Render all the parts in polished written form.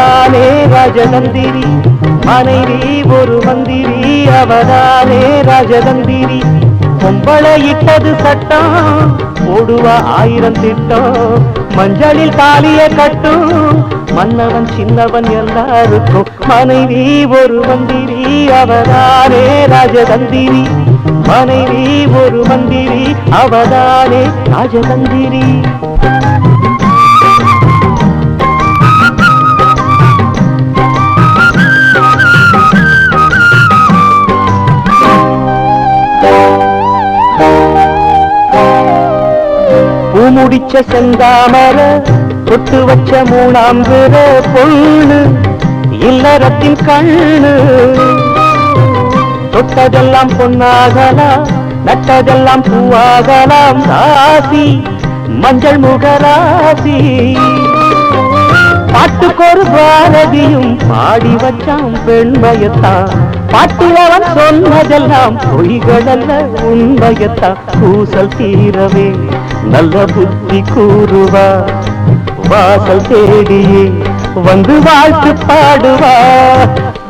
அவதானே ராஜதந்திரி, மனைவி ஒரு மந்திரி அவதானே ராஜதந்திரி. பொம்பளை இட்டது சட்டம், ஓடுவா 1000 திட்டம், மஞ்சளில் தாலிய கட்டும் மன்னவன் சின்னவன் எல்லாருக்கும் மனைவி ஒரு மந்திரி அவதானே ராஜதந்திரி, மனைவி ஒரு மந்திரி அவதானே ராஜதந்திரி. பூமுடிச்ச செந்தாமர தொட்டு வச்ச 3ஆம் பிற பொண்ணு இல்லறத்தின் கண்ணு, தொட்டதெல்லாம் பொன்னாகலாம் நட்டதெல்லாம் பூவாகலாம், ராசி மஞ்சள் முகராசி. பாட்டுக்கொரு பாரதியும் பாடி வச்சான் பெண்மையத்தான், பாட்டில் அவன் சொன்னதெல்லாம் பொய்களல்ல உண்மையத்தான். கூசல் தீரவே நல்ல புத்தி கூறுவா, வாசல் தேடியே வந்து வாழ்த்து பாடுவா.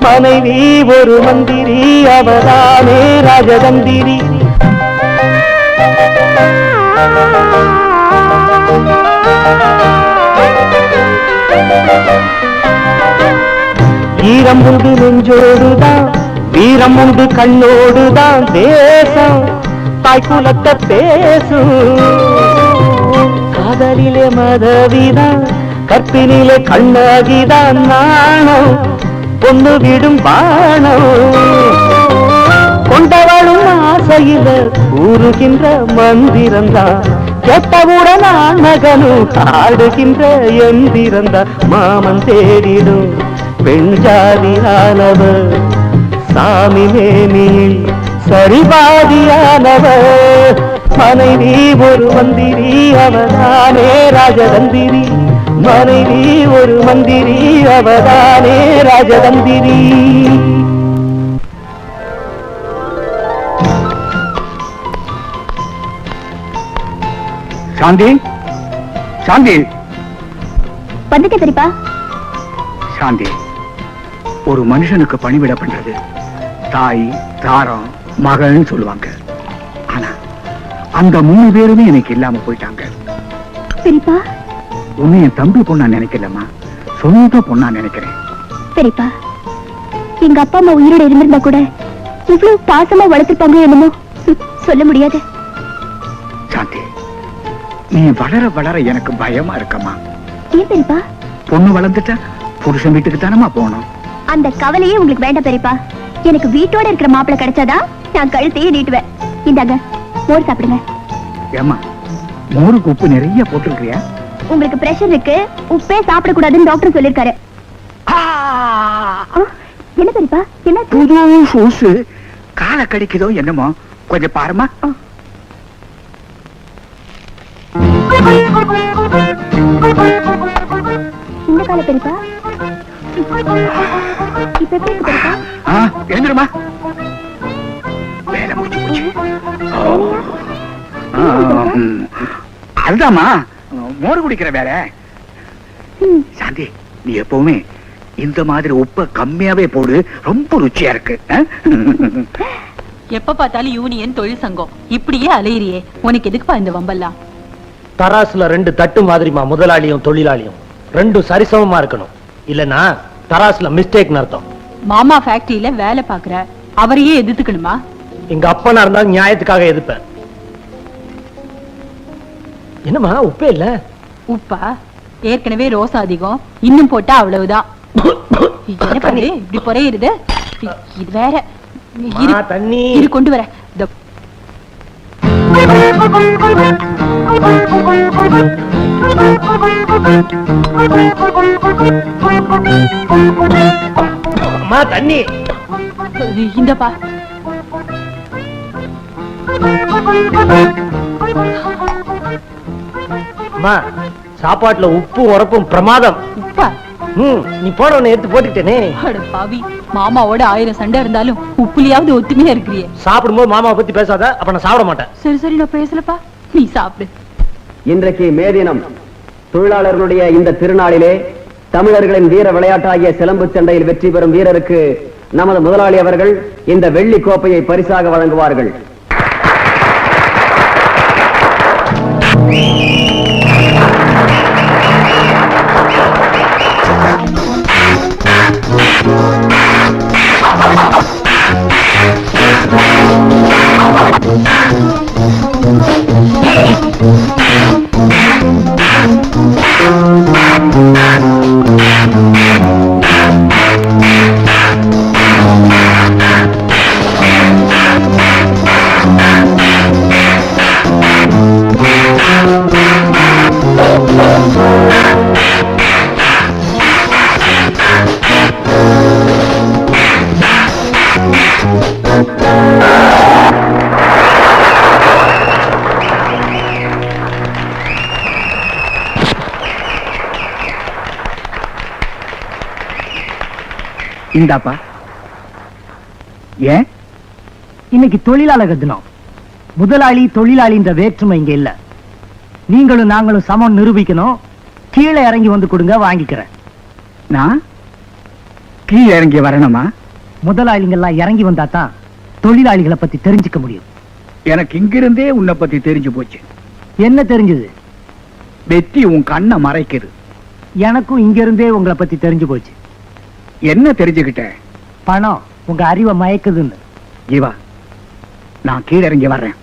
மனைவி ஒரு மந்திரி அவதானே ராஜதந்திரி. ஈரம் உண்டு நெஞ்சோடுதான், வீரம் உண்டு கண்ணோடுதான், தேசம் தாய்க்குலத்தை பேசும். காதலிலே மதவிதான், கற்பினிலே கண்ணகிதான், நாணம் பொண்ணு விடும் பாணம். கொண்டவளும் ஆசையில கூறுகின்ற மந்திரந்தான், கேட்டவுடன் மகனும் ஆடுகின்ற எந்திரந்தான். மாமன் தேடிடும் பெண் ஜாதியானவர், சாமி மேனியில் சரிபாதியானவர். மனைவி ஒரு மந்திரி அவதானே ராஜதந்திரி, மனைவி ஒரு மந்திரி அவதானே ராஜதந்திரி. சாந்தி, சாந்தி வந்துட்டே பெரியப்பா. சாந்தி, ஒரு மனுஷனுக்கு பணிவிட பண்றது தாய் தாரம் மகள்னு சொல்லுவாங்க. ஆனா அந்த 3 பேருமே எனக்கு இல்லாம போயிட்டாங்க. பெரியப்பா, உன்னை என் தம்பி பொண்ணா நினைக்கலம்மா, சொந்த பொண்ணா நினைக்கிறேன். பெரியப்பா, எங்க அப்பா அம்மா உயிரோட இருந்திருந்தா கூட இவ்வளவு பாசமா வளர்த்துப்பாங்க என்னமோ சொல்ல முடியாது. சாந்தி, நீ வளர வளர எனக்கு பயமா இருக்கம்மா. ஏன் பெரியப்பா? பொண்ணு வளர்ந்துட்ட புருஷன் வீட்டுக்கு தானமா போகணும். அந்த கவலையே உங்களுக்கு வேண்டாம் பெரியப்பா. எனக்கு வீட்டோட இருக்கிற மாப்பிள்ளை கிடைச்சாதான் நான் கழுத்தையே நீட்டுவேன். இந்தாங்க, மோர் சாப்பிடுங்க. ஏம்மா, மோருக்கு உப்பு நிறைய போட்டிருக்கியா? உங்களுக்கு பிரஷர் இருக்கு, உப்பே சாப்பிடக்கூடாதுன்னு டாக்டர் சொல்லிருக்காரு. என்ன பெரியப்பா, என்ன புது சூசு காலை கடிக்குதோ என்னமோ, கொஞ்சம் பாருமா. இந்த கால பெரியப்பா இப்ப எப்படி இருக்கு பெரியப்பா? எழுந்துருமா, வேலை முடிச்சு போச்சு. அதுதாம்மா மோர் குடிக்கிற வேலை. சாந்தி, நீ எப்பவுமே இந்த மாதிரி உப்ப கம்மியாவே போடு, ரொம்ப ருச்சியா இருக்கு. எப்ப பார்த்தாலும் யூனியன் தொழில் சங்கம் இப்படியே அலையிறியே, உனக்கு எதுக்குப்பா இந்த வம்பெல்லாம்? தராசுல 2 தட்டு மாதிரிமா முதலாளியும் தொழிலாளியும் 2 சரிசமமா இருக்கணும், இல்லனா தராசுல மிஸ்டேக் அர்த்தம். மாமா ஃபேக்டரியில வேலை பாக்குற அவரையே எதிர்த்துக்கணுமா? எங்க அப்பனா இருந்தா நியாயத்துக்காக எதிர்ப்பேன். என்னமா உப்பே இல்ல? உப்பா ஏற்கனவே ரோசா அதிகம், இன்னும் போட்டா அவ்வளவுதான். என்ன பண்ணு இப்படி பொறையிருது? இது வேற தண்ணி இரு கொண்டு வர. அம்மா தண்ணி இந்தப்பா. அம்மா, சாப்பாட்டுல உப்பு உரப்பும் பிரமாதம். உப்பா? நீ போனவனை எடுத்து போட்டுட்டேனே. பாவி, மாமாவோட 1000 சண்டை இருந்தாலும் உப்புலியாவது ஒத்துமையா இருக்கிறியே. சாப்பிடும்போது மாமாவை பத்தி பேசாத, அப்ப நான் சாப்பிட மாட்டேன். சரி சரி, நான் பேசலப்பா, நீ சாப்பிடு. இன்றைக்கு மே தினம். தொழிலாளர்களுடைய இந்த திருநாளிலே தமிழர்களின் வீர விளையாட்டாகிய சிலம்பு சண்டையில் வெற்றி பெறும் வீரருக்கு நமது முதலாளி அவர்கள் இந்த வெள்ளி கோப்பையை பரிசாக வழங்குவார்கள். இந்தாப்பா. ஏன் இன்னைக்கு தொழிலாளர் தினம். முதலாளி தொழிலாளின்ற வேற்றுமை இங்க இல்ல. நீங்களும் நாங்களும் சமம் நிரூபிக்கணும். கீழே இறங்கி வந்து கொடுங்க, வாங்கிக்கிறேன். நான் கீழே இறங்கி வரணுமா? முதலாளிங்கெல்லாம் இறங்கி வந்தா தான் தொழிலாளிகளை பத்தி தெரிஞ்சுக்க முடியும். எனக்கு இங்கிருந்தே உன்னை பத்தி தெரிஞ்சு போச்சு. என்ன தெரிஞ்சது? வெற்றி உன் கண்ணை மறைக்குது. எனக்கும் இங்க இருந்தே உங்களை பத்தி தெரிஞ்சு போச்சு. என்ன தெரிஞ்சுக்கிட்ட? பணம் உங்க அறிவை மயக்குதுன்னு. ஜீவா, நான் கீழே இறங்கி வர்றேன்.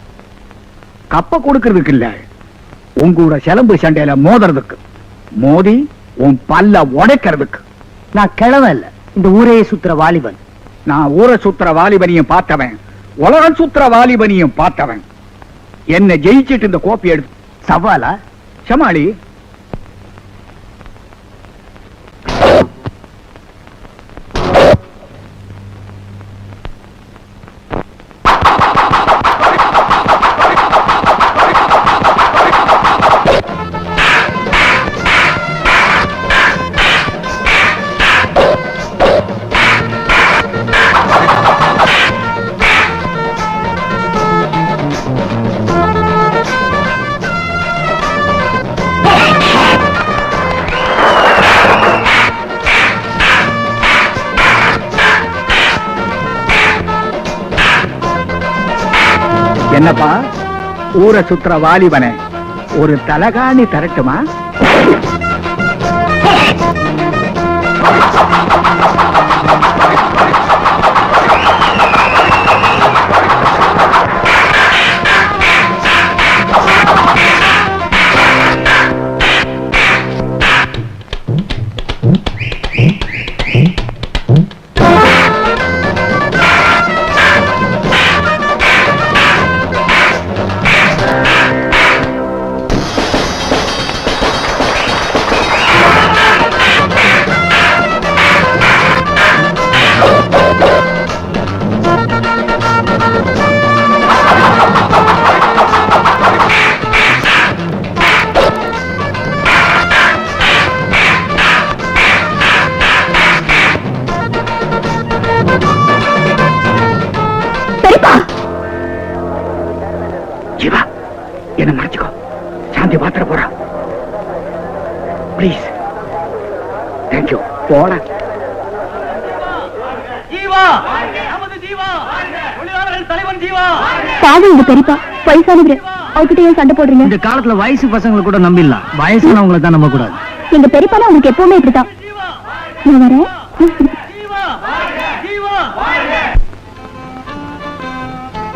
கப்ப கொடுக்கறதுக்கு இல்ல, உங்களோட சிலம்பு சண்டையில மோதுறதுக்கு, மோதி உன் பல்ல உடைக்கிறதுக்கு. நான் கிழவன் இல்ல, இந்த ஊரையே சுத்துற வாலிபன். நான் ஊரை சுத்துற வாலிபனியும் பார்த்தவன், உலகம் சுத்துற வாலிபனியும் பார்த்தவன். என்ன ஜெயிச்சிட்டு இந்த கோப்பை எடுத்து சவாலா? சமாளி. என்னப்பா, ஊரை சுத்துற வாலிபனை ஒரு தலகாணி தரட்டுமா? ஜீவா, என்ன மறைச்சுக்கோ. சாந்தி பாத்திர போறா. பிளீஸ். தேங்க்யூ. போட பாவம் இந்த பெரியப்பா, வயசானவரு. அவர்கிட்ட ஏன் சண்டை போடுறீங்க? இந்த காலத்துல வயசு பசங்களை கூட நம்பிடலாம், வயசானவங்களை தான் நம்ப கூடாது. எங்க பெரியப்பாலாம் உங்களுக்கு எப்பவுமே இப்படிதான். நான் வரேன்.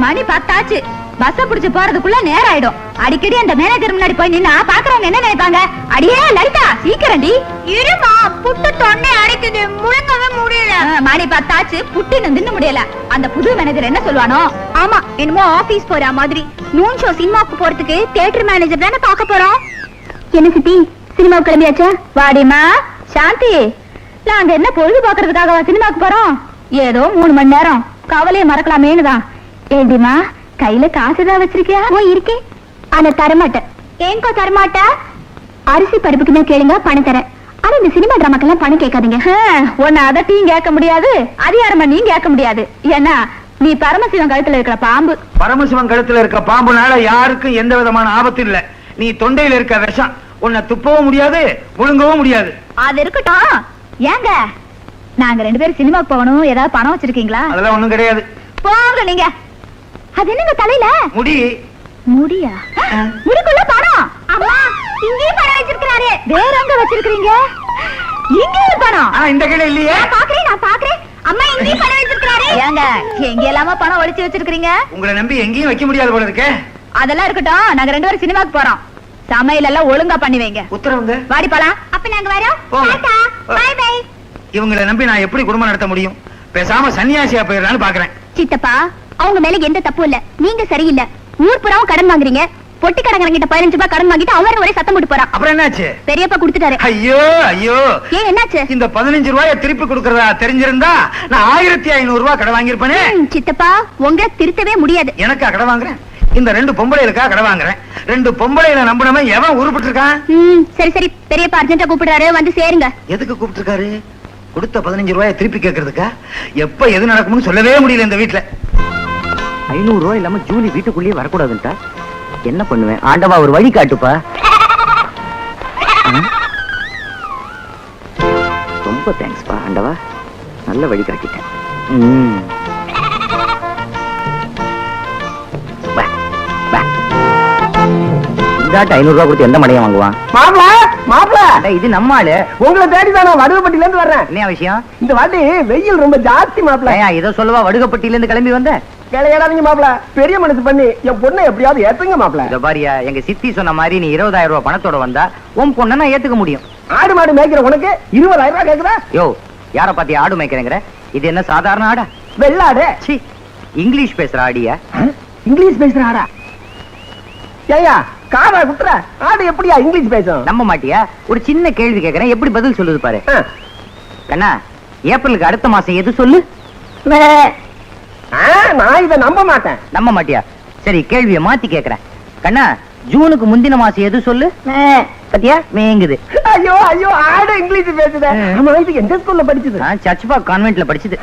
மணி 10 ஆச்சு. பஸ் புடிச்சு போறதுக்குள்ள நேரம் ஆயிடும். அடிக்கடி அந்த மேனேஜர் முன்னாடி போய் நின்னா பாக்குறவங்க என்ன நினைப்பாங்க? அடியே லலிதா, சீக்கிரம்டி. இருமா, புட்டு தொண்டை அடைக்குது, முழுங்கவே முடியல. மணி 10 ஆச்சு, புட்டு தின்னு முடியல. அந்த புது மேனேஜர் என்ன சொல்லுவானோ? ஆமா, என்னமோ ஆபீஸ் போற மாதிரி. நூன் ஷோ சினிமாவுக்கு போறதுக்கு தியேட்டர் மேனேஜர் தானே பார்க்க போறோம். என்ன சித்தி, சினிமாவுக்கு கிளம்பியாச்சா? வாடிமா சாந்தி, நாங்க என்ன பொழுது பாக்குறதுக்காக சினிமாவுக்கு போறோம்? ஏதோ 3 மணி நேரம் கவலையை மறக்கலாமேனுதான். ஏண்டிமா, கையில காசுதான் வச்சிருக்கியா? ஓ, இருக்கே. ஆனா தரமாட்டேன். ஏங்கோ தரமாட்டா? அரிசி பருப்புக்குன்னா கேளுங்க, பணம் தரேன். ஆனா இந்த சினிமா டிராமாக்கெல்லாம் பணம் கேட்காதீங்க. உன்னை அதட்டையும் கேட்க முடியாது, அதிகாரமா நீ கேட்க முடியாது. ஏன்னா நீ பரமசிவன் கழுத்துல இருக்கிற பாம்பு. பரமசிவன் கழுத்துல இருக்க பாம்புனால யாருக்கும் எந்த விதமான ஆபத்து இல்ல. நீ தொண்டையில இருக்க விஷம் உன்னை துப்பவும் முடியாது முழுங்கவும் முடியாது. அது இருக்கட்டும். ஏங்க நாங்க 2 பேரும் சினிமாக்கு போகணும், ஏதாவது பணம் வச்சிருக்கீங்களா? அதெல்லாம் ஒண்ணும் கிடையாது. போங்க நீங்க. அது என்னங்க தலையில முடி. முடியா? முடிக்குள்ள பணம். அம்மா இங்கே பணம் வச்சிருக்காரு. வேற எங்க வச்சிருக்கீங்க? இங்கே பணம். இந்த கையில இல்லையே. நான் பாக்குறேன். அம்மா இங்கே பணம் வச்சிருக்காரு. ஏங்க எங்க எல்லாமா பணம் ஒளிச்சு வச்சிருக்கீங்க? உங்களை நம்பி எங்கேயும் வைக்க முடியாது போல இருக்கே. அதெல்லாம் இருக்கட்டும். நாங்க 2 பேரும் சினிமாக்கு போறோம். சமையல் எல்லாம் ஒழுங்கா பண்ணி வைங்க. உத்தரவுங்க. வாடி போலாம். அப்ப நாங்க வரோம். டாடா. Bye bye. இவங்களை நம்பி நான் எப்படி குடும்பம் நடத்த முடியும்? பேசாம சன்னியாசியா போயிடலாம்னு பாக்குறேன். சித்தப்பா, அவங்க மேல எந்த தப்பு இல்ல. நீங்க சரியில்லை. ஊர் புறாவும் கடன் வாங்குறீங்க. பொட்டி கடங்கிறங்கிட்ட 15 ரூபாய் கடன் வாங்கிட்டு அவரு ஒரே சத்தம் போட்டு போறான். அப்புறம் என்னாச்சு? பெரியப்பா கொடுத்துட்டாரு. ஐயோ ஐயோ. ஏன் என்னாச்சு? இந்த 15 ரூபாயை திருப்பி கொடுக்கறதா தெரிஞ்சிருந்தா நான் 1500 ரூபாய் கடன் வாங்கியிருப்பேனே. சித்தப்பா, உங்களை திருத்தவே முடியாது. எனக்கா கடன் வாங்குறேன்? இந்த 2 பொம்பளைகளுக்கா கடன் வாங்குறேன். 2 பொம்பளைகளை நம்பினவன் எவன் உருப்பிட்டு இருக்கான்? சரி சரி, பெரியப்பா அர்ஜென்ட்டா கூப்பிடுறாரு, வந்து சேருங்க. எதுக்கு கூப்பிட்டு இருக்காரு? கொடுத்த 15 ரூபாயை திருப்பி கேட்கறதுக்கா? எப்ப எது நடக்கும்னு சொல்லவே முடியல இந்த வீட்டுல. 500 ரூபாய் இல்லாம ஜூலி வீட்டுக்குள்ளேயே வரக்கூடாதுன்ட்டா என்ன பண்ணுவேன்? ஆண்டவா ஒரு வழி காட்டுப்பா. ரொம்ப தேங்க்ஸ்பா ஆண்டவா, நல்ல வழி காட்டிட்டேன். இந்தாட்ட 500 ரூபாய் கொடுத்து எந்த மடையும் வாங்குவான்? மாப்பிள இது நம்ம ஆளு. உங்களை தேடிதான் நான் வடுகப்பட்டில இருந்து வர்றேன். என்ன விஷயம்? இந்த வாட்டி வெயில் ரொம்ப ஜாஸ்தி மாப்பிள. ஏதோ சொல்லவா வடுகப்பட்டியில இருந்து கிளம்பி வந்த? கிளையாடாதீங்க மாப்பிள, பெரிய மனசு பண்ணி என் பொண்ணை எப்படியாவது ஏத்துங்க மாப்பிள. இந்த பாரியா, எங்க சித்தி சொன்ன மாதிரி நீ 20,000 ரூபாய் பணத்தோட வந்தா உன் பொண்ணை நான் ஏத்துக்க முடியும். ஆடு மாடு மேய்க்கிற உனக்கு 20,000 ரூபாய் கேக்குற? யோ, யார பாத்தி ஆடு மேய்க்கிறேங்கிற? இது என்ன சாதாரண ஆடா? வெள்ளாடு. சி, இங்கிலீஷ் பேசுற ஆடியா? இங்கிலீஷ் பேசுற ஆடா? ஏயா காரா குத்துற ஆடு எப்படியா இங்கிலீஷ் பேசும்? நம்ப மாட்டியா? ஒரு சின்ன கேள்வி கேக்குறேன், எப்படி பதில் சொல்லுது பாரு. கண்ணா, ஏப்ரலுக்கு அடுத்த மாசம் எது சொல்லு? நான் இதை நம்ப மாட்டேன். நம்ப மாட்டியா? சரி, கேள்வியை மாத்தி கேக்குறேன். கண்ணா, ஜூனுக்கு முந்தின மாசம் எது சொல்லு? பத்தியா மேங்குது. ஐயோ ஐயோ, ஆடு இங்கிலீஷ் பேசுது. ஆமா, இது எந்த ஸ்கூல்ல படிச்சது? நான் சர்ச்பாக் கான்வென்ட்ல படிச்சது.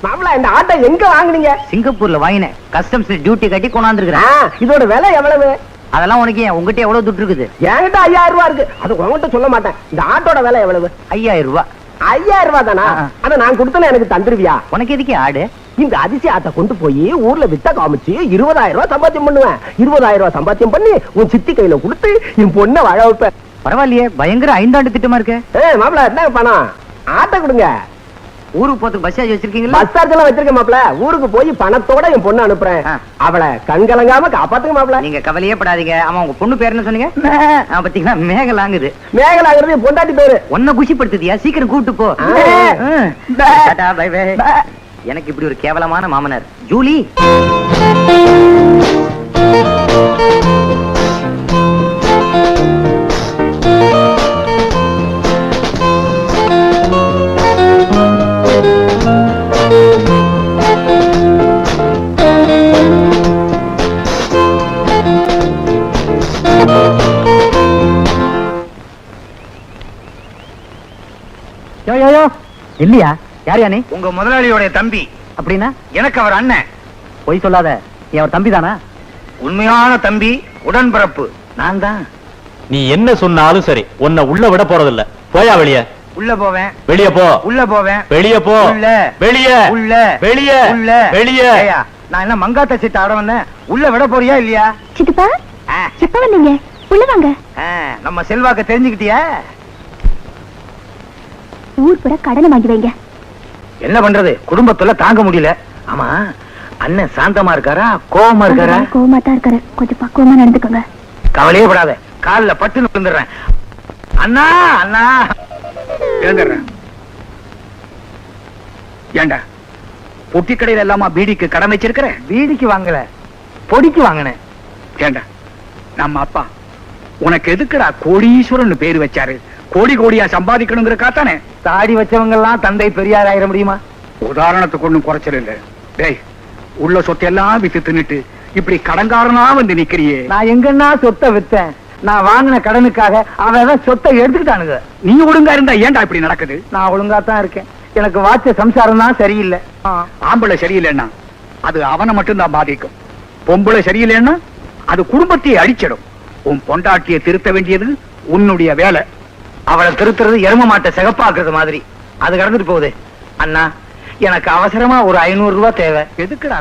மாப்பிள, இந்த ஆட்டை எங்க வாங்குனீங்க? சிங்கப்பூர்ல வாங்கினேன். கஸ்டம்ஸ் டியூட்டி கட்டி கொண்டாந்துருக்கிறேன். இதோட விலை எவ்வளவு? அதெல்லாம் உனக்கு ஏன்? உங்ககிட்ட எவ்வளவு துட்டு இருக்குது? என்கிட்ட 5000 ரூபாய் இருக்கு. அது உங்ககிட்ட சொல்ல மாட்டேன். இந்த ஆட்டோட விலை எவ்வளவு? 5000 ரூபாய். 5000 ரூபாய் தானா? அத நான் கொடுத்தேன், எனக்கு தந்துருவியா? உனக்கு எதுக்கு ஆடு? இந்த அதிசய ஆட்டை கொண்டு போய் ஊர்ல வித்த காமிச்சு 20,000 ரூபாய் சம்பாத்தியம் பண்ணுவேன். 20,000 ரூபாய் சம்பாத்தியம் பண்ணி உன் சித்தி கையில கொடுத்து என் பொண்ணை வாழ வைப்பேன். பரவாயில்லையே, பயங்கர 5 ஆண்டு திட்டமா இருக்கு. மாப்பிள, என்ன பணம்? ஆட்டை கொடுங்க. ஊருக்கு போறதுக்கு பஸ் சார்ஜ் வச்சிருக்கீங்களா? பஸ் சார்ஜ் எல்லாம் வச்சிருக்கேன் மாப்பிள. ஊருக்கு போய் பணத்தோட என் பொண்ணு அனுப்புறேன். அவளை கண்கலங்காம காப்பாத்துங்க மாப்பிள. நீங்க கவலையே படாதீங்க. ஆமா, உங்க பொண்ணு பேர் என்ன சொன்னீங்க? பாத்தீங்கன்னா மேகலாங்குது. மேகலாங்கிறது என் பொண்டாட்டி பேரு. ஒன்ன குஷிப்படுத்துதியா? சீக்கிரம் கூப்பிட்டு போ. Tata, bye bye. எனக்கு இப்படி ஒரு கேவலமான மாமனார். ஜூலி, இல்லையா? யார் யானே? உங்க முதலாளியோட தம்பி. அப்படின்னா எனக்கு அவர் அண்ணன். பொய் சொல்லாத. என் தம்பி தானா? உண்மையான தம்பி, உடன்பிறப்பு. நான் தான். நீ என்ன சொன்னாலும் சரி, உன்னை உள்ள விட போறதில்ல. போயா வெளிய. உள்ள போவேன். வெளிய போ. உள்ள போவேன். வெளிய போ. உள்ள. வெளிய. உள்ள. வெளிய. உள்ள. வெளிய. ஏய்யா, நான் என்ன மங்காத்த சீட்டு ஆட வந்தேன்? உள்ள விட போறியா இல்லையா? சித்தப்பா, எப்ப வந்தீங்க? உள்ள வாங்க. நம்ம செல்வாக்க தெரிஞ்சுக்கிட்டியா? ஊர் புற கடனை வாங்கி வைங்க. என்ன பண்றது, குடும்பத்துல தாங்க முடியல. ஆமா, அண்ணன் சாந்தமா இருக்காரா கோவமா இருக்காரா? கோவமா தான் இருக்காரு. கொஞ்சம் பக்குவமா நடந்துக்கோங்க. கவலையே படாத, கால்ல பட்டுன்னு விழுந்துடுறேன். அண்ணா அண்ணா எழுந்துடுறேன். ஏண்டா பொட்டி கடையில எல்லாமா பீடிக்கு கடன் வச்சிருக்கிற? பீடிக்கு வாங்கல, பொடிக்கு வாங்கினேன். ஏண்டா, நம்ம அப்பா உனக்கு எதுக்குடா கோடீஸ்வரன் பேரு வச்சாரு? கோடி கோடியா சம்பாதிக்கணுங்கிற காத்தானே. தாடி வச்சவங்க எல்லாம் தந்தை பெரியார் ஆயிட முடியுமா? உதாரணத்துக்கு ஒண்ணும் குறைச்சல் இல்ல. டேய், உள்ள சொத்தெல்லாம் வித்து தின்னுட்டு இப்படி கடன்காரனா வந்து நிக்கிறியே. நான் எங்கன்னா சொத்தை வித்தேன்? நான் வாங்கின கடனுக்காக அவன் சொத்தை எடுத்துக்கிட்டானுங்க. நீ ஒழுங்கா இருந்தா ஏன்டா இப்படி நடக்குது? நான் ஒழுங்கா தான் இருக்கேன். எனக்கு வாச்ச சம்சாரம் தான் சரியில்லை. ஆம்பளை சரியில்லைன்னா அது அவனை மட்டும்தான் பாதிக்கும். பொம்பளை சரியில்லைன்னா அது குடும்பத்தையே அழிச்சிடும். உன் பொண்டாட்டியை திருத்த வேண்டியது உன்னுடைய வேலை. அவளை திருத்துறது எரும மாட்டை சிகப்பாக்குறது மாதிரி. அது கடந்துட்டு போகுது. அண்ணா, எனக்கு அவசரமா ஒரு 500 ரூபாய் தேவை. எதுக்குடா?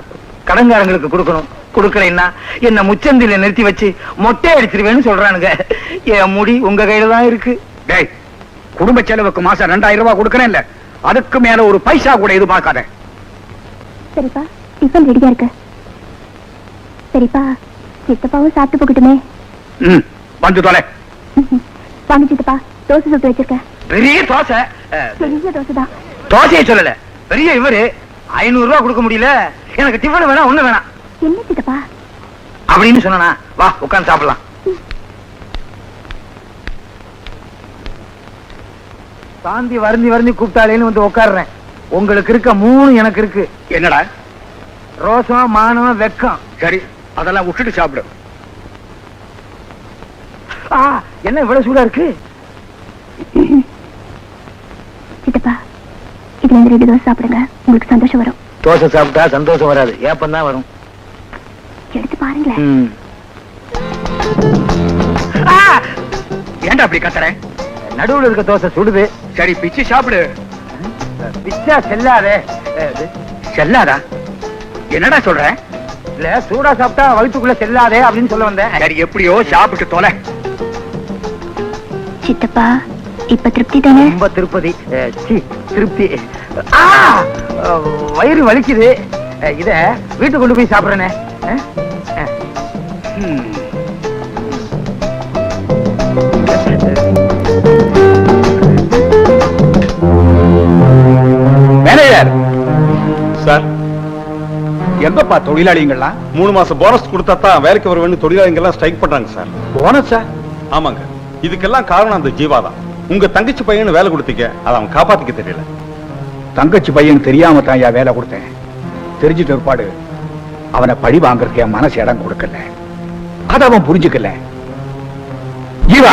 கடன்காரங்களுக்கு கொடுக்கணும். கொடுக்கலைன்னா என்ன முச்சந்தில நிறுத்தி வச்சு மொட்டை அடிச்சிருவேன்னு சொல்றானுங்க. என் முடி உங்க கையில தான் இருக்கு. டேய், குடும்ப செலவுக்கு மாசம் 2000 ரூபாய் கொடுக்கறேன் இல்ல, அதுக்கு மேல ஒரு பைசா கூட எதிர்பார்க்காத. சரிப்பா, டிஃபன் ரெடியா இருக்கு. சரிப்பா, சித்தப்பாவும் சாப்பிட்டு போகட்டுமே. வந்து தொலை. வாங்க சித்தப்பா, தோசை சுட்டு வச்சிருக்கேன். பெரிய தோசை. பெரிய தோசை தான். தோசையை சொல்லல, பெரிய இவரு 500 ரூபாய் கொடுக்க முடியல. எனக்கு டிஃபன் வேணா, ஒண்ணு வேணாம் என்ன சித்தப்பா அப்படின்னு சொன்னா, வா உட்கார்ந்து சாப்பிடலாம். சாந்தி வருந்தி வருந்தி கூப்பிட்டாலேன்னு வந்து உட்கார்றேன். உங்களுக்கு இருக்க 3 எனக்கு இருக்கு. என்னடா? ரோசம், மானம், வெக்கம். சரி, அதெல்லாம் விட்டுட்டு சாப்பிடு. என்ன இவ்வளவு சூடா இருக்கு? சித்தப்பா, இதுல இருந்து 2 தோசை சாப்பிடுங்க, உங்களுக்கு சந்தோஷம் வரும். தோசை சாப்பிட்டா சந்தோஷம் வராது, ஏப்பம் தான் வரும். எடுத்து பாருங்களேன். ஏன்டா அப்படி கத்துற? நடுவுல இருக்க தோசை சுடுது. சரி, பிச்சு சாப்பிடு. பிச்சா செல்லாதே. செல்லாதா? என்னடா சொல்ற? இல்ல, சூடா சாப்பிட்டா வயிற்றுக்குள்ள செல்லாதே அப்படின்னு சொல்ல வந்தேன். சரி, எப்படியோ சாப்பிட்டு தொலை. சித்தப்பா, இப்ப திருப்தி தானே? ரொம்ப திருப்பதி. திருப்தி. வயிறு வலிக்குது. இத வீட்டுக்கு கொண்டு போய் சாப்பிடுறேனே. மேனேஜர் சார், எங்கப்பா தொழிலாளிங்கள்லாம்? 3 மாசம் போனஸ் கொடுத்தா தான் வேலைக்கு வருவேன்னு தொழிலாளிங்க எல்லாம் ஸ்ட்ரைக் பண்றாங்க சார். போனஸா? ஆமாங்க, இதுக்கெல்லாம் காரணம் அந்த ஜீவா தான். உங்க தங்கச்சி பையனு வேலை கொடுத்தீங்க, அதை அவன் காப்பாத்திக்க தெரியல. தங்கச்சி பையன் தெரியாம தான் என் வேலை கொடுத்தேன். தெரிஞ்சிட்ட ஒருபாடு அவனை பழி வாங்கறதுக்கு என் மனசு இடம் கொடுக்கல. அத அவன் புரிஞ்சுக்கல. ஜீவா,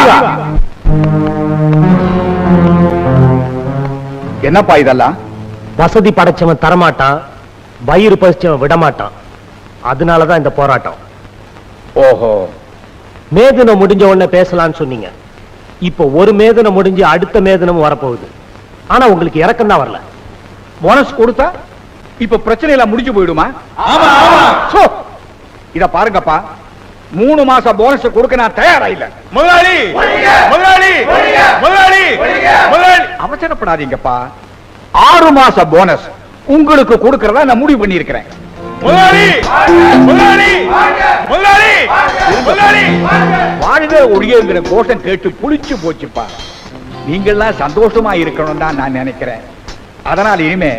என்னப்பா இதெல்லாம்? வசதி படைச்சவன் தரமாட்டான், வயிறு பசிச்சவன் விடமாட்டான். அதனாலதான் இந்த போராட்டம். ஓஹோ, மேதனம் முடிஞ்ச உடனே பேசலாம்னு சொன்னீங்க. இப்போ ஒரு மேதனம் முடிஞ்சு அடுத்த மேதனம் வரப்போகுது. ஆனா உங்களுக்கு இறக்கம் தான் வரல. போனஸ் கொடுத்தா இப்ப பிரச்சனை எல்லாம் முடிஞ்சு போயிடுமா? சோ, இத பாருங்கப்பா, 3 மாசம் போனஸ் கொடுக்க நான் தயாரா இல்ல. முதலாளி, முதலாளி, முதலாளி, முதலாளி. அவசரப்படாதீங்கப்பா. 6 மாசம் போனஸ் உங்களுக்கு கொடுக்கறதா நான் முடிவு பண்ணி இருக்கிறேன். முதலாளி, முதலாளி, முதலாளி, முதலாளி. வாழ்வே ஒழியங்கிற கோஷம் கேட்டு புளிச்சு போச்சுப்பா. நீங்கெல்லாம் சந்தோஷமா இருக்கணும் தான் நான் நினைக்கிறேன். அதனால இனிமே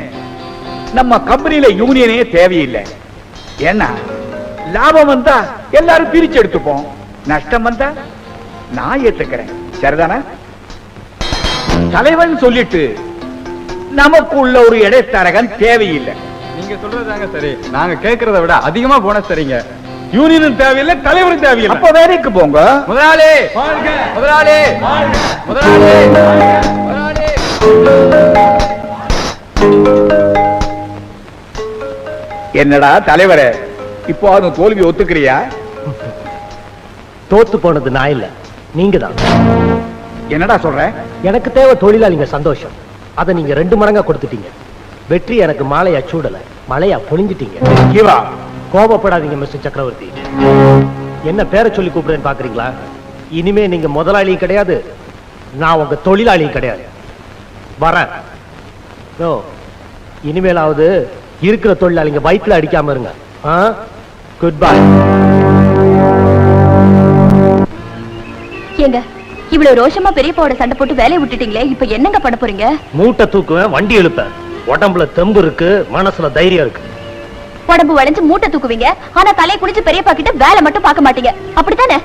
நம்ம கம்பெனியில யூனியனே தேவையில்லை. ஏன்னா லாபம் வந்தா எல்லாரும் பிரிச்சு எடுத்துப்போம், நஷ்டம் வந்தா நான் ஏத்துக்கிறேன். சரிதானே? தலைவன் சொல்லிட்டு நமக்குள்ள ஒரு இடைத்தரகன் தேவையில்லை. நீங்க சொல்றதாங்க சரி. நாங்க கேட்கறத விட அதிகமா போனஸ் தரீங்க. யூனியனும் தேவையில்லை, தலைவரும் தேவையில்லை. அப்ப வேலைக்கு போங்க. முதலாளி, முதலாளி, முதலாளி, முதலாளி. என்னடா தலைவரே, இப்போ அது தோல்வி ஒத்துக்கிறியா? தோத்து போனது நான் இல்ல, நீங்க தான். என்னடா சொல்ற? எனக்கு தேவை தொழிலாளிங்க சந்தோஷம். அதை நீங்க 2 மடங்கா கொடுத்துட்டீங்க. வெற்றி எனக்கு மாலையா சூடல, மலையா பொழிஞ்சிட்டீங்க. ஜீவா, கோபப்படாதீங்க மிஸ்டர் சக்கரவர்த்தி. என்ன பேரை சொல்லி கூப்பிடுறேன்னு பாக்குறீங்களா? இனிமே நீங்க முதலாளியும் கிடையாது, நான் உங்க தொழிலாளியும் கிடையாது. வரேன். இனிமேலாவது இருக்கிற தொழிலாளிங்க வயிற்றுல அடிக்காம இருங்க. Good bye. ஏங்க, இவ்வளவு ரோஷமா பெரியப்பாவோட சண்டை போட்டு வேலையை விட்டுட்டீங்களே, இப்ப என்னங்க பண்ண போறீங்க? மூட்டை தூக்குவேன், வண்டி இழுப்பேன். உடம்புல தெம்பு இருக்கு, மனசுல தைரியம் இருக்கு. உடம்பு வளைஞ்சு மூட்டை தூக்குவீங்க, ஆனா தலையை குடிச்சு பெரியப்பா கிட்ட வேலை மட்டும் பார்க்க மாட்டீங்க, அப்படித்தானே?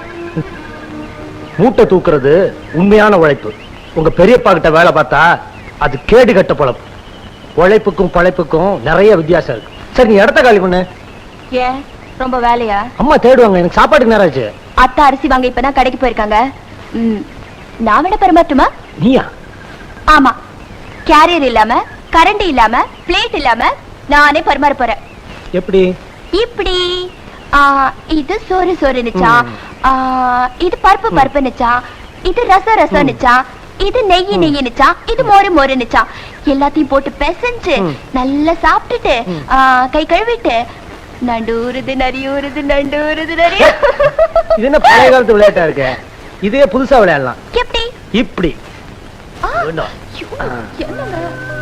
மூட்டை தூக்குறது உண்மையான உழைப்பு. உங்க பெரியப்பா கிட்ட வேலை பார்த்தா அது கேடு கட்ட பொழப்பு. உழைப்புக்கும் பழைப்புக்கும் நிறைய வித்தியாசம் இருக்கு. சரி, நீ இடத்த காலி பண்ணு. ஏன், ரொம்ப வேலையா? அம்மா தேடுவாங்க, எனக்கு சாப்பாட்டுக்கு நேரம் ஆச்சு. அத்தா அரிசி வாங்க இப்பதான் கடைக்கு போயிருக்காங்க. நான் விட பரிமாற்றுமா? நீயா? ஆமா, கேரியர் இல்லாம, கரண்ட் இல்லாம, பிளேட் இல்லாம நானே பரிமாற போறேன். எப்படி? இப்படி இது சோறு சோறுனுச்சா, இது பருப்பு பருப்புன்னுச்சா, இது ரசம் ரசம்னுச்சா, இது நெய் நெய்னுச்சா, இது மோரு மோருன்னுச்சா. எல்லாத்தையும் போட்டு பிசைஞ்சு நல்லா சாப்பிட்டுட்டு கை கழுவிட்டு நண்டூருது நரியூருது நண்டூருது நரியூ. இது என்ன பழைய காலத்து விளையாட்டா இருக்கு? இதே புதுசா விளையாடலாம். எப்படி? இப்படி என்னங்க?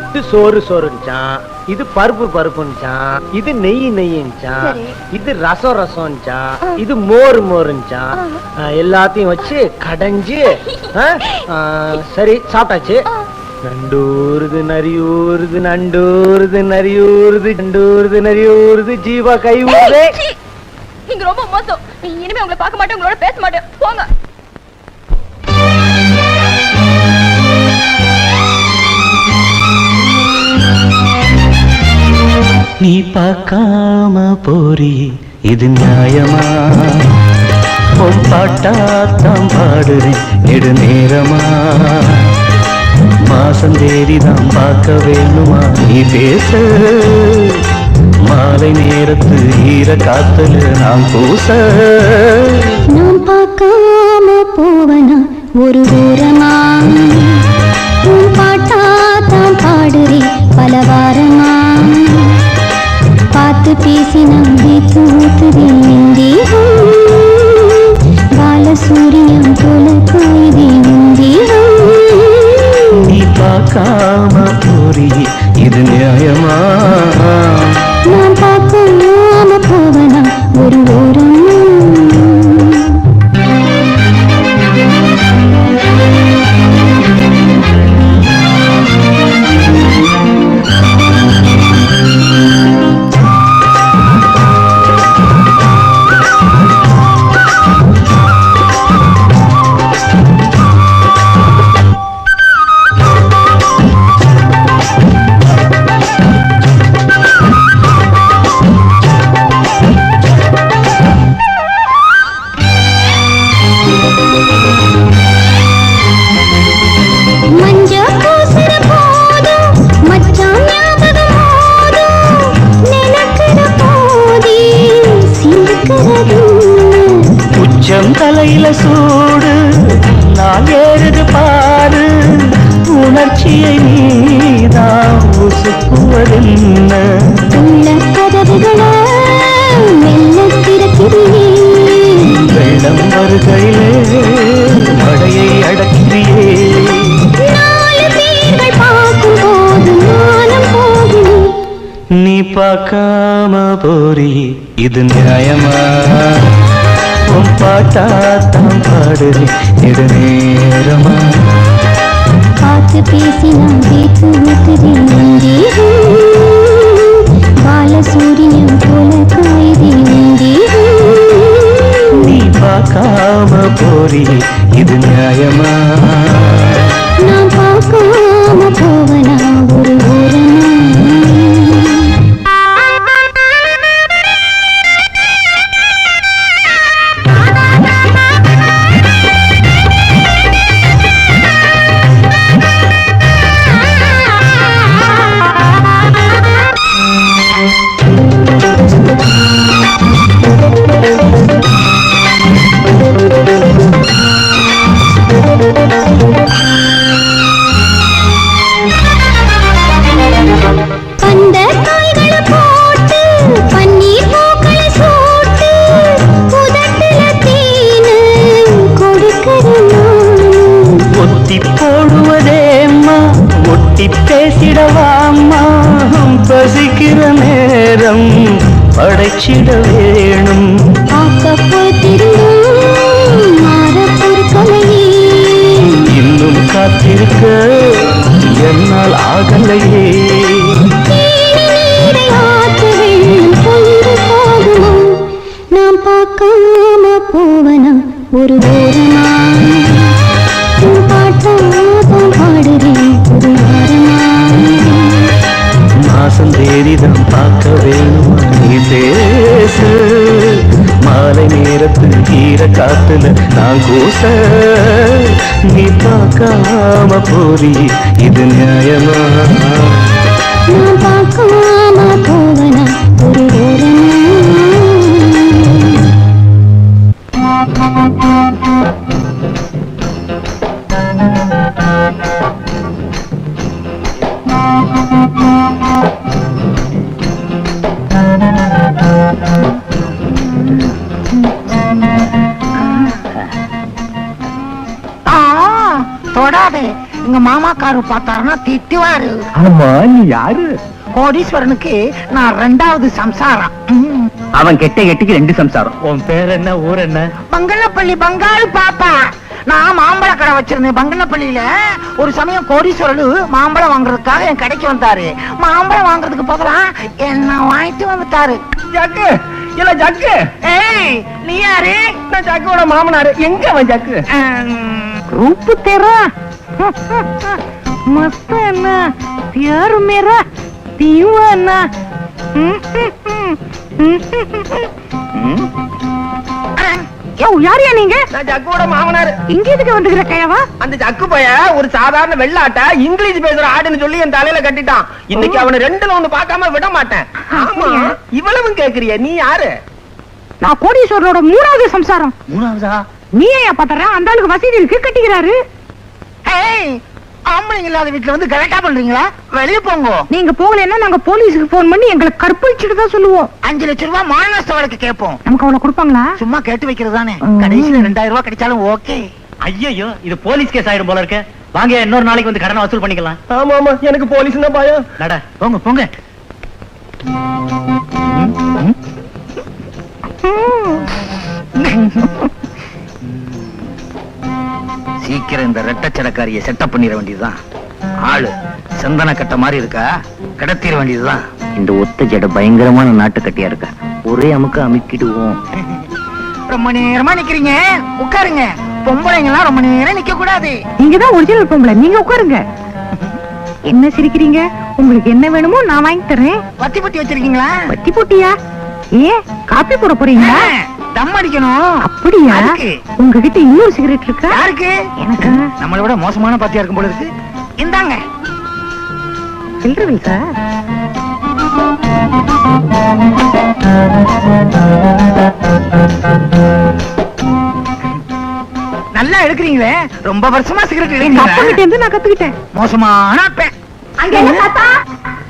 இது சோறு சோறுச்சான், இது பருப்பு பருப்புச்சான், இது நெய் நெய்ச்சான், சரி. இது ரசம் ரசம்ச்சான், இது மோர் மோருச்சான். எல்லாத்தையும் வச்சு கடைஞ்சு சரி சாப்பிட்டாச்சு. நண்டூருது நரியூருது நண்டூருது நரியூருது நண்டூருது நரியூருது ஜீவா கை ஊருது. நீங்க ரொம்ப மோசம். இனிமே உங்களை பார்க்க மாட்டேன், உங்களோட பேச மாட்டேன், போங்க. நீ பார்க்காம போறி இது நியாயமா? உன் பாட்டாத்தான் பாடுறேன் நெடு நேரமா. மாசம் தேதிதான் பார்க்க வேணுமா நீ பேச? மாலை நேரத்து ஈர காத்துல நாம் பூச. நான் பார்க்காம போவனா ஒரு தூரமா? உன் பாட்டாத்தான் பாடுறேன் பல வாரமா. பார்த்து பேசி நம்பி தூத்துதே தேகம், பாலசூரியம் போல காய்தே தேகம். நீ பார்க்காம போறி இது நியாயமா? நான் பார்க்காம போவனா ஒரு ஓரமா? தலையில சூடு நான் ஏறுது பாரு. உணர்ச்சியை நீதான் உசுக்குவதென்ன? உள்ள கதவுகளா மெல்ல திறக்கிறீ. வெள்ளம் வருகையிலே மழையை அடக்கிறியே. 4 பேர்கள் பார்க்கும் போது மானம் போகும். நீ பார்க்காம போறி இது நியாயமா? உன் பாட்டாத்தான் பாடுறேன் நெடு நேரமா. பார்த்து பேசி நான் பேச்சு ஊத்துறேன் தேகம், பாலசூரியம் போல காய்தே தேகம். நீ பார்க்காம போறி இது நியாயமா? நான் பார்க்காம போவனா ஒரு ஓரமா? பேசிடவாம்மா பசிக்கிற நேரம் படைச்சிட வேணும். இன்னும் காத்திருக்க என்னால் ஆகலையே. நாம் பார்க்காம போவனா ஒரு ஓரமா? பாட்டாதான் பாடுறேன் ஒரு வாரமா. மாசம் தேதிதான் பார்க்க வேணுமா நீ பேச? மாலை நேரத்து ஈர காத்துல நான் கூச. நீ பார்க்காம போறி இது நியாயமா? நான் பார்க்காம போவனா ஒரு ஓரமா? மாமாக்காரு பார்த்தாருன்னா திட்டுவாரு. ஆமா, நீ யாரு? கோடீஸ்வரனுக்கு நான் 2வது சம்சாரம். அவன் கெட்ட கெட்டுக்கு 2 சம்சாரம். உன் பேர் என்ன, ஊர் என்ன? பங்கனப்பள்ளி பங்காளி பாப்பா. நான் மாம்பழ கடை வச்சிருந்தேன் பங்கனப்பள்ளியில. ஒரு சமயம் கோடீஸ்வரனு மாம்பழம் வாங்குறதுக்காக என் கடைக்கு வந்தாரு. மாம்பழம் வாங்குறதுக்கு பதிலா என்ன வாங்கிட்டு வந்துட்டாரு. ஜக்கு இல்ல ஜக்கு. ஏய், நீ யாரு? நான் ஜக்குவோட மாமனாரு. எங்க அவன் ஜக்கு? रूप तेरा मस्त है ना, प्यार मेरा दीवाना. யாரியா நீங்க? நான் ஜக்குவோட மாமனாரு. இங்க எதுக்கு வந்துக்கிற கையவா? அந்த ஜக்கு பைய ஒரு சாதாரண வெள்ளாட்ட இங்கிலீஷ் பேசுற ஆடுன்னு சொல்லி என் தலையில கட்டிட்டான். இன்னைக்கு அவனை 2ல 1 பார்க்காம விட மாட்டேன். ஆமா, இவ்வளவும் கேக்குறிய? நீ யாரு? நான் கோடீஸ்வரனோட 3வது சம்சாரம். 3வதா? நீ ஏன் பாத்தற? அந்த ஆளுக்கு வசதி இருக்கு, கட்டிக்கிறாரு. ஏய், ஆம்பளைங்க இல்லாத வீட்டுல வந்து கரெக்டா பண்றீங்களா? வெளிய போங்க. நீங்க போகலன்னா நாங்க போலீஸ்க்கு போன் பண்ணி எங்களை கற்பழிச்சிட்டு தான் சொல்லுவோம். 5 லட்சம் ரூபாய் மானநஷ்ட வழக்கு கேட்போம். நமக்கு அவ்வளவு கொடுப்பாங்களா? சும்மா கேட்டு வைக்கிறது தானே. கடைசியில 2000 ரூபாய் கிடைச்சாலும் ஓகே. ஐயோ, இது போலீஸ் கேஸ் ஆயிடும் போல இருக்கு. வாங்க, இன்னொரு நாளைக்கு வந்து கடனை வசூல் பண்ணிக்கலாம். ஆமா ஆமா, எனக்கு போலீஸ் தான் பயம். நட, போங்க போங்க. சீக்கிரம் இந்த ரெட்டச்சடக்காரிய செட்டப் பண்ணிட வேண்டியதுதான். ஆளு சந்தன கட்ட மாதிரி இருக்கா, கடத்திட வேண்டியதுதான். இந்த ஒத்த ஜட பயங்கரமான நாட்டு கட்டியா இருக்கா. ஒரே அமுக்க அமுக்கிடுவோம். ரொம்ப நேரமா நிக்கிறீங்க, உட்காருங்க. பொம்பளைங்க எல்லாம் ரொம்ப நேரம் நிக்க கூடாது. நீங்கதான் ஒரிஜினல் பொம்பளை, நீங்க உட்காருங்க. என்ன சிரிக்கிறீங்க? உங்களுக்கு என்ன வேணுமோ நான் வாங்கி தரேன். வத்தி பொட்டி வச்சிருக்கீங்களா? பத்தி போட்டியா? ஏன் காப்பி போட போறீங்களா? தம் அடிக்கணும். அப்படியா? அதுக்கு. உங்ககிட்ட இன்னொரு சிகரெட் இருக்கா? யாருக்கு? எனக்கு. நம்மளை விட மோசமான பாத்தியா இருக்கும் போல இருக்கு. இந்தாங்க. சில்லறை சார். நல்லா எடுக்கிறீங்களே. ரொம்ப வருஷமா சிகரெட் அப்பா கிட்ட எடுக்கிறீங்க. இருந்து நான் கத்துக்கிட்டேன். மோசமான அப்பன். அங்க என்ன தாத்தா?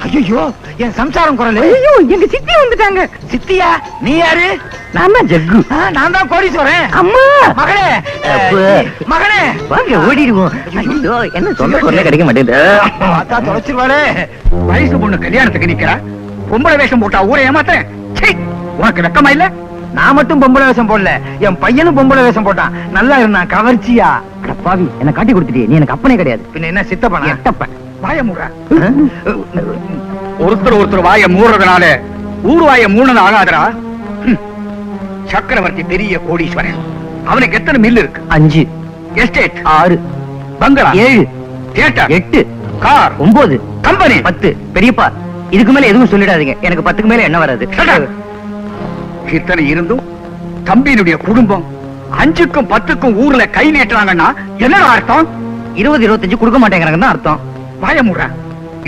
ஐயோ, என் சம்சாரம் குரல். ஐயோ, எங்க சித்தி வந்துட்டாங்க. சித்தியா? நீ யாரு? நான் தான் ஜக்கு. நான் தான் கோடீஸ்வரன். அம்மா, மகளே, மகளே, வாங்க ஓடிடுவோம். ஐயோ, என்ன சொந்த குரலே கிடைக்க மாட்டேங்குது. பார்த்தா தொலைச்சிருவாளே. வயசு பொண்ணு கல்யாணத்துக்கு நிக்கிறா. பொம்பளை வேஷம் போட்டா ஊரை ஏமாத்துறேன். சீ, உனக்கு வெக்கமா இல்ல? நான் மட்டும் பொம்பளை வேஷம் போடல, என் பையனும் பொம்பளை வேஷம் போட்டான். நல்லா இருந்தான் கவர்ச்சியா. பாவி, என்ன காட்டி கொடுத்துட்டியே. நீ எனக்கு அப்பனே கிடையாது. பின்ன என்ன சித்தப்பனா? எட்டப்பன். வாய மூட. ஒருத்தர் வாய மூடுறதுனால ஊர் வாய மூணது ஆகாதரா. சக்கரவர்த்தி பெரிய கோடீஸ்வரன். அவனுக்கு எத்தனை மில் இருக்கு? 5, எஸ்டேட் 6, பங்களா 7, தியேட்டர் 8, கார் 9, கம்பெனி 10. பெரியப்பா, இதுக்கு மேல எதுவும் சொல்லிடாதீங்க. எனக்கு 10க்கு மேல என்ன வராது. இத்தனை இருந்தும் தம்பியினுடைய குடும்பம் 5க்கும் 10க்கும் ஊர்ல கை நீட்டுறாங்கன்னா என்னடா அர்த்தம்? 20, 25 கொடுக்க மாட்டேங்கிறாங்கன்னு அர்த்தம். வாய மூட.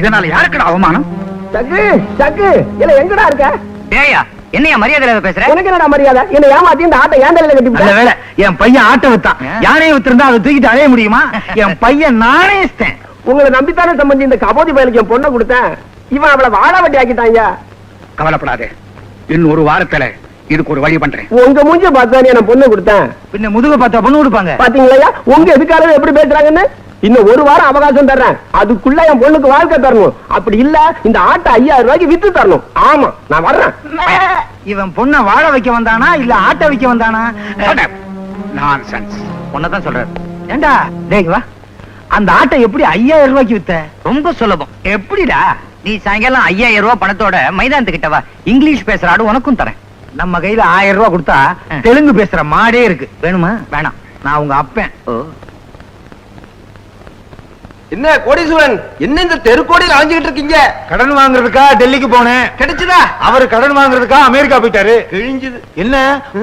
இதனால யாருக்குடா அவமானம்? ஜக்கு ஜக்கு, இல்ல எங்கடா இருக்க? டேயா, என்னையா மரியாதையில பேசுற? உனக்கு என்னடா மரியாதை? என்ன ஏமாத்தி இந்த ஆட்டை ஏன் தலையில கட்டி நல்ல வேளை என் பையன் ஆட்ட வித்தான். யானையை வித்திருந்தா அதை தூக்கிட்டு அலைய முடியுமா? என் பையன் நானே இஷ்டேன். உங்களை நம்பித்தானே சம்பந்தி இந்த கபோதி பயலுக்கு என் பொண்ணை கொடுத்தேன். இவன் அவளை வாழ வட்டி ஆக்கிட்டாங்க. கவலைப்படாதே, இன்னும் ஒரு வாரத்துல இதுக்கு ஒரு வழி பண்றேன். உங்க மூஞ்ச பார்த்தானே நான் பொண்ணை கொடுத்தேன். பின்ன முதுக பார்த்தா பொண்ணு கொடுப்பாங்க. பாத்தீங்களா உங்க எதுக்காரவே எப்படி பேசுறாங்கன்னு? இன்னும் 1 வாரம் அவகாசம் தர்றேன். அதுக்குள்ள என் பொண்ணுக்கு வாழ்க்கை தரணும். அப்படி இல்ல இந்த ஆட்டை 5000 ரூபாய்க்கு வித்து தரணும். ஆமா, நான் வர்றேன். இவன் பொண்ணை வாழ வைக்க வந்தானா இல்ல ஆட்ட வைக்க வந்தானா? நான்சென்ஸ். உன்னதான் சொல்றாரு. ஏண்டா டேய் வா, அந்த ஆட்டை எப்படி 5000 ரூபாய்க்கு வித்த? ரொம்ப சுலபம். எப்படிடா? நீ சாயங்காலம் 5000 ரூபாய் பணத்தோட மைதானத்துக்கிட்ட வா. இங்கிலீஷ் பேசுற ஆடு உனக்கும் தரேன். நம்ம கையில 1000 ரூபாய் கொடுத்தா தெலுங்கு பேசுற மாடே இருக்கு. வேணுமா? வேணாம், நான் உங்க அப்பன். ஓ, என்ன கோடீஸ்வரன், என்ன இந்த தெருக்கோடியில் அலைஞ்சுகிட்டு இருக்கீங்க? கடன் வாங்குறதுக்கா டெல்லிக்கு போனேன். கிடைச்சதா? அவரு கடன் வாங்குறதுக்கா அமெரிக்கா போயிட்டாரு. கிழிஞ்சது. என்ன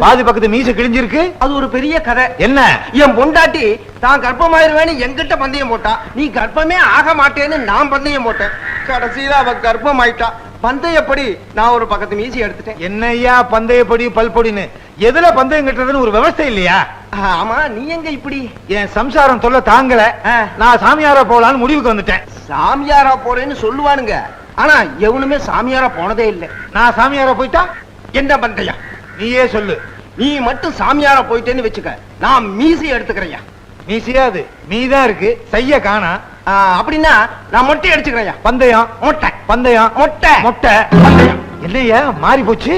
பாதி பக்கத்து மீச கிழிஞ்சிருக்கு? அது ஒரு பெரிய கதை. என்ன? என் பொண்டாட்டி தான் கர்ப்பமாயிருவேன்னு எங்கிட்ட பந்தயம் போட்டா. நீ கர்ப்பமே ஆக மாட்டேன்னு நான் பந்தயம் போட்டேன். கடைசியில அவ கர்ப்பம் ஆயிட்டா. பந்தயப்படி நான் ஒரு பக்கத்து மீசி எடுத்துட்டேன். என்னையா பந்தயப்படி பல்பொடின்னு எதுல பந்தயம் கட்டுறதுன்னு ஒரு விவசாயம் இல்லையா? ஆமா, நீ எங்க இப்படி? என் சம்சாரம் தொல்லை தாங்கல, நான் சாமியாரா போலான்னு முடிவுக்கு வந்துட்டேன். சாமியாரா போறேன்னு சொல்லுவானுங்க, ஆனா எவனுமே சாமியாரா போனதே இல்லை. நான் சாமியாரா போயிட்டா என்ன பந்தயம்? நீயே சொல்லு. நீ மட்டும் சாமியாரா போயிட்டேன்னு வச்சுக்க, நான் மீசி எடுத்துக்கிறேன். மீசியாது மீதான் இருக்கு, செய்ய காணா. அப்படின்னா நான் மொட்டை அடிச்சுக்கிறேன். பந்தயம் மொட்டை பந்தயம் மொட்டை மொட்டை பந்தயம். என்னையா மாறி போச்சு?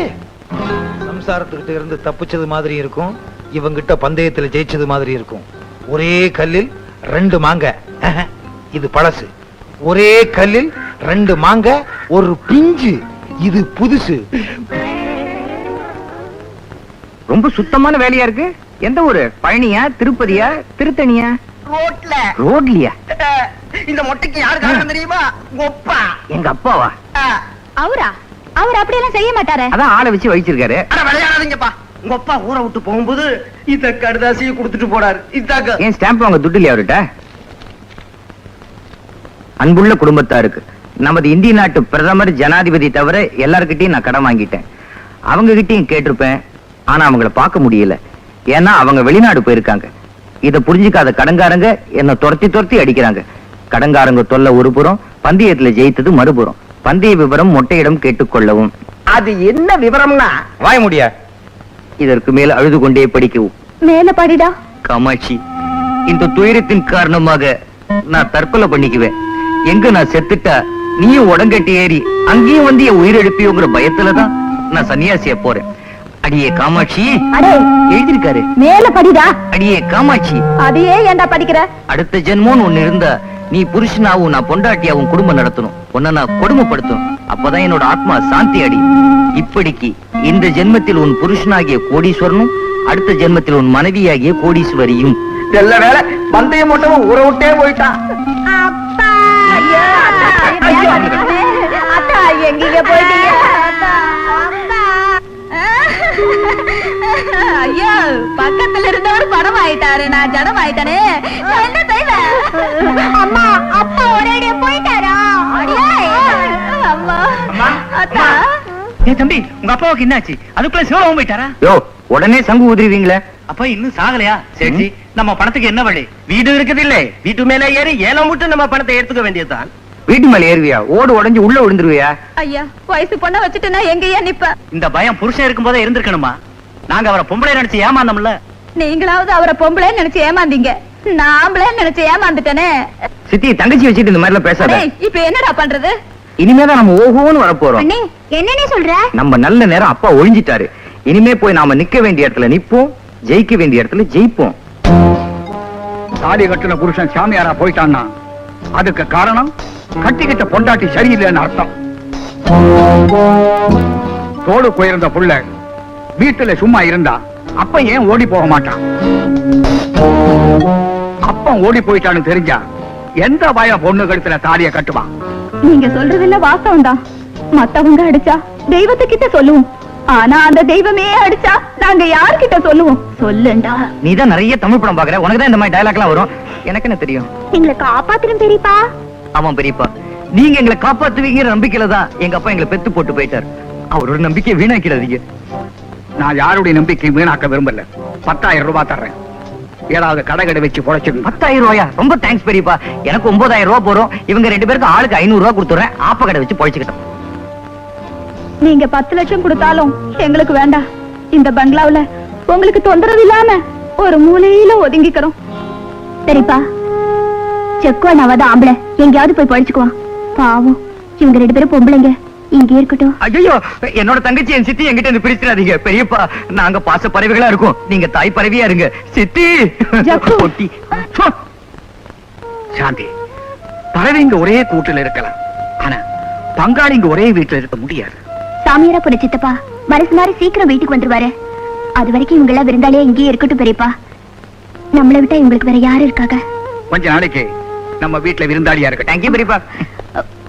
சம்சாரத்துக்கிட்ட இருந்து தப்பிச்சது மாதிரி இருக்கும், இவங்கிட்ட பந்தயத்துல ஜெயிச்சது மாதிரி இருக்கும். ஒரே கல்லில் 2 மாங்க. இது பழசு. ஒரே கல்லில் 2 மாங்க, ஒரு பிஞ்சு. இது புதுசு. ரொம்ப சுத்தமான வேலையா இருக்கு. எந்த ஊரு? பழனியா, திருப்பதியா, திருத்தணியா? ரோட்ல ரோட்லியா? இந்த மொட்டைக்கு யாரு காரணம் தெரியுமா? ஒப்பா. எங்க அப்பாவா? அவரா? அவர் அப்படியெல்லாம் செய்ய மாட்டாரு. அதான் ஆளை வச்சு வச்சிருக்காரு. அட விளையாடாதீங்கப்பா. உங்க அப்பா ஊரை விட்டு போகும்போது இந்த கடுதாசியை கொடுத்துட்டு போறாரு. இதாக்க ஏன் ஸ்டாம்ப் வாங்க துட்டு இல்லையா அவர்கிட்ட? அன்புள்ள குடும்பத்தாருக்கு நமது இந்திய நாட்டு பிரதமர் ஜனாதிபதி தவிர எல்லார்கிட்டயும் நான் கடன் வாங்கிட்டேன். அவங்க கிட்டயும் கேட்டிருப்பேன், ஆனா அவங்கள பார்க்க முடியல. ஏன்னா அவங்க வெளிநாடு போயிருக்காங்க. இத புரிஞ்சுக்காத கடன்காரங்க என்ன துரத்தி அடிக்கிறாங்க. கடன்காரங்க தொல்லை ஒரு புறம், பந்தயத்துல ஜெயித்தது மறுபுறம். பந்தய விவரம் மொட்டையிடம் கேட்டுக்கொள்ளவும். அது என்ன விவரம்னா? வாய முடியா? இதற்கு மேல் அழுது கொண்டே படிக்கவும். மேல படிடா. காமாட்சி, இந்த துயரத்தின் காரணமாக நான் தற்கொலை பண்ணிக்குவேன். எங்க நான் செத்துட்டா நீயும் உடங்கட்டி ஏறி அங்கேயும் வந்து என் உயிரிழப்பியோங்கிற பயத்துலதான் நான் சன்னியாசிய போறேன். அடியே காமாட்சி. அடே எழுதிருக்காரு. மேல படிடா. அடியே காமாட்சி, அதையே ஏன்டா படிக்கிற? அடுத்த ஜென்மோன்னு ஒண்ணு இருந்தா நீ புருஷனாவும் நான் பொண்டாட்டியாவும் குடும்பம் நடத்தணும். உன்னை நான் கொடுமைப்படுத்தணும். அப்பதான் என்னோட ஆத்மா சாந்தி அடி. இப்படிக்கு இந்த ஜென்மத்தில் உன் புருஷனாகிய கோடீஸ்வரனும், அடுத்த ஜென்மத்தில் உன் மனைவியாகிய கோடீஸ்வரியும். நல்ல வேலை பந்தயம் மட்டும் ஊரை விட்டே போயிட்டான். அப்பா அத்தா எங்கீங்க போயிட்டீங்க? ஐயோ, பக்கத்துல இருந்தவர் படம் ஆயிட்டாரு, நான் ஜடம் ஆயிட்டானே. என்ன செய்வேன்? அம்மா, அப்பா ஒரேடியா போயிட்டாரா? அம்மா, அத்தா. தம்பி, உங்க அப்பாவுக்கு என்னாச்சு? அதுக்குள்ள சிவம் போயிட்டாரா? யோ, உடனே சங்கு ஊதுருவீங்களே. அப்பா இன்னும் சாகலையா? சரி, நம்ம பணத்துக்கு என்ன வழி? வீடு இருக்குது இல்ல, வீட்டு மேல ஏறி ஏலம் விட்டு நம்ம பணத்தை எடுத்துக்க வேண்டியதுதான். வீட்டு மேல ஏறுவியா? ஓடு உடைஞ்சு உள்ள விழுந்துருவியா? ஐயா, வயசு பொண்ண வச்சுட்டு நான் எங்கயா நிப்ப? இந்த பயம் புருஷன் இருக்கும் போதே இருந்திருக்கணுமா? நாங்க அவரை பொம்பளை நினைச்சு ஏமாந்தோம்ல. நீங்களாவது அவரை பொம்பளை நினைச்சு ஏமாந்தீங்க, நாமளே நினைச்சு ஏமாந்துட்டேனே. சித்தி, தங்கச்சி வச்சுட்டு இந்த மாதிரி எல்லாம் பேசாத. டேய், இப்ப என்னடா பண்றது? இனிமேதான் நம்ம ஓஹோன்னு வரப்போறோம். அண்ணே, என்னன்னே சொல்ற? நம்ம நல்ல நேரம் அப்பா ஒழிஞ்சிட்டாரு. இனிமே போய் நாம நிக்க வேண்டிய இடத்துல நிப்போம், ஜெயிக்க வேண்டிய இடத்துல ஜெயிப்போம். தாலி கட்டின புருஷன் சாமியாரா போயிட்டான்னா அதுக்கு காரணம் கட்டிக்கிட்ட பொண்டாட்டி சரியில்லைன்னு அர்த்தம். தோடு போயிருந்த புள்ள வீட்டுல சும்மா இருந்தா அப்ப ஏன் ஓடி போக மாட்டான்? அப்பன் ஓடி போயிட்டான்னு தெரிஞ்சா எந்த பய பொண்ணு கழுத்துல தாலிய கட்டுவான்? நீங்க சொல்றதுல வாஸ்தவம் தான். மத்தவங்க அடிச்சா தெய்வத்துக்கிட்ட சொல்லுவோம், ஆனா அந்த தெய்வமே அடிச்சா நாங்க யார்கிட்ட சொல்லுவோம்? சொல்லுண்டா. நீதான் நிறைய தமிழ் படம் பாக்குற, உனக்குதான் இந்த மாதிரி டயலாக் எல்லாம் வரும். எனக்கு என்ன தெரியும்? எங்களை காப்பாத்திரும் பெரியப்பா. ஆமாம் பெரியப்பா, நீங்க எங்களை காப்பாத்துவீங்கிற நம்பிக்கையில தான் எங்க அப்பா எங்களை பெத்து போட்டு போயிட்டார். அவரோட நம்பிக்கையை வீணாக்கிறாதீங்க. நான் யாருடைய நம்பிக்கை வீணாக்க விரும்பல. 10,000 ரூபாய் தர்றேன். ஏதாவது கடை வச்சு பொழைச்சிடும். 10,000 ரூபாயா? ரொம்ப தேங்க்ஸ் பெரியப்பா. எனக்கு 9,000 ரூபாய் போறோம். இவங்க 2 பேருக்கு ஆளுக்கு 500 ரூபாய் கொடுத்துறேன். ஆப்ப கடை வச்சு பொழைச்சுக்கிட்டோம். நீங்க 10 லட்சம் கொடுத்தாலும் எங்களுக்கு வேண்டாம். இந்த பங்களாவுல உங்களுக்கு தொந்தரவு இல்லாம ஒரு மூலையில ஒதுங்கிக்கிறோம். சரிப்பா, செக்குவா நவாத ஆம்பளை எங்கேயாவது போய் பழிச்சுக்குவான். பாவம், இவங்க 2 பேரும் பொம்பளைங்க, இங்க இருக்கட்டும். ஐயோ, என்னோட தங்கச்சி என் சித்தி என்கிட்ட இருந்து பிரிச்சிடாதீங்க பெரியப்பா. நாங்க பாச பறவைகளா இருக்கோம், நீங்க தாய் பறவையா இருங்க. சித்தி ஒட்டி. சாந்தி, பறவைங்க ஒரே கூட்டுல இருக்கலாம், ஆனா பங்காளிங்க ஒரே வீட்டுல இருக்க முடியாது. சாமியாரா போன சித்தப்பா மனசு மாதிரி சீக்கிரம் வீட்டுக்கு வந்துருவாரு. அது வரைக்கும் இவங்க எல்லாம் விருந்தாளியா இங்கேயே இருக்கட்டும் பெரியப்பா. நம்மளை விட்டா இவங்களுக்கு வேற யாரு இருக்காங்க? கொஞ்ச நாளைக்கு நம்ம வீட்டுல விருந்தாளியா இருக்க. தேங்க்யூ பெரியப்பா.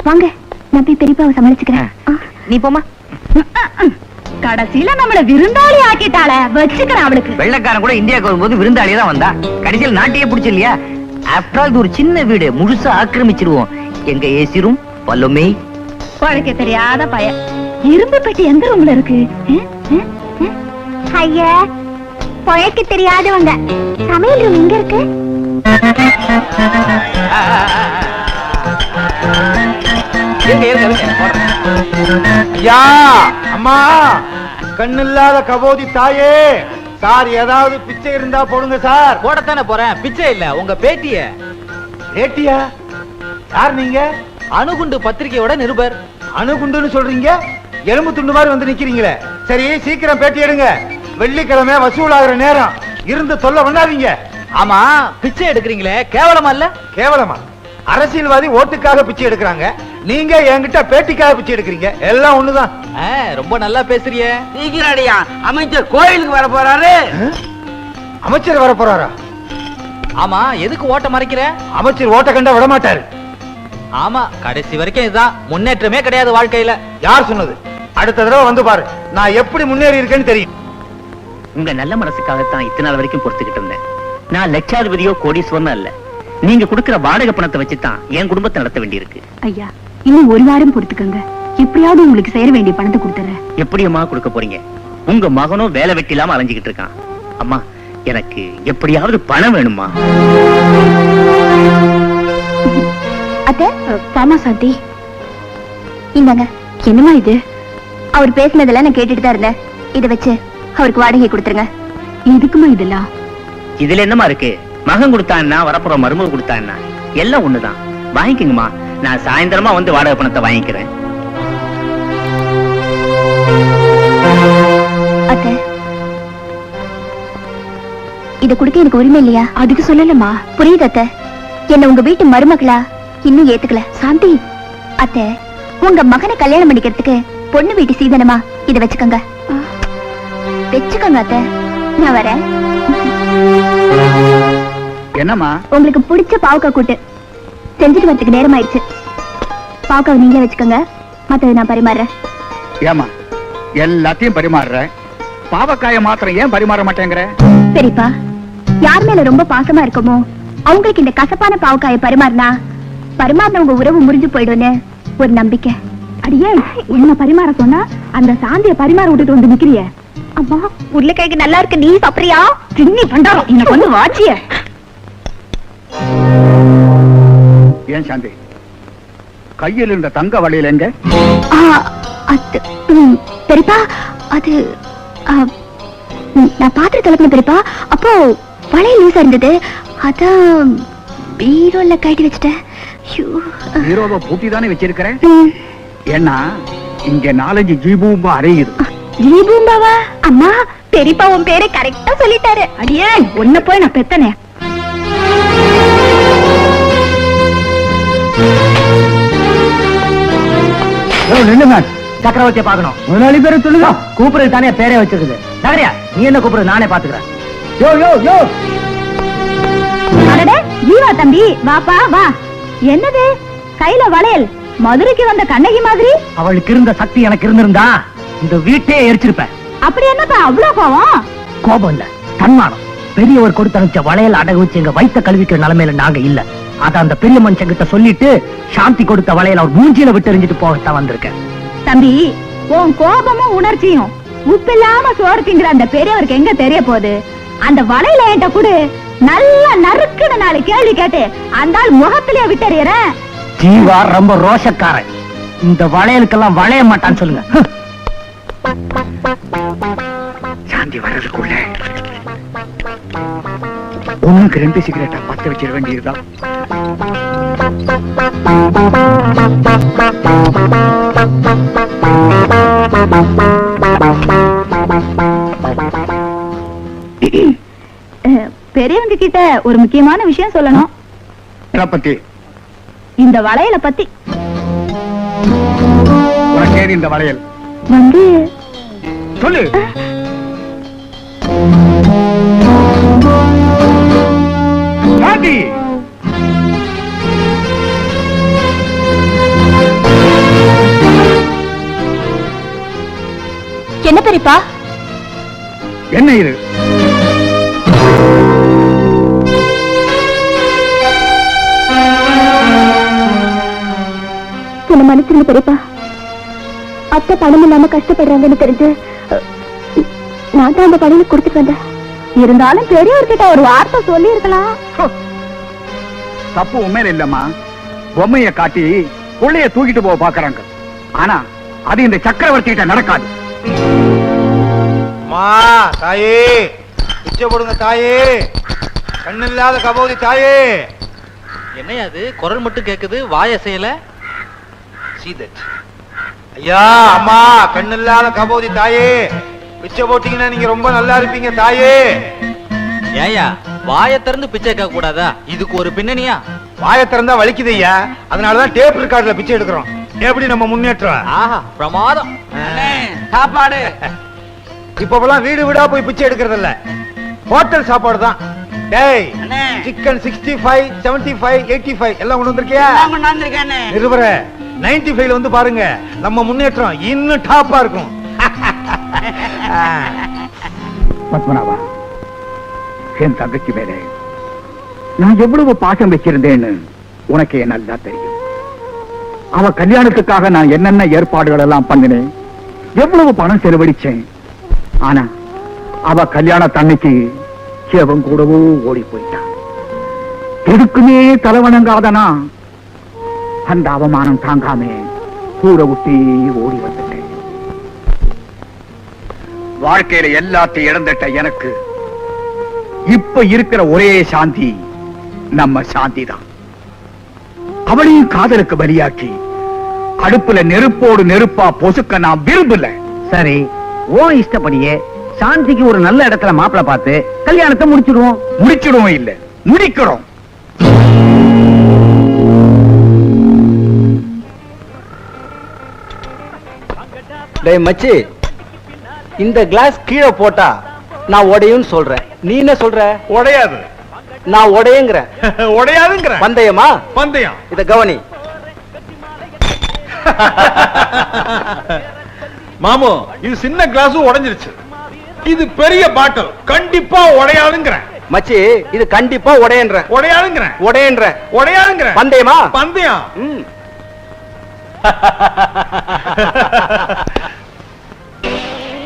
வாங்க, நான் போய் பெரியப்பாவை சமாளிச்சுக்கிறேன். நீ போமா. கடைசியில நம்மள விருந்தாளி ஆக்கிட்டாள, வச்சுக்கிறேன் அவளுக்கு. வெள்ளக்காரன் கூட இந்தியாவுக்கு வரும்போது விருந்தாளியா தான் வந்தா. கடைசியில் நாட்டையே பிடிச்சு இல்லையா? ஆஃப்டர் ஆல் ஒரு சின்ன வீடு முழுசா ஆக்கிரமிச்சிருவோம். எங்க ஏசி ரூம் பல்லுமே. பழைக்க தெரியாத பையன். இரும்பு பெட்டி எந்த ரூம்ல இருக்கு? ஐயா, பழைக்க தெரியாதவங்க. சமையல் ரூம் எங்க இருக்கு? யா அம்மா, கண்ணு இல்லாத கபோதி தாயே, சார் ஏதாவது பிச்சை இருந்தா போடுங்க சார். போடத்தானே போறேன், பிச்சை இல்ல உங்க பேட்டிய. பேட்டியா? யார் நீங்க? அணுகுண்டு பத்திரிகையோட நிருபர். அணுகுண்டுன்னு சொல்றீங்க, எலும்பு துண்டு மாதிரி வந்து நிக்கிறீங்களே. சரி, சீக்கிரம் பேட்டி எடுங்க. வெள்ளிக்கிழமை வசூலாகிற நேரம், இருந்து தொல்லை பண்ணாதீங்க. ஆமா, பிச்சை எடுக்கிறீங்களே, கேவலமா இல்ல? கேவலமா? அரசியல்வாதி ஓட்டுக்காக பிச்சை எடுக்கிறாங்க, நீங்க என்கிட்ட பேட்டிக்காக பிச்சை எடுக்கிறீங்க. எல்லாம் ஒண்ணுதான். ரொம்ப நல்லா பேசுறிய. சீக்கிரடியா, அமைச்சர் கோயிலுக்கு வர போறாரு. அமைச்சர் வர போறாரா? ஆமா, எதுக்கு ஓட்ட மறைக்கிற? அமைச்சர் ஓட்ட கண்டா விட மாட்டாரு. ஆமா, கடைசி வரைக்கும் இதுதான், முன்னேற்றமே கிடையாது வாழ்க்கையில. யார் சொன்னது? அடுத்த தடவை வந்து பாரு, நான் எப்படி முன்னேறி இருக்கேன்னு தெரியும். உங்க நல்ல மனசுக்காகத்தான் இத்தனை நாள் வரைக்கும் பொறுத்துக்கிட்டு இருந்தேன். நான் லட்சாதிபதியோ கோடீஸ்வரனும் அல்ல. நீங்க கொடுக்கிற வாடகை பணத்தை வச்சுதான் என் குடும்பத்தை நடத்த வேண்டியிருக்கு. ஐயா, இன்னும் ஒரு வாரம் பொறுத்துக்கங்க. எப்படியாவது உங்களுக்கு சேர வேண்டிய பணத்தை கொடுத்துறேன். எப்படியம்மா கொடுக்க போறீங்க? உங்க மகனும் வேலை வெட்டி இல்லாம அலைஞ்சுக்கிட்டு இருக்கான். அம்மா, எனக்கு எப்படியாவது பணம் வேணுமா? அத்தை, பாமா சாந்தி, இந்தாங்க. என்னமா இது? அவர் பேசினதெல்லாம் நான் கேட்டுட்டு தான் இருந்தேன். இதை வச்சு அவருக்கு வாடகை கொடுத்துருங்க. எதுக்குமா இதெல்லாம்? இதுல என்னமா இருக்கு? மகன் கொடுத்தான்னா, வரப்புற மருமக கொடுத்தான்னா எல்லாம் ஒண்ணுதான். வாங்கிக்கங்கம்மா, நான் சாயந்தரமா வந்து வாடகை பணத்தை வாங்கிக்கிறேன். அத்தை, இத கொடுக்க எனக்கு உரிமை இல்லையா? அதுக்கு சொல்லலமா. புரியுது அத்தை, என்ன உங்க வீட்டு மருமகளா இன்னும் ஏத்துக்கல. சாந்தி அத்தை, உங்க மகனை கல்யாணம் பண்ணிக்கிறதுக்கு பொண்ணு வீட்டு சீதனமா இத வச்சுக்கோங்க. வச்சுக்கோங்க அத்தை, நான் வரேன். என்னம்மா? உங்களுக்கு பிடிச்ச பாவக்காய் கூட்டு செஞ்சுட்டு வரதுக்கு நேரம் ஆயிடுச்சு. பாவக்காய் நீங்களே வச்சுக்கோங்க, மத்தது நான் பரிமாறுறேன். ஏமா எல்லாத்தையும் பரிமாறுற, பாவக்காய மாத்திரம் ஏன் பரிமாற மாட்டேங்கிற? சரிப்பா, யார் மேல ரொம்ப பாசமா இருக்கமோ அவங்களுக்கு இந்த கசப்பான பாவக்காயை பரிமாறினவங்க உறவு முறிஞ்சு போயிடும்னு ஒரு நம்பிக்கை. அடியே, என்ன பரிமாற சொன்னா அந்த சாந்திய பரிமாற விட்டுட்டு வந்து நிக்கிறிய? அம்மா, உருளைக்கிழங்கு நல்லா இருக்கு, நீ சாப்பிடுறியா? சின்னி பண்டாரம், எனக்கு வந்து வாச்சிய. ஏன் சாந்தி, கையில் இருந்த தங்க வளையல் எங்க? பெரியப்பா, அது நான் பாத்திரம் கலப்பின பெரியப்பா. அப்போ வளையல் லூசா இருந்தது, அதான் பீரோல கட்டி வச்சுட்டேன். பீரோவை பூட்டி தானே வச்சிருக்கிறேன். ஏன்னா இங்க 4-5 ஜீபூம்பா அறையுது. ஜீபூம்பாவா? அம்மா, பெரியப்பா உன் பேரை கரெக்டா சொல்லிட்டாரு. அடியே, உன்ன போய் நான் பெத்தனே. சக்கரவர்த்தியை பார்க்கணும். முதலாளி பேரை சொல்லுங்க. கூப்பிடுறது தானே பேரே வச்சிருக்குது. நகரியா, நீ என்ன கூப்பிடுறது? நானே பாத்துக்கிறேன். யோ யோ யோ. அடடே, ஜீவா தம்பி, வாப்பா வா. என்னது கையில வளையல்? மதுரைக்கு வந்த கண்ணகி மாதிரி. அவளுக்கு இருந்த சக்தி எனக்கு இருந்திருந்தா இந்த வீட்டையே எரிச்சிருப்பேன். அப்படி என்னப்பா அவ்வளவு கோவம்? கோபம் இல்ல, தன்மானம். பெரியவர் கொடுத்து அனுப்பிச்ச வளையல் அடகு வச்சு எங்க வயித்த கழுவிக்கிற நிலைமையில நாங்க இல்ல. அத அந்த பெரிய மனுஷன் கிட்ட சொல்லிட்டு சாந்தி கொடுத்த வளையல் அவர் மூஞ்சியில விட்டு எறிஞ்சிட்டு போகத்தான் வந்திருக்கேன். தம்பி, உன் கோபமும் உணர்ச்சியும் உப்பில்லாம சோறு திங்கிற அந்த பெரியவருக்கு எங்க தெரிய போகுது? அந்த வளையல என்கிட்ட கூட நல்லா நறுக்குன்னு 4 கேள்வி கேட்டு அந்த முகத்திலேயே விட்டறியற. ஜீவா ரொம்ப ரோஷக்காரன். இந்த வளையலுக்கெல்லாம் வளைய மாட்டான்னு சொல்லுங்க. சாந்தி வர்றதுக்குள்ள உனக்கு 2 சிகரெட்டா பத்த வச்சிட வேண்டியதுதான். பெரியவங்க கிட்ட ஒரு முக்கியமான விஷயம் சொல்லணும். பத்தி? இந்த வளையல பத்தி. இந்த வளையல் வந்து சொல்லு. சாந்தி, என்ன பெரியப்பா? என்ன இது? என்ன மனுஷங்க பெரியப்பா, அத்தை பணம் இல்லாம கஷ்டப்படுறாங்கன்னு தெரிஞ்சு நான் தான் அந்த பணியில கொடுத்துட்டு வந்தேன். இருந்தாலும் பெரியவர்கிட்ட ஒரு வார்த்தை சொல்லி இருக்கலாம். தப்பு உண்மையில இல்லம்மா. பொம்மைய காட்டி புள்ளைய தூக்கிட்டு போக பாக்குறாங்க. ஆனா அது இந்த சக்கரவர்த்தி கிட்ட நடக்காது. தாயே, பிச்சை போடுங்க தாயே, கண்ணில்லாத கபோதி தாயே, என்னையா அது குரல் மட்டும் கேக்குது வாய செய்யல See that? ஐயா அம்மா கண்ணில்லாத கபோதி தாயே, பிச்சை போட்டீங்கன்னா நீங்க ரொம்ப நல்லா இருப்பீங்க தாயே. ஏயா வாய திறந்து பிச்சை கேட்க கூடாதா? இதுக்கு ஒரு பின்னணியா? வாயை திறந்தா வலிக்குது ஐயா, அதனாலதான் டேப் ரெக்கார்ட்ல பிச்சை எடுக்கிறோம். எப்படி நம்ம முன்னேற்றம்? ஆஹா பிரமாதம். சாப்பாடு இப்பெல்லாம் வீடு வீடா போய் பிச்சை எடுக்கிறது இல்ல, ஹோட்டல் சாப்பாடு தான். டேய் சிக்கன் 65 75 85 எல்லாம் கொண்டு வந்திருக்கியா? நிருபர 95 வந்து பாருங்க, நம்ம முன்னேற்றம் இன்னும் டாப்பா இருக்கும். பத்மநாபா, என் தங்கச்சி மேலே நான் எவ்வளவு பாசம் வச்சிருந்தேன்னு உனக்கே நல்லா தெரியும். அவ கல்யாணத்துக்காக நான் என்னென்ன ஏற்பாடுகள் எல்லாம் பண்ணினேன், எவ்வளவு பணம் செலவழிச்சேன். ஆனா அவ கல்யாணத்தன்னைக்கு எவன் கூடவோ ஓடி போயிட்டான். எதுக்குமே தலைவணங்காதனா அந்த அவமானம் தாங்காம கூட விட்டு ஓடி வந்துட்டேன். வாழ்க்கையில எல்லாத்தையும் இழந்துட்ட எனக்கு இப்ப இருக்கிற ஒரே சாந்தி நம்ம சாந்தி தான். அவளையும் காதலுக்கு பலியாக்கி அடுப்புல நெருப்போடு நெருப்பா பொசுக்க நான் விரும்பல. சரி, ஓ இஷ்டப்படியே சாந்திக்கு ஒரு நல்ல இடத்துல மாப்பிளை பார்த்து கல்யாணத்தை முடிச்சிடுவோம். முடிச்சிடுவோம் இல்ல, முடிக்கிறோம். டேய் மச்சி, இந்த கிளாஸ் கீழே போட்டா நான் உடையும் சொல்றேன், நீ என்ன சொல்ற? உடையாது. நான் உடையங்கிற. உடையாதுங்கிற. பந்தயமா? பந்தயம். இத கவனி. மாமு, இது சின்ன கிளாஸ் உடைஞ்சிருச்சு, இது பெரிய பாட்டில், கண்டிப்பா உடையாதுங்கிற. மச்சி, இது கண்டிப்பா உடையன்ற. உடையாதுங்கிற. உடையன்ற. உடையாதுங்கிற. பந்தயமா? பந்தயம்.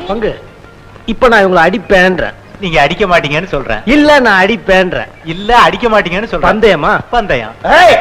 பங்கு, இப்ப நான் இவங்களை அடிப்பேன்ற. நீங்க அடிக்க மாட்டீங்கன்னு சொல்றேன். இல்ல நான் அடிப்பேன்ற. இல்ல அடிக்க மாட்டீங்கன்னு சொல்றேன். பந்தயமா? பந்தயம். ஏய்,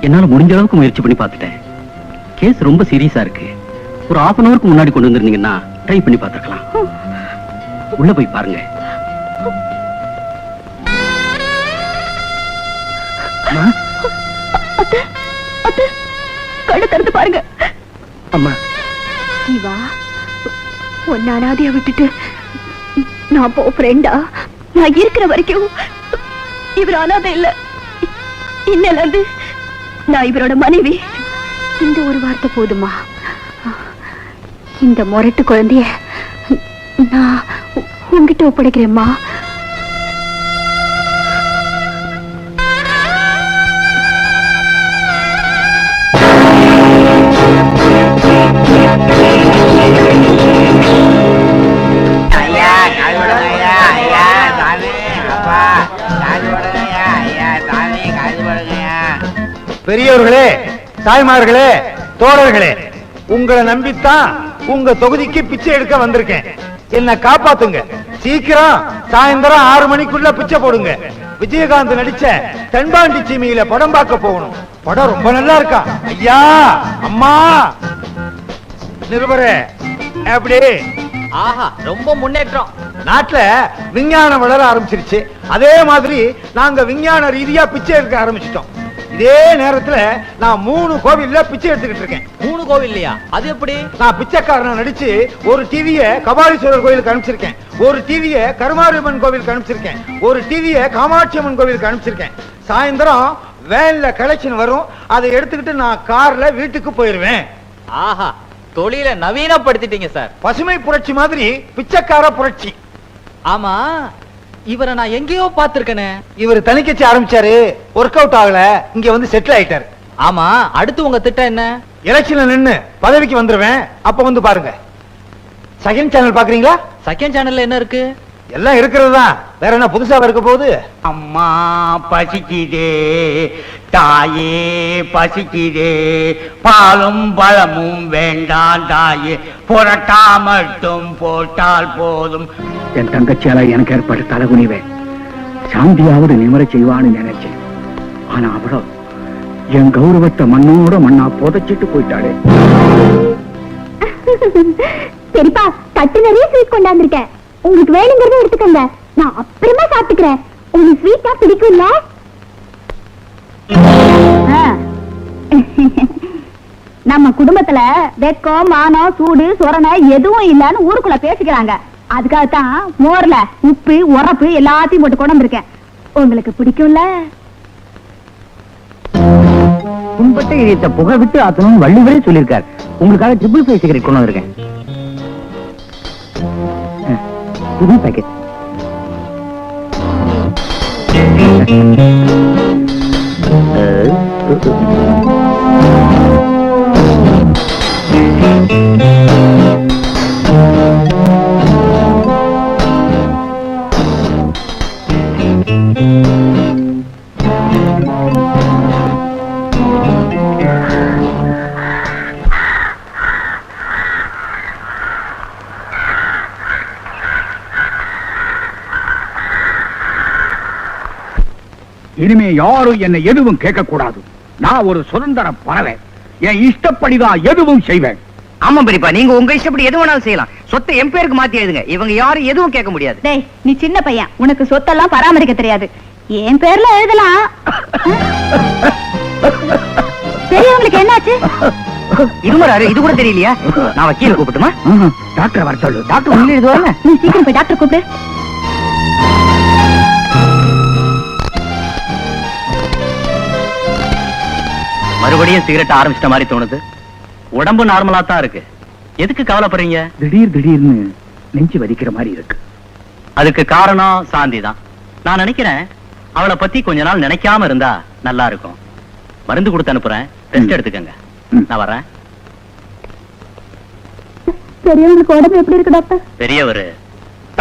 என்னால முடிஞ்ச அளவுக்கு முயற்சி பண்ணி பார்த்துட்டேன். கேஸ் ரொம்ப சீரியஸா இருக்கு. ஒரு 1/2 hourக்கு முன்னாடி கொண்டு வந்திருந்தீங்கன்னா ட்ரை பண்ணி பார்த்துக்கலாம். உள்ள போய் பாருங்க. கண்ணு திறந்து பாருங்க. அம்மா, சிவா, உன்னை அனாதையா விட்டுட்டு நான் ஃப்ரெண்டா? நான் இருக்கிற வரைக்கும் இவர் அனாதை இல்ல. இன்னல இருந்து நான் இவரோட மனைவி. இந்த ஒரு வார்த்தை போதுமா? இந்த முரட்டு குழந்தைய நான் உங்ககிட்ட ஒப்படைக்கிறேம்மா. பெரியவர்களே, தாய்மார்களே, தோழர்களே, உங்களை நம்பித்தான் உங்க தொகுதிக்கு பிச்சை எடுக்க வந்திருக்கேன். என்ன காப்பாத்துங்க. சீக்கிரம் சாயந்தரம் 6 மணிக்குள்ள பிச்சை போடுங்க. விஜயகாந்த் நடிச்ச தென்பாண்டி சீமையில படம் பார்க்க போகணும். படம் ரொம்ப நல்லா இருக்கா. ஐயா, அம்மா, நிருபரே, எப்படி? ஆஹா, ரொம்ப முன்னேற்றம். நாட்டுல விஞ்ஞானம் வளர ஆரம்பிச்சிருச்சு. அதே மாதிரி நாங்க விஞ்ஞான ரீதியா பிச்சை எடுக்க ஆரம்பிச்சிட்டோம். இதே நேரத்துல நான் 3 கோவில்ல பிச்சை எடுத்துக்கிட்டு இருக்கேன். 3 கோவில்லையா? அது எப்படி? நான் பிச்சைக்காரனை நடிச்சு ஒரு டிவிய கபாலீஸ்வரர் கோயிலுக்கு அனுப்பிச்சிருக்கேன், ஒரு டிவிய கருமாரியம்மன் கோவிலுக்கு அனுப்பிச்சிருக்கேன், ஒரு டிவிய காமாட்சி அம்மன் கோவிலுக்கு அனுப்பிச்சிருக்கேன். சாயந்தரம் வேன்ல கலெக்ஷன் வரும். அதை எடுத்துக்கிட்டு நான் கார்ல வீட்டுக்கு போயிருவேன். ஆஹா, தொழில நவீனப்படுத்திட்டீங்க சார். பசுமை புரட்சி மாதிரி பிச்சைக்கார புரட்சி. ஆமா, இவரை நான் எங்கேயோ பார்த்திருக்கேனே. இவர் தனிக்கட்சி ஆரம்பிச்சாரு, ஒர்க் அவுட் ஆகல, இங்க வந்து செட்டில் ஆயிட்டாரு. ஆமா, அடுத்து உங்க திட்டம் என்ன? எலெக்ஷன்ல நின்னு பதவிக்கு வந்துருவேன், அப்ப வந்து பாருங்க. செகண்ட் சேனல் பாக்குறீங்களா? செகண்ட் சேனல்ல என்ன இருக்கு? எல்லாம் இருக்கிறது தான், வேற என்ன புதுசா இருக்க போகுது? அம்மா பசிக்குதே, தாயே பசிக்குதே, பாலும் பழமும் வேண்டாம் தாயே, புரட்டா மட்டும் போட்டால் போதும். என் தங்கச்சியால எனக்கு ஏற்பட்ட தலைகுனிவை சாந்தியாவது நிமர செய்வான்னு நினைச்சேன். ஆனா அவளோ என் கௌரவத்தை மண்ணோட மண்ணா புதைச்சிட்டு போயிட்டாளே. சரிப்பா, தட்டு நிறைய ஸ்வீட் கொண்டாந்துருக்கேன். உங்களுக்கு வேணுங்கிறத எடுத்துக்கங்க, நான் அப்புறமா சாப்பிட்டுக்கிறேன். உங்களுக்கு ஸ்வீட்டா பிடிக்கும்ல? நம்ம குடும்பத்துல வெக்கம், மானம், சூடு, சொரணை எதுவும் இல்லன்னு ஊருக்குள்ள பேசிக்கிறாங்க. அதுக்காகத்தான் மோர்ல உப்பு, உரப்பு எல்லாத்தையும் போட்டு கொண்டு வந்திருக்கேன். உங்களுக்கு பிடிக்கும்ல? கும்பட்ட இதயத்தை புகை விட்டு ஆத்தணும் வள்ளுவரே சொல்லியிருக்காரு. உங்களுக்காக ட்ரிபிள் ஃபைவ் சிகரெட் கொண்டு வந்திருக்கேன். புது பேக்கெட். இனிமே யாரும் என்னை எதுவும் கேட்க கூடாது. நான் ஒரு சுதந்திர பறவை. என் இஷ்டப்படிதான் எதுவும் செய்வேன். ஆமா பெரியப்பா, நீங்க உங்க இஷ்டப்படி எது வேணாலும் செய்யலாம். சொத்தை என் பேருக்கு மாத்தி எழுதுங்க. இவங்க யாரும் எதுவும் கேட்க முடியாது. டேய், நீ சின்ன பையன், உனக்கு சொத்தெல்லாம் பராமரிக்க தெரியாது. என் பேர்ல எழுதலாம். பெரியவங்களுக்கு என்னாச்சு? இருமராரு, இது கூட தெரியலையா? நான் வக்கீல கூப்பிட்டுமா? டாக்டர் வர சொல்லு. டாக்டர் உள்ள எழுதுவாங்க. நீ சீக்கிரம் போய் டாக்டர் கூப்பிடு. மறுபடியும் சிகரெட் ஆரம்பிச்சிட்ட மாதிரி தோணுது. உடம்பு நார்மலா தான் இருக்கு. எதுக்கு கவலைப்படுறீங்க? திடீர்னு நெஞ்சு வலிக்கிற மாதிரி இருக்கு. அதுக்கு காரணம் சாந்தி தான். நான் நினைக்கிறேன் அவளை பத்தி கொஞ்ச நாள் நினைக்காம இருந்தா நல்லா இருக்கும். மருந்து கொடுத்து அனுப்புறேன், ரெஸ்ட் எடுத்துக்கங்க. நான் வரேன். பெரியவங்களுக்கு உடம்பு எப்படி இருக்கு டாக்டர்? பெரியவர்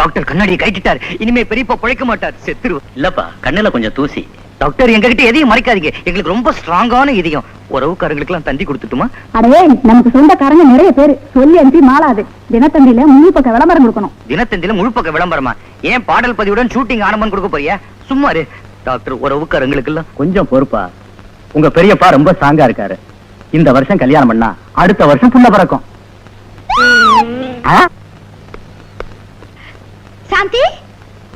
டாக்டர் கண்ணாடியை கைட்டிட்டார். இனிமே பெரியப்பா பிழைக்க மாட்டார், செத்துரு. இல்லப்பா, கண்ணுல கொஞ்சம் தூசி. டாக்டர், எங்ககிட்ட எதையும் மறைக்காதீங்க. எங்களுக்கு ரொம்ப ஸ்ட்ராங்கான இதயம். உறவுக்காரங்களுக்கு எல்லாம் தந்தி கொடுத்துட்டுமா? அடே, நமக்கு சொந்தக்காரங்க நிறைய பேரு. சொல்லி அனுப்பி மாளாது. தினத்தந்தியில முழு பக்க விளம்பரம் கொடுக்கணும். தினத்தந்தியில முழு பக்க விளம்பரமா? ஏன் பாடல் பதிவுடன் ஷூட்டிங் ஆரம்பம் கொடுக்க போறியா? சும்மா டாக்டர் உறவுக்காரங்களுக்கு எல்லாம் கொஞ்சம் பொறுப்பா. உங்க பெரியப்பா ரொம்ப ஸ்ட்ராங்கா இருக்காரு. இந்த வருஷம் கல்யாணம் பண்ணா அடுத்த வருஷம் புள்ள பிறக்கும். சாந்தி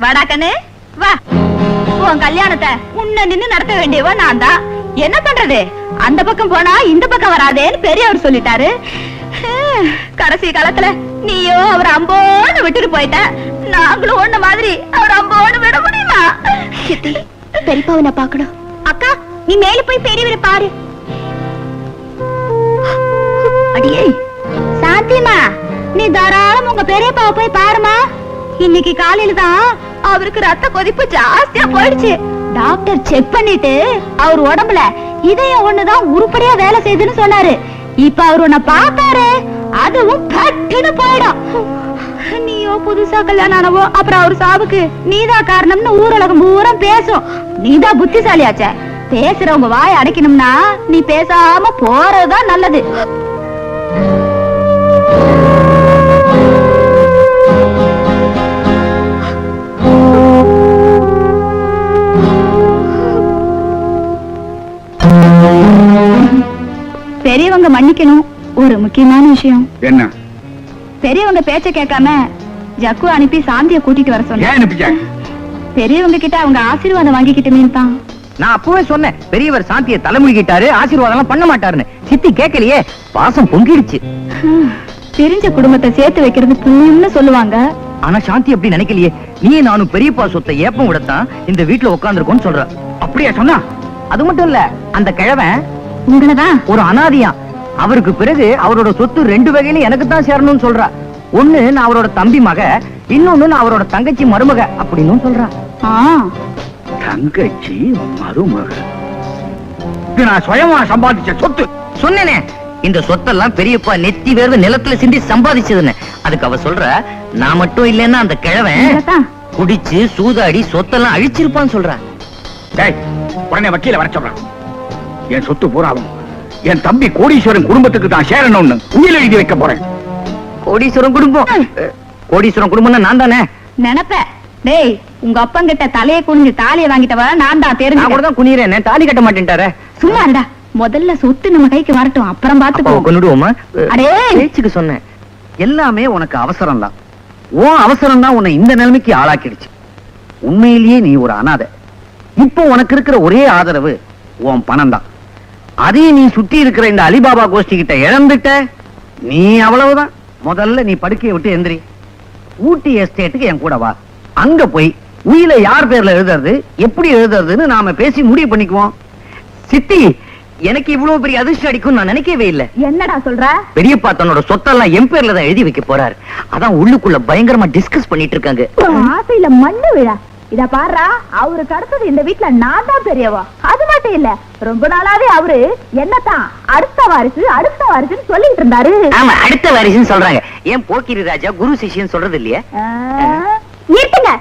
வாடா கண்ணு வா. உன் கல்யாணத்தை உன்ன நின்னு நடத்த வேண்டியவ நான் தான். என்ன பண்றது, அந்த பக்கம் போனா இந்த பக்கம் வராதேன்னு பெரியவர் சொல்லிட்டாரு. கடைசி காலத்துல நீயோ அவர் அம்போன்னு விட்டுட்டு போயிட்ட. நாங்களும் ஒண்ணு மாதிரி அவர் அம்போன்னு விட முடியுமா? சித்தி, பெரியப்பாவை நான் பார்க்கணும். அக்கா நீ மேல போய் பெரியவரை பாரு. அடியே சாந்திமா, நீ தாராளம் உங்க பெரியப்பாவை போய் பாருமா. இன்னைக்கு காலையில தான் அவருக்கு ரத்த கொதிப்பு ஜாஸ்தியா போயிடுச்சு. டாக்டர் செக் பண்ணிட்டு அவர் உடம்புல இதயம் ஒண்ணுதான் உருப்படியா வேலை செய்யுதுன்னு சொன்னாரு. இப்ப அவர் உன்னை பார்த்தாரு, அதுவும் பட்டுன்னு போயிடும். நீயோ புதுசா கல்யாணம் ஆனவோ அப்புறம் அவர் சாவுக்கு நீதான் காரணம்னு ஊரலகம் பூரா பேசும். நீதான் புத்திசாலியாச்சே. பேசுறவங்க வாய் அடைக்கணும்னா நீ பேசாம போறதுதான் நல்லது. பெரியவங்க மன்னிக்கணும், ஒரு முக்கியமான விஷயம். என்ன? பெரியவங்க பேச்ச கேட்காம ஜக்கு அனுப்பி சாந்திய கூட்டிட்டு வர சொன்னேன். பெரியவங்க கிட்ட அவங்க ஆசீர்வாதம் வாங்கிக்கிட்டுமே தான். நான் அப்பவே சொன்னேன், பெரியவர் சாந்தியை தலைமுழுகிட்டாரு, ஆசீர்வாதம் எல்லாம் பண்ண மாட்டாருன்னு. சித்தி கேட்கலையே, பாசம் பொங்கிடுச்சு. தெரிஞ்ச குடும்பத்தை சேர்த்து வைக்கிறது புண்ணியம்னு சொல்லுவாங்க. ஆனா சாந்தி அப்படி நினைக்கலையே. நீ நானும் பெரியப்பா சொத்தை ஏப்பம் விடத்தான் இந்த வீட்டுல உட்கார்ந்துருக்கோம்னு சொல்ற. அப்படியா சொன்னா? அது மட்டும் இல்ல, அந்த கிழவன் உங்களதான் ஒரு அனாதியா. அவருக்கு பிறகு அவரோட சொத்து 2 வகையில எனக்கு தான் சேரணும்னு சொல்றா. ஒண்ணு நான் அவரோட தம்பி மக, இன்னொன்னு நான் அவரோட தங்கச்சி மருமக அப்படின்னு சொல்றா. தங்கச்சி மருமக? நான் சுயமா சம்பாதிச்ச சொத்து. சொன்னேனே, இந்த சொத்தெல்லாம் பெரியப்பா நெத்தி வேர்வை நிலத்துல சிந்தி சம்பாதிச்சதுன்னு. அதுக்கு அவ சொல்ற, நான் மட்டும் இல்லைன்னா அந்த கிழவன் குடிச்சு சூதாடி சொத்தெல்லாம் அழிச்சிருப்பான்னு சொல்ற. உடனே வக்கீல வர சொல்றான். என் சொத்து பூராவும் என் தம்பி கோடீஸ்வரன் குடும்பத்துக்கு தான் சேரணும்னு உயிர் எழுதி வைக்க போறேன். கோடீஸ்வரன் குடும்பம்? கோடீஸ்வரன் குடும்பம்னா நான் தானே நினைப்ப. டேய், உங்க அப்பங்கிட்ட தலையை குனிஞ்சு தாலியை வாங்கிட்டவ நான் தான். தெரிஞ்சு கூட தான் குனிறேன், தாலி கட்ட மாட்டேன்ட்டாரே. சும்மா இருடா, முதல்ல சொத்து நம்ம கைக்கு வரட்டும், அப்புறம் பாத்துப்போம். கொண்டுடுவோமா? அடே பேச்சுக்கு சொன்னேன். எல்லாமே உனக்கு அவசரம் தான். உன் அவசரம் தான் உன்னை இந்த நிலைமைக்கு ஆளாக்கிடுச்சு. உண்மையிலேயே நீ ஒரு அனாதை. இப்போ உனக்கு இருக்கிற ஒரே ஆதரவு உன் பணம் தான். அதையும் நீ சுத்தி இருக்கிற இந்த அலிபாபா கோஷ்டி கிட்ட இழந்துட்ட, நீ அவ்வளவுதான். முதல்ல நீ படுக்கையை விட்டு எந்திரி. ஊட்டி எஸ்டேட்டுக்கு என் கூட வா. அங்க போய் உயில யார் பேர்ல எழுதுறது, எப்படி எழுதுறதுன்னு நாம பேசி முடிவு பண்ணிக்குவோம். சித்தி, எனக்கு இவ்வளவு பெரிய அதிர்ஷ்டம் அடிக்கும் நான் நினைக்கவே இல்லை. என்னடா சொல்ற? பெரியப்பா தன்னோட சொத்தெல்லாம் என் பேர்ல தான் எழுதி வைக்க போறாரு. அதான் உள்ளுக்குள்ள பயங்கரமா டிஸ்கஸ் பண்ணிட்டு இருக்காங்க. ஆசையில மண்ணு விழா. இத பாருடா, அவருக்கு அடுத்தது இந்த வீட்டுல நான் தான் பெரியவா. அது மட்டும் இல்ல, ரொம்ப நாளாவே அவரு என்னத்தான் அடுத்த வாரிசுன்னு சொல்லிட்டு இருந்தாரு. ஆமா, அடுத்த வாரிசுன்னு சொல்றாங்க. ஏன் போக்கிரி ராஜா குரு சிஷ்யன் சொல்றது இல்லையா? நிறுத்துங்க.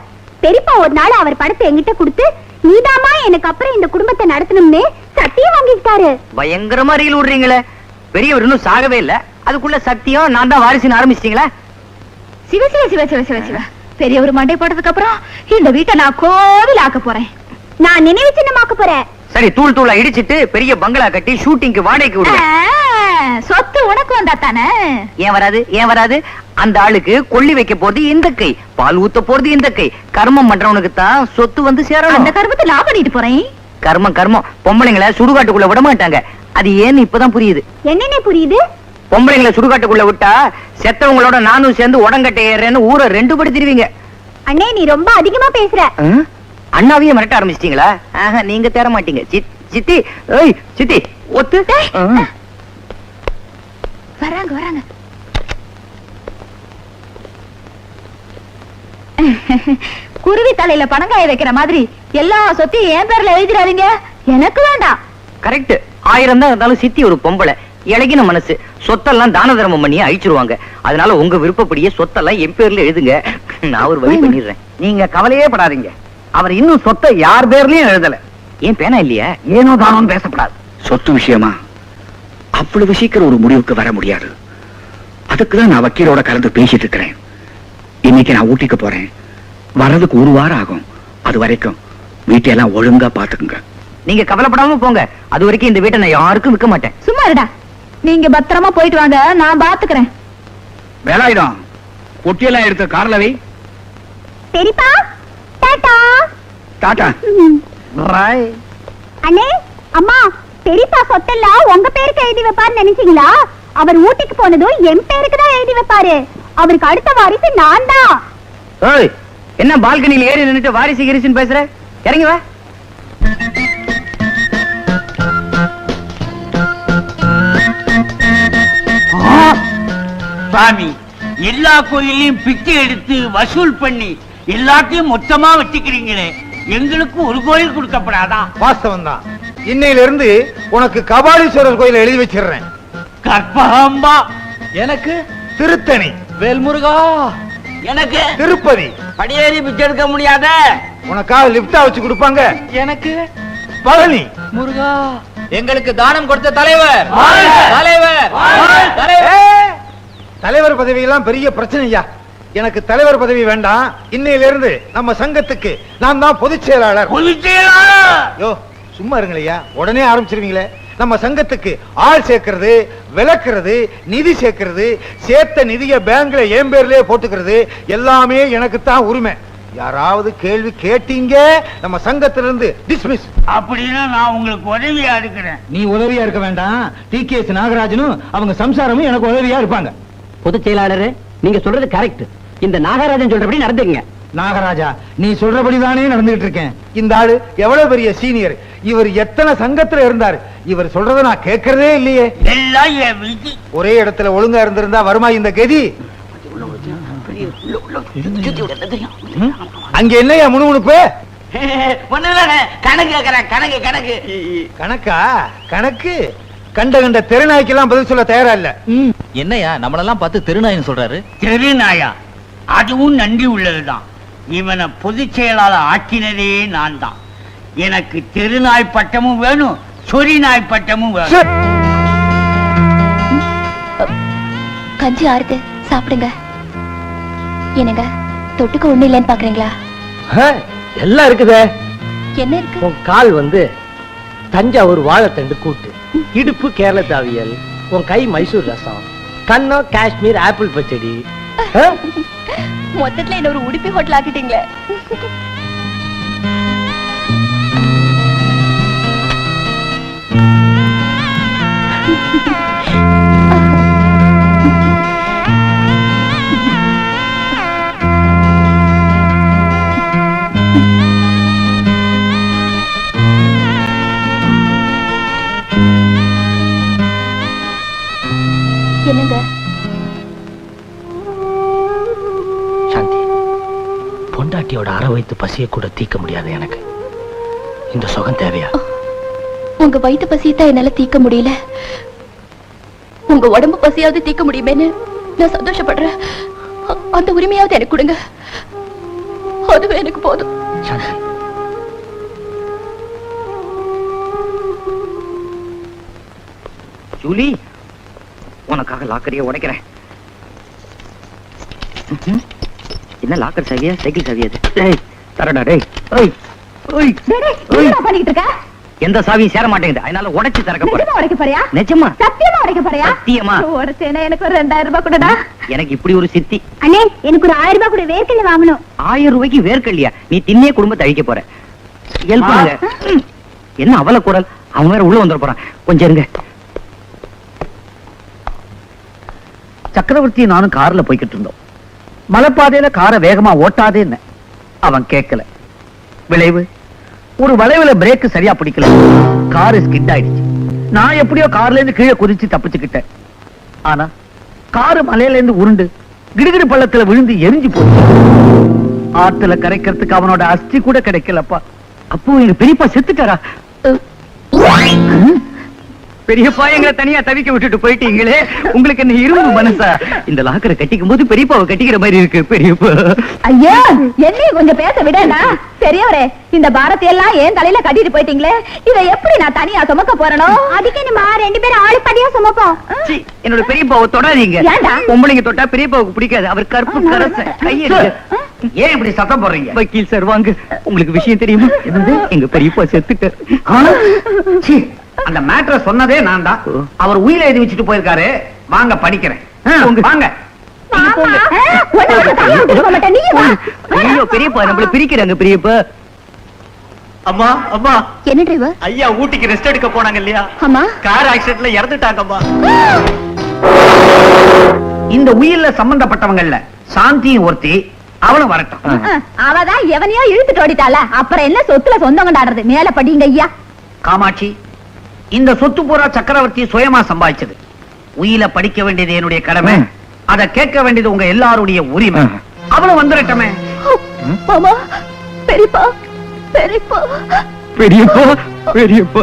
பெரியப்பா ஒரு நாள் அவர் படத்தை என்கிட்ட கொடுத்து, நீதாமா எனக்கு அப்புறம் இந்த குடும்பத்தை நடத்தணும்னு சத்தியம் வாங்கிட்டாரு. பயங்கரமா ரீல் விடுறீங்களே. பெரியவர் இன்னும் சாகவே இல்ல, அதுக்குள்ள சத்தியம் நான் தான் வாரிசுன்னு ஆரம்பிச்சிட்டீங்களா? சிவ சிவ சிவ சிவ சிவ சிவ. பெரியவர் மண்டை போட்டதுக்கு அப்புறம் இந்த வீட்டை நான் கோவில் ஆக்க போறேன். நான் நினைவு சின்னமாக்க போறேன். சரி, தூள் தூளா இடிச்சிட்டு பெரிய பங்களா கட்டி ஷூட்டிங்க்கு வாடகைக்கு விடுங்க. சொத்து உனக்கு வந்தா தானே. ஏன் வராது? அந்த ஆளுக்கு கொள்ளி வைக்க போறது இந்த கை, பால் ஊத்த போறது இந்த கை. கர்மம் பண்றவனுக்கு தான் சொத்து வந்து சேரணும். அந்த கர்மத்தை நான் பண்ணிட்டு போறேன். கர்மம் பொம்பளைங்களை சுடுகாட்டுக்குள்ள விட மாட்டாங்க. அது ஏன்னு இப்பதான் புரியுது. என்னென்ன புரியுது? பொம்பளைங்களை சுடுகாட்டுக்குள்ள விட்டா செத்தவங்களோட நானும் சேர்ந்து உடங்கட்டை ஏறேன்னு ஊரை 2 படி திருவீங்க. அண்ணே, நீ ரொம்ப அதிகமா பேசுற. அண்ணாவையே மிரட்ட ஆரம்பிச்சிட்டீங்களா? நீங்க தேர மாட்டீங்க. சித்தி, சித்தி ஒத்து. வராங்க. குருவி தலையில பணங்காய வைக்கிற மாதிரி எல்லா சொத்தையும் என் பேர்ல எழுதிடாதீங்க. எனக்கு வேண்டாம். கரெக்ட். 1000 தான் இருந்தாலும் சித்தி ஒரு பொம்பளை, இழகின மனசு. சொத்தெல்லாம் தான தர்மம் பண்ணி அழிச்சிருவாங்க. அதனால உங்க விருப்பப்படியே சொத்தெல்லாம் என் பேர்ல எழுதுங்க. நான் ஒரு வழி பண்ணிடுறேன். நீங்க கவலையே படாதீங்க. அவர் இன்னும் சொத்தை யார் பேர்லயும் எழுதல. ஏன் பேனா இல்லையா? ஏனோ தானோன்னு பேசப்படாது. சொத்து விஷயமா அவ்வளவு சீக்கிரம் ஒரு முடிவுக்கு வர முடியாது. அதுக்குதான் நான் வக்கீலோட கலந்து பேசிட்டு இருக்கிறேன். இன்னைக்கு நான் ஊட்டிக்கு போறேன். வர்றதுக்கு 1 வாரம் ஆகும். அது வரைக்கும் வீட்டையெல்லாம் ஒழுங்கா பாத்துக்குங்க. நீங்க கவலைப்படாம போங்க. அது வரைக்கும் இந்த வீட்டை நான் யாருக்கும் விற்க மாட்டேன். சும்மா இருடா. நீங்க பத்திரமா போயிட்டு வாங்க, நான் பாத்துக்கிறேன். வேலாயுதம், பொட்டியெல்லாம் எடுத்து கார்ல வை. பெரியப்பா டாடா. டாடா. அண்ணே, அம்மா, பெரியப்பா சொத்தெல்லாம் உங்க பேருக்கு எழுதி வைப்பாருன்னு நினைச்சீங்களா? அவர் ஊட்டிக்கு போனதும் என் பேருக்கு தான் எழுதி வைப்பாரு. அவருக்கு அடுத்த வாரிசு நான் தான். ஏய், என்ன பால்கனியில் ஏறி நின்னுட்டு வாரிசு கிரிசுன்னு பேசுற? இறங்கி வா. சாமி, எல்லா கோயிலையும் பிச்சை எடுத்து வசூல் பண்ணி எல்லாத்தையும் மொத்தமா வச்சுக்கிறீங்களே, எங்களுக்கு ஒரு கோயில் கொடுக்கப்படாதா? வாஸ்தவம் தான். இன்னையில இருந்து உனக்கு கபாலீஸ்வரர் கோயில எழுதி வச்சிடுறேன். கற்பகாம்பா எனக்கு திருத்தணி. வேல்முருகா எனக்கு திருப்பதி. படியேறி பிச்சை எடுக்க முடியாத உனக்காக லிப்டா வச்சு கொடுப்பாங்க. எனக்கு பழனி. முருகா எங்களுக்கு தானம் கொடுத்த தலைவர் தலைவர் பதவி எல்லாம் பெரிய பிரச்சனையா. எனக்கு தலைவர் பதவி வேண்டாம். இன்னையில இருந்து நம்ம சங்கத்துக்கு நான் தான் பொதுச் செயலாளர். யோ சும்மா இருங்களையா, உடனே ஆரம்பிச்சிருவீங்களே. நம்ம சங்கத்துக்கு ஆள் சேர்க்கிறது, விளக்குறது, நிதி சேர்க்கிறது, சேர்த்த நிதியை பேங்க்ல என் பேர்லயே போட்டுக்கிறது எல்லாமே எனக்கு தான் உரிமை. யாராவது கேள்வி கேட்டீங்க நம்ம சங்கத்திலிருந்து டிஸ்மிஸ். அப்படின்னா நான் உங்களுக்கு உதவியா இருக்கிறேன். நீ உதவியா இருக்க வேண்டாம். டிகேஎஸ் நாகராஜனும் அவங்க சம்சாரமும் எனக்கு உதவியா இருப்பாங்க. பொதுச் செயலாளர், நீங்க சொல்றது கரெக்ட். இந்த நாகராஜன் சொல்றபடி நடந்துங்க. நாகராஜா, நீ சொல்றபடிதானே நடந்துகிட்டு இருக்கேன். இந்த ஆளு எவ்வளவு பெரிய சீனியர். இவர் எத்தனை சங்கத்துல இருந்தாரு. இவர் சொல்றத நான் கேட்கறதே இல்லையே. எல்லாம் என் விதி. ஒரே இடத்துல ஒழுங்கா இருந்திருந்தா வருமா இந்த கதி? அங்க என்னையா முணுமுணுப்பு? கணக்கு கேக்குறேன். கணக்கு கணக்கு கணக்கா? கணக்கு கண்ட கண்ட தெருநாய்க்கெல்லாம் பதில் சொல்ல தயாரா இல்ல. என்னையா நம்மளெல்லாம் பார்த்து தெருநாயின்னு சொல்றாரு? தெருநாயா? அதுவும் நன்றி உள்ளதுதான். இவனை பொதுச் செயலாளர் ஆக்கினதே நான் தான். எனக்கு தெருநாய் பட்டமும் வேணும், சொறி நாய் பட்டமும் வேணும். கஞ்சி ஆறுது, சாப்பிடுங்க. என்னங்க தொட்டுக்க ஒண்ணு இல்லைன்னு பாக்குறீங்களா? எல்லாம் இருக்குதே. என்ன இருக்கு? உன் கால் வந்து தஞ்சாவூர் வாழைத்தண்டு கூட்டு, இடுப்பு கேரள தாவியல், உன் கை மைசூர் ரசம், கண்ணோ காஷ்மீர் ஆப்பிள் பச்சடி. மொத்தத்துல என்ன ஒரு உடுப்பி ஹோட்டல் ஆக்கிட்டீங்களே. என்னங்க? சாந்தி, பொண்டாட்டியோட அரை வயித்து பசியை கூட தீர்க்க முடியாது எனக்கு. இந்த சுகம் தேவையா? உங்க வயிற்று பசியத்தான் என்னால தீர்க்க முடியல. உங்க உடம்பு பசியாவது தீர்க்க முடியுமேன்னு நான் சந்தோஷப்படுறேன். அந்த உரிமையாவது எனக்கு கொடுங்க. அதுவே எனக்கு போதும். சாந்தி, ஜூலி, உனக்காக லாக்கரையே உடைக்கிறேன். என்ன லாக்கர் சாவியா சைக்கிள் சாவியா? தரடா டேய். பண்ணிட்டு இருக்க? எந்த சாவியும் சேர மாட்டேங்குது, அதனால உடைச்சு திறக்க போறேன். உடைக்க போறியா? நிஜமா? சத்தியமா உடைக்க போறியா? சத்தியமா. உடைச்சேனா எனக்கு ஒரு 2000 ரூபாய் கொடுடா. எனக்கு இப்படி ஒரு சித்தி. அண்ணே, எனக்கு ஒரு 1000 ரூபாய் கொடு, வேர்க்கல்ல வாங்கணும். 1000 ரூபாய்க்கு வேர்க்கல்லையா? நீ தின்னே குடும்பத்தை அழிக்க போற. ஹெல்ப் பண்ணுங்க. என்ன அவல குரல்? அவன் வேற உள்ள வந்துட போறான். கொஞ்சம் இருங்க. சக்கரவர்த்தி நானும் கார்ல போய்கிட்டு இருந்தோம். மலைப்பாதையில காரை வேகமா ஓட்டாதேன்னு அவன் கேட்கல. விளைவு, ஒரு வளைவுல பிரேக் சரியா பிடிக்கல, காரு ஸ்கிட் ஆயிடுச்சு. நான் எப்படியோ கார்ல இருந்து கீழே குதிச்சு தப்பிச்சுக்கிட்டேன். ஆனா காரு மலையில இருந்து உருண்டு கிடுகிடு பள்ளத்துல விழுந்து எரிஞ்சு போச்சு. ஆத்துல கரைக்கிறதுக்கு அவனோட அஸ்தி கூட கிடைக்கலப்பா. அப்போ எங்க பெரியப்பா செத்துட்டாரா? பெரியப்பா எங்களை தனியா தவிக்க விட்டுட்டு போயிட்டீங்களே, உங்களுக்கு என்ன இரும்பு மனசா? இந்த லாக்கரை கட்டிக்கும் போது பெரியப்பாவை கட்டிக்கிற மாதிரி இருக்கு பெரியப்பா. ஐயா என்னையும் கொஞ்சம் பேச விடா. பெரியவரே, இந்த பாரத்தை எல்லாம் ஏன் தலையில கட்டிட்டு போயிட்டீங்களே, இதை எப்படி நான் தனியா சுமக்க போறணும்? அதுக்கு நம்ம 2 பேரும் ஆளு படியா சுமப்போம். என்னோட பெரியப்பாவை தொடாதீங்க. ஏன்டா? பொம்பளைங்க தொட்டா பெரியப்பாவுக்கு பிடிக்காது. அவர் கருப்பு கரச கையை ஏன் இப்படி சத்தம் போடுறீங்க? வக்கீல் சார் வாங்க, உங்களுக்கு விஷயம் தெரியுமா? எங்க பெரியப்பா செத்துட்டார். அந்த மேட்டரை சொன்னதே நான் தான். அவர் உயிரை எழுதி வச்சுட்டு போயிருக்காரு. வாங்க படிக்கிறேன். வாங்க. ஐயோ பெரியப்பா, நம்மள பிரிக்கிறாங்க பெரியப்பா. அம்மா அம்மா, என்ன டிரைவர்? ஐயா ஊட்டிக்கு ரெஸ்ட் எடுக்க போனாங்க இல்லையா? ஆமா. கார் ஆக்சிடென்ட்ல இறந்துட்டாங்கம்மா. இந்த உயிர்ல சம்பந்தப்பட்டவங்கல்ல சாந்தியும் ஒருத்தி, அவளும் வரட்டும். அவதான் எவனையோ இழுத்துட்டு ஓடிட்டால, அப்புறம் என்ன சொத்துல சொந்தம் கொண்டாடுறது? மேல படிங்க ஐயா. காமாட்சி, இந்த சொத்து பூரா சக்கரவர்த்தி சுயமா சம்பாதிச்சது. உயில படிக்க வேண்டியது என்னுடைய கடமை, அதை கேட்க வேண்டியது உங்க எல்லாருடைய உரிமை. அவளும் வந்துடட்டமே. மாமா, பெரியப்பா பெரியப்பா பெரியப்பா பெரியப்பா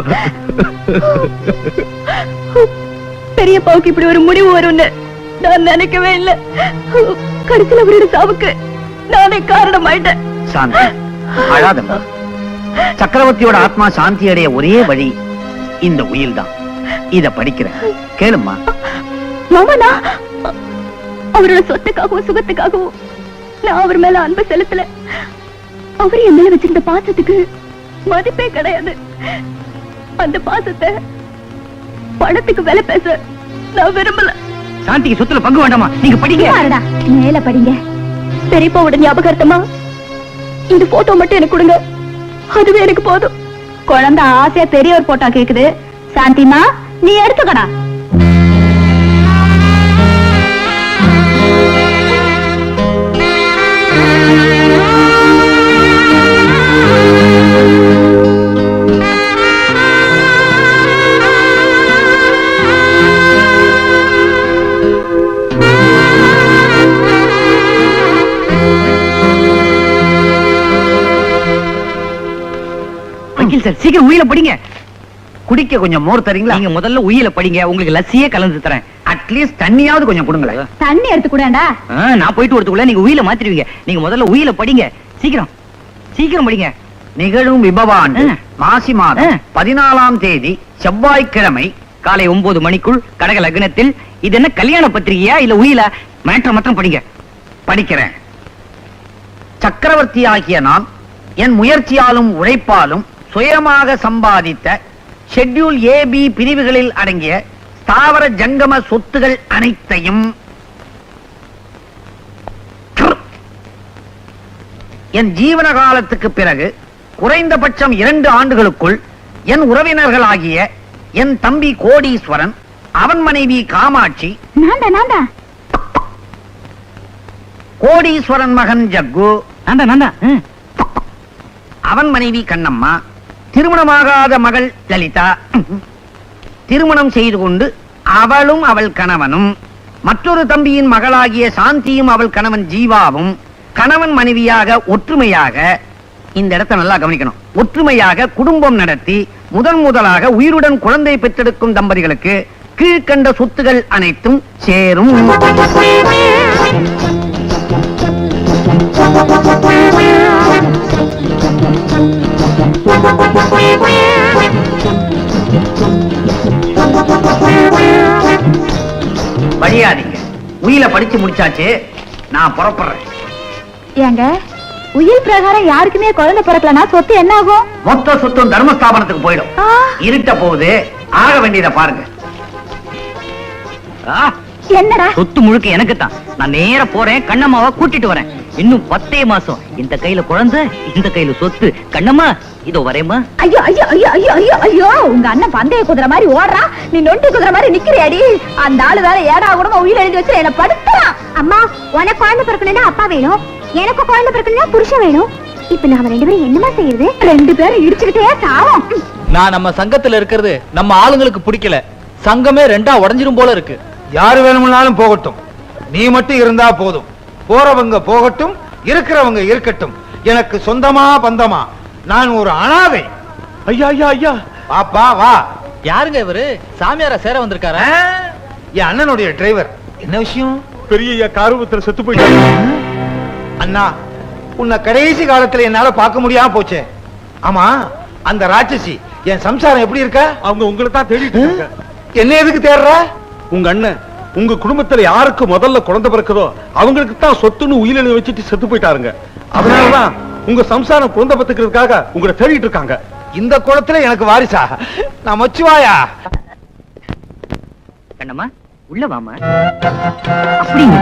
பெரியப்பாவுக்கு இப்படி ஒரு முடிவு வரும்னு நான் நினைக்கவே இல்லை. கடைசியில் அவருடைய சாவுக்கு நானே காரணமாயிட்டேன். சாந்தி, அழாதம்மா. சக்கரவர்த்தியோட ஆத்மா சாந்தி அடைய ஒரே வழி இந்த உயில் தான். இத படிக்கிறேன், கேளுமா. மாமா, நான் அவரோட சொத்துக்காகவும் சுகத்துக்காகவும் நான் அவர் மேல அன்பு செலுத்தல. அவர் என் மேல வச்சிருந்த பாசத்துக்கு மதிப்பே கிடையாது. அந்த பாசத்தை பணத்துக்கு விலை பேச நான் விரும்பல. சாந்திக்கு சொத்துல பங்கு வேண்டாமா? நீங்க படிங்க. மேல படிங்க. பெரியப்பாவோட ஞாபகார்த்தமா இந்த போட்டோ மட்டும் எனக்கு கொடுங்க, அதுவே எனக்கு போதும். குழந்தை ஆசையா பெரியவர் போட்டோ கேக்குது. சாந்திமா, நீ எடுத்துக்கடா. வக்கீல் சார், சீக்கிரம் உயில படிங்க. குடிக்க கொஞ்சம் மோர் தரீங்களா? நீங்க முதல்ல உயில படிங்க, உங்களுக்கு லஸ்ஸியே கலந்து தரேன். அட்லீஸ்ட் தண்ணியாவது கொஞ்சம் கொடுங்களேன். தண்ணி எடுத்து கூடா. நான் போயிட்டு வரதுக்குள்ள நீங்க உயில மாத்திடுவீங்க. நீங்க முதல்ல உயில படிங்க, சீக்கிரம் சீக்கிரம் படிங்க. நிகழும் விபவாண்டு மாசி மாதம் 14ஆம் தேதி செவ்வாய்க்கிழமை காலை 9 மணிக்குள் கடக லக்னத்தில். இது என்ன கல்யாண பத்திரிகையா இல்ல உயில? மேட்டர் மட்டும் படிங்க. படிக்கிறேன். சக்கரவர்த்தி ஆகிய நான் என் முயற்சியாலும் உழைப்பாலும் சுயமாக சம்பாதித்த ஷெட்யூல் ஏபி பிரிவுகளில் அடங்கிய ஸ்தாவர ஜங்கம சொத்துகள் அனைத்தையும் என் ஜீவன காலத்துக்கு பிறகு குறைந்தபட்சம் 2 ஆண்டுகளுக்குள் என் உறவினர்களாகிய என் தம்பி கோடீஸ்வரன், அவன் மனைவி காமாட்சி, கோடீஸ்வரன் மகன் ஜக்கு, அவன் மனைவி கண்ணம்மா, திருமணமாகாத மகள் லலிதா திருமணம் செய்து கொண்டு அவளும் அவள் கணவனும், மற்றொரு தம்பியின் மகளாகிய சாந்தியும் அவள் கணவன் ஜீவாவும் கணவன் மனைவியாக ஒற்றுமையாக, இந்த இடத்தை நல்லா கவனிக்கணும், ஒற்றுமையாக குடும்பம் நடத்தி முதலாக உயிருடன் குழந்தை பெற்றெடுக்கும் தம்பதிகளுக்கு கீழ்கண்ட சொத்துகள் அனைத்தும் சேரும். வழியாதீங்க, உயில படிச்சு முடிச்சாச்சு, நான் புறப்படுறேன். ஏங்க, உயில் பிரகாரம் யாருக்குமே குழந்தை பிறக்கலனா சொத்து என்ன ஆகும்? மொத்த சொத்தும் தர்மஸ்தாபனத்துக்கு போயிடும். இருட்ட போகுது, ஆக வேண்டியதை பாருங்க. என்னடா? சொத்து முழுக்க எனக்கு தான். நான் நேர போறேன், கண்ணம்மாவை கூட்டிட்டு வரேன். இன்னும் 10 மாசம். இந்த கையில குழந்தை, இந்த கையில சொத்து. கண்ணம்மா, இதோ வரேம்மா. ஐயோ ஐயோ ஐயோ ஐயோ ஐயோ ஐயோ, உங்க அண்ணன் பந்தய குதிரை மாதிரி ஓடுறா, நீ நொண்டி குதிரை மாதிரி நிக்கிறியாடி. அந்த ஆளு வேற ஏடா கூடமா உயிர் எழுதி வச்சு என்ன படுத்துறான். அம்மா, உனக்கு குழந்தை பிறக்கணும்னா அப்பா வேணும், எனக்கு குழந்தை பிறக்கணும்னா புருஷன் வேணும். இப்ப நாம 2 பேரும் என்னமா செய்யறது? 2 பேரும் இடிச்சுக்கிட்டே சாவோம். நான் நம்ம சங்கத்துல இருக்கிறது நம்ம ஆளுங்களுக்கு பிடிக்கல. சங்கமே 2ஆ உடைஞ்சிரும் போல இருக்கு. யாரு வேணும்னாலும் போகட்டும், நீ மட்டும் இருந்தா போதும். போறவங்க போகட்டும், இருக்கிறவங்க இருக்கட்டும். எனக்கு சொந்தமா பந்தமா நான் ஒரு அனாதை. ஐயா ஐயா ஐயா, பாப்பா வா. யாருங்க இவரு? சாமியாரா சேர வந்திருக்காரா? என் அண்ணனுடைய டிரைவர். என்ன விஷயம்? பெரிய காரூபத்துல செத்து போயிட்டாரு. அண்ணா, உன்னை கடைசி காலத்துல என்னால பார்க்க முடியாம போச்சே. ஆமா, அந்த ராட்சசி என் சம்சாரம் எப்படி இருக்கா? அவங்க உங்களை தான் தேடிட்டு இருக்காங்க. என்ன எதுக்கு தேடுற? உங்க அண்ணன் உங்க குடும்பத்துல யாருக்கு முதல்ல குழந்தை பிறக்குதோ அவங்களுக்கு தான் சொத்துன்னு உயிரிழந்து வச்சுட்டு செத்து போயிட்டாருங்க. அதனாலதான் உங்க சம்சாரம் குழந்தை பத்துக்கிறதுக்காக உங்களை தேடிட்டு இருக்காங்க. இந்த குளத்துல எனக்கு வாரிசா? நான் மச்சுவாயா? கண்ணம்மா உள்ள வாமா. அப்படிங்க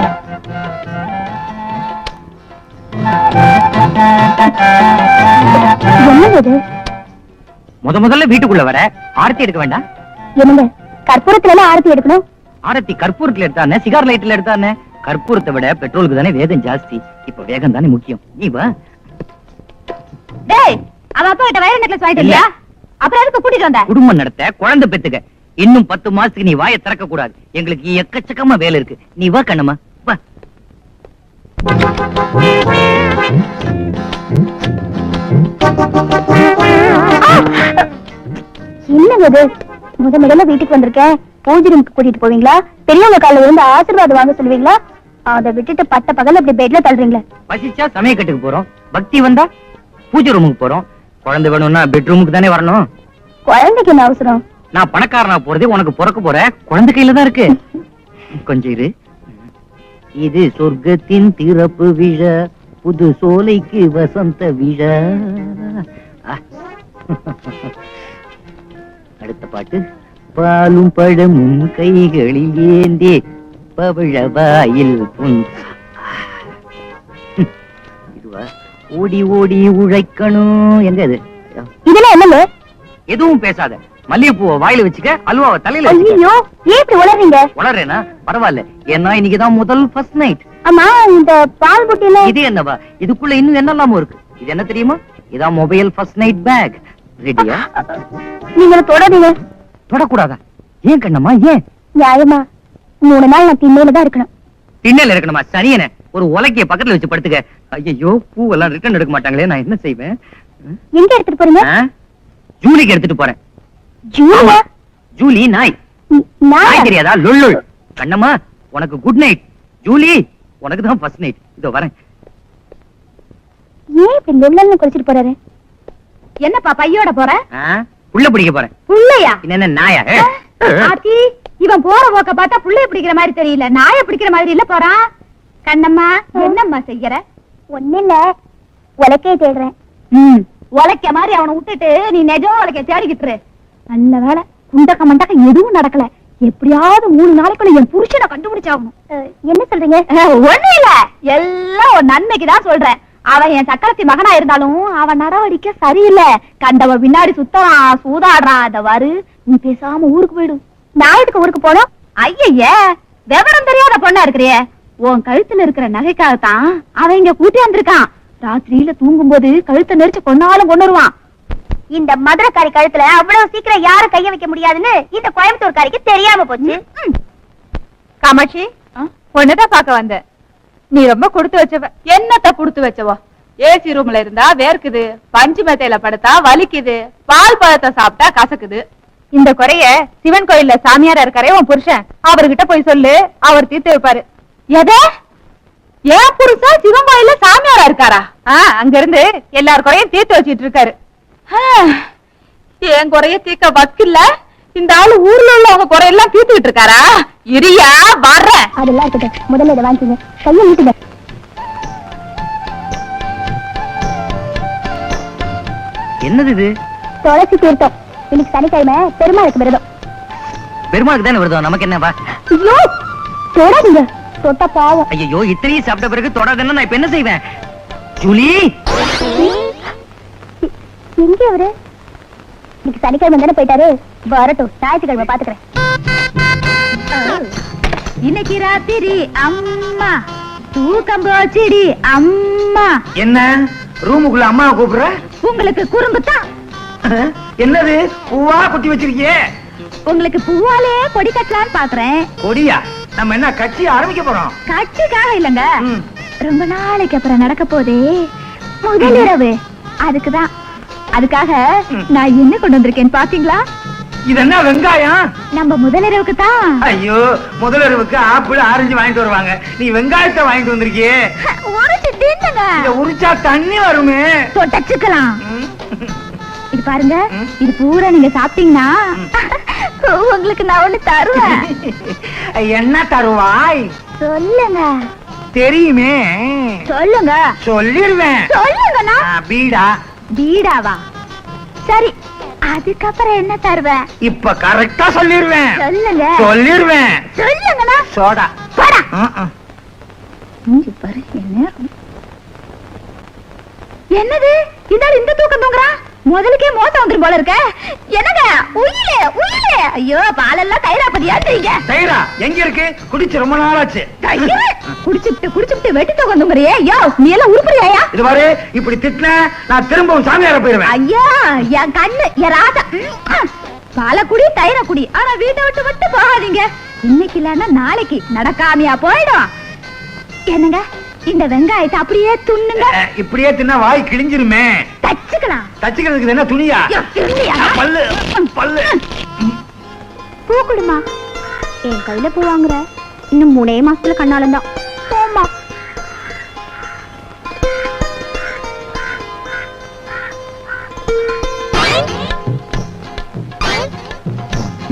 முதல்ல வீட்டுக்குள்ள வர ஆரத்தி எடுக்க வேண்டாம். என்னங்க கற்பூரத்துல ஆரத்தி எடுக்கணும்? ஆரத்தி கற்பூரத்துல எடுத்தானே, சிகார் லைட்ல எடுத்தானே. கற்பூரத்தை விட பெட்ரோலுக்கு தானே வேகம் ஜாஸ்தி. இப்ப வேகம் தானே முக்கியம். நீ வா. டேய், அவ அப்பா கிட்ட வயர் நெக்லஸ் வாங்கிட்டு இல்லையா? அப்புறம் எதுக்கு கூட்டிட்டு வந்த? குடும்பம் நடத்த, குழந்தை பெத்துக்க. இன்னும் 10 மாசத்துக்கு நீ வாயை திறக்க கூடாது. எங்களுக்கு எக்கச்சக்கமா வேலை இருக்கு. நீ வா கண்ணம்மா வா. என்னது முதல்ல வீட்டுக்கு வந்திருக்கேன். பூஜை ரூமுக்கு கூட்டிட்டு போவீங்களா? பெரியவங்க காலையில இருந்து ஆசீர்வாதம் வாங்க சொல்லுவீங்களா? அதை விட்டுட்டு பட்ட பகல் அப்படி பெட்ல தள்ளுறீங்களே. பசிச்சா சமயக்கட்டுக்கு போறோம், பக்தி வந்தா பூஜை ரூமுக்கு போறோம். குழந்தை வேணும்னா பெட்ரூமுக்கு தானே வரணும். குழந்தைக்கு என்ன அவசரம்? நான் பணக்காரனா போறதே உனக்கு பிறக்க போற குழந்தை கையில தான் இருக்கு. கொஞ்சம் இரு. இது சொர்க்கத்தின் திறப்பு விழா, புது சோலைக்கு வசந்த விழா. அடுத்த பாட்டு. பாலும் பழமும் கைகளில் ஏந்தே பவழவாயில் புன். இதுவா? ஓடி ஓடி உழைக்கணும். எங்க இது? இதெல்லாம் என்னங்க? எதுவும் பேசாத. மல்லிகைப்பூவை வாயில வச்சுக்க, அல்வாவை தலையில ஐயோ, ஏன் இப்படி உளறீங்க? உளறேனா? பரவாயில்ல, ஏன்னா இன்னைக்குதான் முதல் ஃபர்ஸ்ட் நைட். அம்மா, இந்த பால் புட்டில இது என்னவா? இதுக்குள்ள இன்னும் என்னெல்லாமோ இருக்கு. இது என்ன தெரியுமா? இதான் மொபைல் ஃபர்ஸ்ட் நைட் பேக். ரெடியா? நீங்க தொடாதீங்க. தொடக்கூடாதா? ஏன் கண்ணம்மா, ஏன்? நியாயமா 3 நாள் நான் திண்ணையில தான் இருக்கணும். திண்ணையில இருக்கணுமா? சரியன ஒரு உலக்கைய பக்கத்துல வச்சு படுத்துக்க. ஐயோ, பூவெல்லாம் ரிட்டர்ன் எடுக்க மாட்டாங்களே, நான் என்ன செய்வேன்? எங்க எடுத்துட்டு போறீங்க? ஜூலிக்கு எடுத்துட்டு போறேன். ஜூலியா? ஜூலி நாய். நாய் தெரியாதா? லொல்லுள். கண்ணம்மா, உனக்கு குட் நைட். ஜூலி, உனக்கு தான் ஃபர்ஸ்ட் நைட். இதோ வரேன். ஏன் இப்படி லொல்லன்னு குளிச்சிட்டு போறாரு? என்னப்பா பையோட போற? புள்ள பிடிக்க போறேன். புள்ளையா? என்ன நாயா? ஆச்சி, இவன் போற போக்க பார்த்தா புள்ளைய பிடிக்கிற மாதிரி தெரியல, நாய பிடிக்கிற மாதிரி இல்ல போறான். கண்ணம்மா, என்னம்மா செய்யற? ஒண்ணு இல்ல, உலக்கைய தேடுறேன். உலக்க மாதிரி அவனை விட்டுட்டு நீ நிஜம் உலக்கைய தேடிக்கிட்டு. நல்ல வேலை, குண்டக்க மண்டக்க எதுவும் நடக்கல. எப்படியாவது 3 நாளைக்குள்ள என் புருஷனை கண்டுபிடிச்சாகணும். என்ன சொல்றீங்க? ஒண்ணு இல்ல, எல்லாம் ஒரு நன்மைக்குதான் சொல்றேன். அவன் என் சக்கரத்தி மகனா இருந்தாலும் அவன் நடவடிக்கை சரியில்லை. கண்டவ பின்னாடி சுத்தறான், சூதாடுறான். அத வரு, நீ பேசாம ஊருக்கு போயிடு. நான் எதுக்கு ஊருக்கு போனோம்? ஐய, விவரம் தெரியாத பொண்ணா இருக்கிறிய. உன் கழுத்துல இருக்கிற நகைக்காகத்தான் அவன் இங்க கூட்டி வந்திருக்கான். ராத்திரியில தூங்கும் போது கழுத்தை நெரிச்சு கொண்டாலும் கொண்டு வருவான். இந்த மதுரைக்காரி கழுத்துல அவ்வளவு சீக்கிரம் யாரும் கைய வைக்க முடியாதுன்னு இந்த கோயம்புத்தூர்காரிக்கு தெரியாம போச்சு. காமாட்சி, பொண்ணுதான் பாக்க வந்த. நீ ரொம்ப கொடுத்து வச்சவ. என்னத்த கொடுத்து வச்சவோ? ஏசி ரூம்ல இருந்தா வேர்க்குது, பஞ்சு மெத்தையில படுத்தா வலிக்குது, பால் பழத்தை சாப்பிட்டா கசக்குது. இந்த குறைய சிவன் கோயில்ல சாமியாரா இருக்காரே உன் புருஷன், அவர்கிட்ட போய் சொல்லு, அவர் தீர்த்து வைப்பாரு. எத? ஏன் புருஷன் சிவன் கோயில்ல சாமியாரா இருக்காரா? அங்க இருந்து எல்லார் குறையும் தீர்த்து வச்சிட்டு இருக்காரு. என் குறைய தீர்க்க வக்கில்ல, இந்த ஆளு ஊர்ல உள்ள அவங்க குறையெல்லாம் தீர்த்துக்கிட்டு இருக்காரா? இரியா வர்ற. அதெல்லாம் இருக்கட்டும், முதல்ல இதை வாங்கிக்கோங்க. கையை நீட்டுங்க. என்னது இது? துளசி தீர்த்தம். இன்னைக்கு சனிக்கிழமை பெருமாளுக்கு விரதம். பெருமாளுக்கு தானே விரதம், நமக்கு என்னவா? ஐயோ, தொடாதீங்க, தொட்டா பாவம். ஐயோ, இத்தனையும் சாப்பிட்ட பிறகு தொடாதுன்னா நான் இப்ப என்ன செய்வேன்? ஜூலி, எங்க அவரு? இன்னைக்கு சனிக்கிழமை தானே போயிட்டாரு. வரட்டும், ஞாயிற்றுக்கிழமை பாத்துக்கிறேன். இன்னைக்கு ராத்திரி அம்மா தூக்கம் போச்சிடி அம்மா. என்ன ரூமுக்குள்ள அம்மாவை கூப்பிடுற? உங்களுக்கு குறும்பு தான். என்னது பூவா குட்டி வச்சிருக்கியே? உங்களுக்கு பூவாலே கொடி கட்டலான்னு பாக்குறேன். கொடியா? நம்ம என்ன கட்சி ஆரம்பிக்க போறோம்? கட்சிக்காக இல்லங்க, ரொம்ப நாளைக்கு அப்புறம் நடக்க போதே முதல் இரவு, அதுக்குதான். அதுக்காக நான் என்ன கொண்டு வந்திருக்கேன் பாத்தீங்களா? இது என்ன வெங்காயம்? நம்ம முதலிரவுக்கு தான். ஐயோ, முதலிரவுக்கு ஆப்பிள் ஆரஞ்சு வாங்கிட்டு வருவாங்க, நீ வெங்காயத்தை வாங்கிட்டு வந்திருக்கியே. உரிச்சு தின்னுங்க. இத உரிச்சா தண்ணி வருமே. தொட்டச்சுக்கலாம். இது பாருங்க, இது பூரா நீங்க சாப்பிட்டீங்கன்னா உங்களுக்கு நான் ஒண்ணு தருவேன். என்ன தருவாய்? சொல்லுங்க. தெரியுமே. சொல்லுங்க. சொல்லிடுவேன். சொல்லுங்கண்ணா. பீடா. பீடாவா? சரி, அதுக்கப்புறம் என்ன தருவேன்? இப்ப கரெக்டா சொல்லிடுவேன். சொல்லுங்க. சொல்லிடுவேன். சொல்லுங்கண்ணா. சோடா. சோடா. பாரு என்ன என்னது? இந்த தூக்கம் தூங்குறா? முதலுக்கே மோசம் வந்துரும் போல இருக்க. என்னங்க உயிலே உயிலே? ஐயோ, பாலெல்லாம் தயிரா பதியாடுறீங்க. தயிரா எங்க இருக்கு? குடிச்சு ரொம்ப நாளாச்சு. குடிச்சுட்டு வெட்டி தூக்கம் தூங்குறியே. ஐயோ, நீ எல்லாம் உருப்படியாயா? இது பாரு, இப்படி திட்டின நான் திரும்பவும் சாமியார போயிருவேன். ஐயா, என் கண்ணு, என் ராஜா. பால குடி, தயிர குடி, ஆனா வீட்டை விட்டு விட்டு போகாதீங்க. இன்னைக்கு இல்லன்னா நாளைக்கு நடக்காமையா போயிடும். என்னங்க, இந்த வெங்காயத்தை அப்படியே துண்ணுங்க. இப்படியே தின்னா வாய் கிழிஞ்சிருமே. தச்சுக்கலாம். தச்சுக்கிறதுக்கு என்ன துணியா? பல்லு பல்லு. பூ கொடுமா. என் கையில பூ வாங்குற இன்னும் 3 மாசத்துல கண்ணாலம் தான். போமா.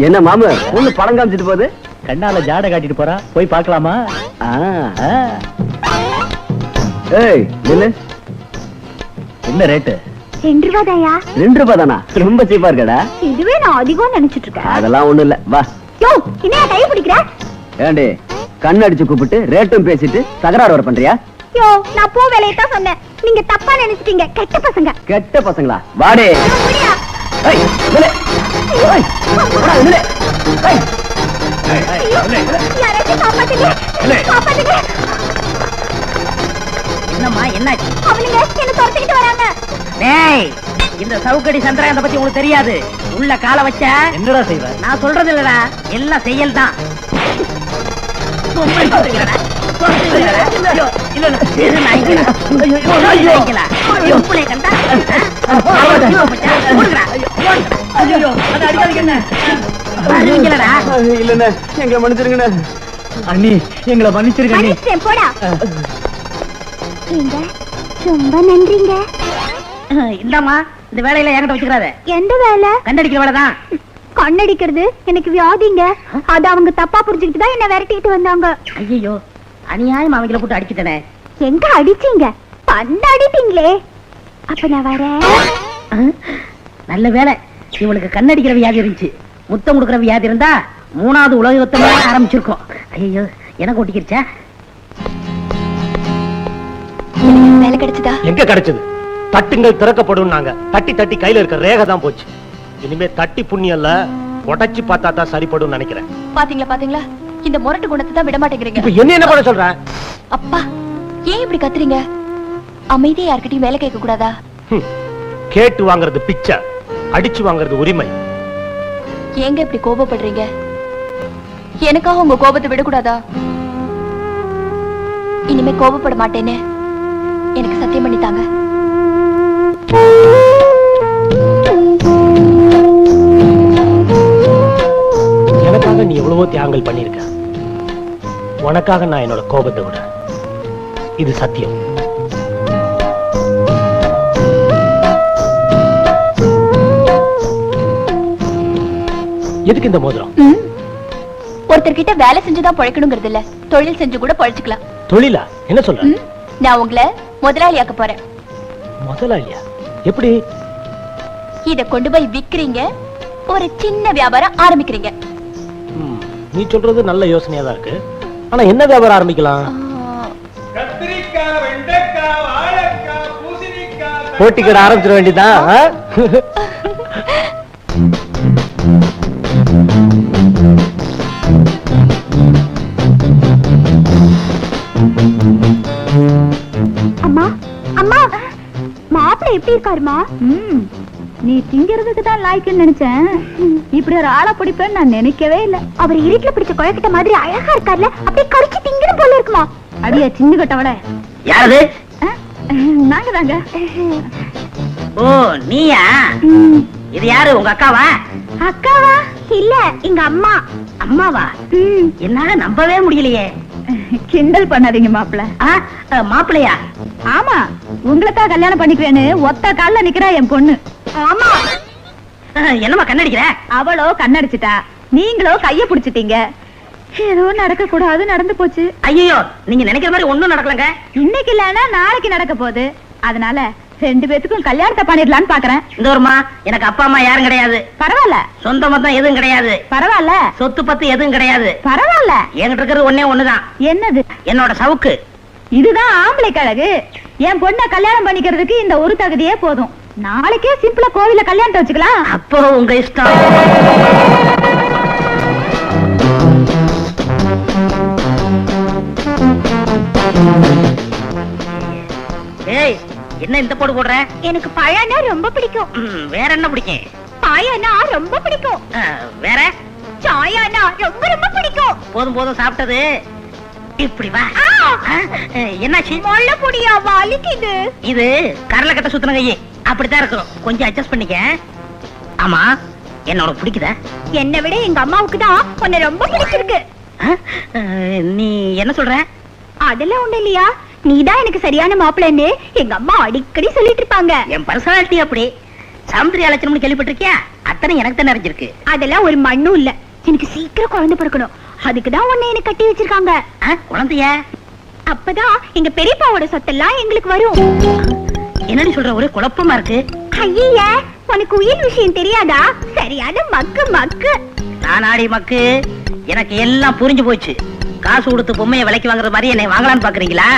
என்ன மாமு பொண்ணு படம் காமிச்சிட்டு போகுது? கண்ணால ஜாட காட்டிட்டு போறா, போய் பார்க்கலாமா? ஏய் நில்லு. என்ன ரேட்டு? 2 ரூபா தாயா. 2 ரூபா தானா? ரொம்ப சீப்பா இருக்கடா. இதுவே நான் அதிகம் நினைச்சிட்டு இருக்கேன். அதெல்லாம் ஒண்ணு இல்ல, வா. யோ, என்ன கை பிடிக்கிற? ஏண்டி கண் அடிச்சு கூப்பிட்டு ரேட்டும் பேசிட்டு தகராறு வர பண்றியா? யோ, நான் பூ வேலையை தான் சொன்னேன், நீங்க தப்பா நினைச்சிட்டீங்க. கெட்ட பசங்க. கெட்ட பசங்களா? வாடே. ஏய் நில்லு. ஏய் போடா நில்லு. ஏய் யாராச்சும் காப்பாத்துங்க. காப்பாத்துங்க. என்னம்மா என்னாச்சு? அவனுங்க என்ன துரத்திக்கிட்டு வராங்க. டேய், இந்த சவுக்கடி சந்திரகாந்த பத்தி உங்களுக்கு தெரியாது. உள்ள கால வச்ச என்னடா செய்வ? நான் சொல்றது இல்லடா, எல்லாம் செயல் தான். எங்களை மன்னிச்சிருங்க அண்ணி, எங்களை மன்னிச்சிருங்க. போடா. ரொம்ப நன்றிங்க. இந்தாமா, இந்த வேலையில என்கிட்ட வச்சுக்கிறாரு. எந்த வேலை? கண்டடிக்கிற வேலைதான். கண்ணடிக்கிறது எனக்கு வியாதிங்க. அது அவங்க தப்பா புரிஞ்சுக்கிட்டு தான் என்ன விரட்டிட்டு வந்தாங்க. ஐயோ, அநியாயம் அவங்கள போட்டு அடிச்சுட்டனே. எங்க அடிச்சீங்க? அடிப்பீங்களே. அப்ப நான் வரேன். நல்ல வேலை, இவளுக்கு கண்ணடிக்கிற வியாதி இருந்துச்சு. முத்தம் கொடுக்கிற வியாதி இருந்தா 3வது உலக யுத்தமே ஆரம்பிச்சிருக்கோம். ஐயோ, எனக்கு ஒட்டிக்கிடுச்சா? வேலை கிடைச்சதா? எங்க கிடைச்சது? தட்டுங்கள் திறக்கப்படும். நாங்க தட்டி தட்டி கையில இருக்க ரேகை தான் போச்சு. இனிமே தட்டி புண்ணியல்ல, உடைச்சு பார்த்தா தான் சரிப்படும் நினைக்கிறேன். பாத்தீங்களா, இந்த முரட்டு குணத்தை தான் விட மாட்டேங்கிறீங்க. இப்ப என்ன பண்ண சொல்ற? அப்பா, ஏன் இப்படி கத்துறீங்க? அமைதியா யார்கிட்டயும் வேலை கேட்க கூடாதா? கேட்டு வாங்குறது பிச்சை, அடிச்சு வாங்குறது உரிமை. ஏங்க இப்படி கோபப்படுறீங்க? எனக்காக உங்க கோபத்தை விடக்கூடாதா? இனிமே கோபப்பட மாட்டேன்னு எனக்கு சத்தியம் பண்ணித்தாங்க. எனக்காக நீ எவ்வளவோ தியாகங்கள் பண்ணிருக்க. உனக்காக நான் என்னோட கோபத்தை விட. இது சத்தியம். எதுக்கு இந்த மோதிரம்? ஒருத்தர்கிட்ட வேலை செஞ்சுதான் பழைக்கணுங்கிறது இல்ல, தொழில் செஞ்சு கூட பழைச்சுக்கலாம். தொழிலா? என்ன சொல்ற? நான் உங்களை முதலாளியாக்க போறேன். முதலாளியா? எப்படி? இத கொண்டு போய் விக்கிறீங்க, ஒரு சின்ன வியாபாரம் ஆரம்பிக்கிறீங்க. நீ சொல்றது நல்ல யோசனையா தான் இருக்கு. ஆனா என்ன வியாபாரம் ஆரம்பிக்கலாம்? கத்திரிக்காய், வெண்டைக்காய், வாழைக்காய், பூசணிக்காய். போட்டி கடை ஆரம்பிச்சிட வேண்டியதான். அம்மா, அம்மா, மாப்பிள்ளை எப்படி இருக்காருமா? நீ திங்கிறதுக்கு தான் லாய்க்குன்னு நினைச்சேன். இப்படி ஒரு ஆளை பிடிப்பேன்னு நான் நினைக்கவே இல்ல. அவர் இருட்டுல பிடிச்ச குழக்கிட்ட மாதிரி அழகா இருக்கார்ல, அப்படியே கடிச்சு திங்கிற போல இருக்குமா? அடியே சின்ன கட்டவள. யாரது? நாங்க தாங்க. ஓ, நீயா? இது யாரு, உங்க அக்காவா? அக்காவா? இல்ல எங்க அம்மா. அம்மாவா? என்னால நம்பவே முடியலையே. கிண்டல் பண்ணாதீங்க மாப்பிள்ள. மாப்பிள்ளையா? ஆமா, உங்களை தான் கல்யாணம் பண்ணிக்கிறேன்னு ஒத்த கால்ல நிக்கிறா என் பொண்ணு. ஆமா. என்னமா கண்ணடிக்கிற? அவளோ கண்ணடிச்சிட்டா, நீங்களோ கைய புடிச்சிட்டீங்க. ஏதோ நடக்க கூடாது நடந்து போச்சு. ஐயோ, நீங்க நினைக்கிற மாதிரி ஒண்ணும் நடக்கலங்க. இன்னைக்கு இல்லன்னா நாளைக்கு நடக்க போகுது. அதனால 2 பேத்துக்கும் கல்யாணத்தை பண்ணிடலான்னு பாக்குறேன். இந்த ஒருமா, எனக்கு அப்பா அம்மா யாரும் கிடையாது. பரவாயில்ல. சொந்த மொத்தம் எதுவும் கிடையாது. பரவாயில்ல. சொத்து பத்து எதுவும் கிடையாது. பரவாயில்ல. என்கிட்ட இருக்கிறது ஒண்ணே ஒண்ணுதான். என்னது? என்னோட சவுக்கு. இதுதான் ஆம்பளை கழகு. என் பொண்ணை கல்யாணம் பண்ணிக்கிறதுக்கு இந்த ஒரு தகுதியே போதும். நாளைக்கே சிம்பிளா கோவில கல்யாணத்தை வச்சுக்கலாம். அப்போ உங்க இஷ்டம். ஏய், என்ன இந்த போடு போடுற? எனக்கு பழம்னா ரொம்ப பிடிக்கும். வேற என்ன பிடிக்கும்? பாயனா ரொம்ப பிடிக்கும். வேற? சாயானா ரொம்ப ரொம்ப பிடிக்கும். போதும் போதும் சாப்பிட்டது. இப்படி வா. என்னாச்சு? மொள்ள புடியா வலிக்குது. இது கரல கட்ட சுத்தன கையே. அப்படித்தான் இருக்கும். கொஞ்சம் அட்ஜஸ்ட் பண்ணிக்க. ஆமா, என்ன உனக்கு பிடிக்குதா? என்னை விட எங்க அம்மாவுக்கு தான் உன்னை ரொம்ப பிடிச்சிருக்கு. நீ என்ன சொல்ற? அதெல்லாம் ஒண்ணு இல்லையா, நீதான் எனக்கு சரியான மாப்பிள்ளைன்னு எங்க அம்மா அடிக்கடி சொல்லிட்டு இருப்பாங்க. என் பர்சனாலிட்டி அப்படி. சமுத்திரி லட்சணம்னு கேள்விப்பட்டிருக்கியா? அத்தனை எனக்கு தான் நிறைஞ்சிருக்கு. அதெல்லாம் ஒரு மண்ணும் இல்ல. எனக்கு சீக்கிரம் குழந்தை பிறக்கணும். அதுக்குதான் உன்னை எனக்கு கட்டி வச்சிருக்காங்க. குழந்தைய? அப்பதான் எங்க பெரியப்பாவோட சொத்தெல்லாம் எங்களுக்கு வரும். என்னடி சொல்ற? ஒரே குழப்பமா இருக்கு. ஐய, உனக்கு உயிர் விஷயம் தெரியாதா? சரியான மக்கு மக்கு. நானாடி மக்கு? எனக்கு எல்லாம் புரிஞ்சு போச்சு. காசு கொடுத்து பொம்மையை விலைக்கு வாங்குற மாதிரி என்னை வாங்கலான்னு பாக்குறீங்களா?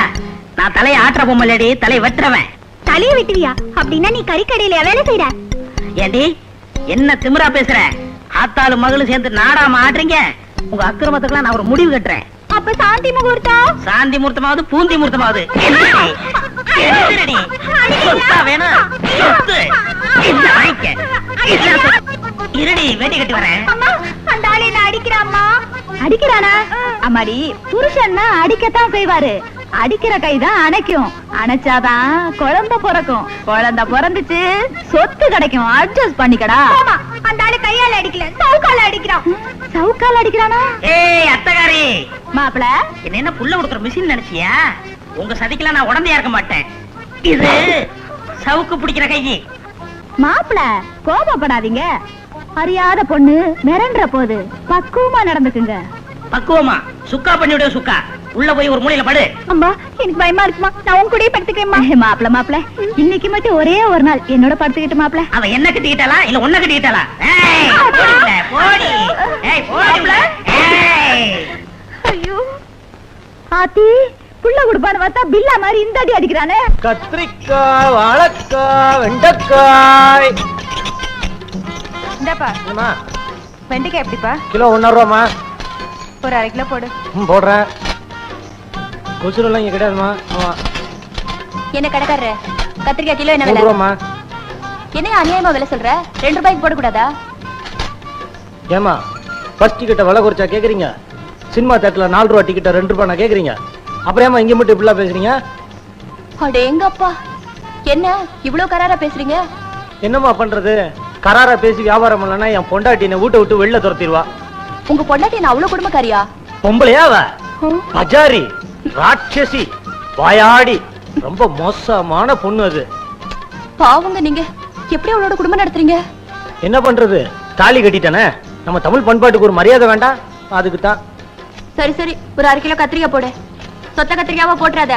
நான் தலையை ஆட்டுற பொம்மை இல்லடி, தலையை வெட்டுறவன். தலையை வெட்டுவியா? அப்படின்னா நீ கறிக்கடையில வேலை செய்யற? ஏண்டி என்ன திமிரா பேசுற? ஆத்தாலும் மகளும் சேர்ந்து நாடாம ஆடுறீங்க. உங்க அக்கிரமத்துக்குலாம் நான் ஒரு முடிவு கட்டுறேன். அப்ப சாந்தி முகூர்த்தம்? சாந்தி முகூர்த்தமாவது பூந்தி முகூர்த்தமாவது இருடி, வேட்டி கட்டி வரேன். அந்த ஆளு என்ன அடிக்கிறாம்மா? அடிக்கிறானா? அம்மாடி, புருஷன்னா அடிக்கத்தான் செய்வாரு. அடிக்கிற கைதான் அணைக்கும். அணைச்சாதான் குழந்தை பிறக்கும். குழந்தை பிறந்துச்சு சொத்து கிடைக்கும். அட்ஜஸ்ட் பண்ணிக்கடா. அந்த ஆளு கையால அடிக்கல, சவுக்கால அடிக்கிறான். சவுக்கால அடிக்கிறானா? ஏய் அத்தகாரி மாப்பிள, என்ன புள்ள கொடுக்குற மிஷின் நினைச்சியா? உங்க சதிக்கெல்லாம் நான் உடனே இருக்க மாட்டேன். இது சவுக்கு பிடிக்கிற கை. மாப்பிள, கோபப்படாதீங்க. அறியாத பொண்ணு மிரண்ட போது பக்குவமா நடந்துக்குங்க. பக்குவமா? சுக்கா பண்ணிவிட. சுக்கா உள்ள போய் ஒரு மூலையில படு. அம்மா, எனக்கு பயமா இருக்குமா. நான் உன் கூடயே படுத்துக்கிறேன். மாப்பிள, இன்னைக்கு மட்டும் ஒரே ஒரு நாள் என்னோட படுத்துக்கிட்டு. மாப்பிள, அவ என்ன கட்டிக்கிட்டாளா இல்ல ஒன்ன கட்டிக்கிட்டாளா? ஐயோ ஆத்தி, புள்ள குடுப்பான்னு பார்த்தா பில்லா மாதிரி இந்த அடி அடிக்கிறானே. கத்திரிக்காய், வாழைக்காய், வெண்டைக்காய். இந்தாப்பா. வெண்டைக்காய் எப்படிப்பா? கிலோ 1.5 ரூபாமா? ஒரு 1/2 கிலோ போடு. போடுறேன். கொசுரெல்லாம் இங்க கிடையாதுமா. என்ன கடைக்காரரு, கத்திரிக்காய் கிலோ என்ன 3 விலை? ரூபாமா? என்ன அநியாயமா விலை சொல்ற? 2 ரூபாய்க்கு போட கூடாதா? ஏமா, பஸ் டிக்கெட்டை விலை குறைச்சா கேக்குறீங்க? சினிமா தேட்டர்ல 4 ரூபா டிக்கெட்டை 2 ரூபாய் நான் கேக்குறீங்க? அப்புறம் ஏமா இங்க மட்டும் இப்படிலாம் பேசுறீங்க? அடேங்கப்பா, என்ன இவ்வளவு கராரா பேசுறீங்க? என்னம்மா பண்றது? கராரா பேசி வியாபாரம் பண்ணலன்னா என் பொண்டாட்டி என்னை வீட்டை விட்டு வெளில துரத்திடுவா. உங்க பொண்டாட்டி என்ன அவ்வளவு குடும்பக்காரியா? பொம்பளையா அவ? பஜாரி, ராட்சசி, வாயாடி, ரொம்ப மோசமான பொண்ணு அது. பாவங்க, நீங்க எப்படி அவளோட குடும்பம் நடத்துறீங்க? என்ன பண்றது? தாலி கட்டிட்டானே. நம்ம தமிழ் பண்பாட்டுக்கு ஒரு மரியாதை வேண்டாம்? அதுக்கு தான். சரி சரி, ஒரு 1/2 கிலோ கத்திரிக்காய் போடு. சொத்த கத்திரிக்காவா போட்டுறாத.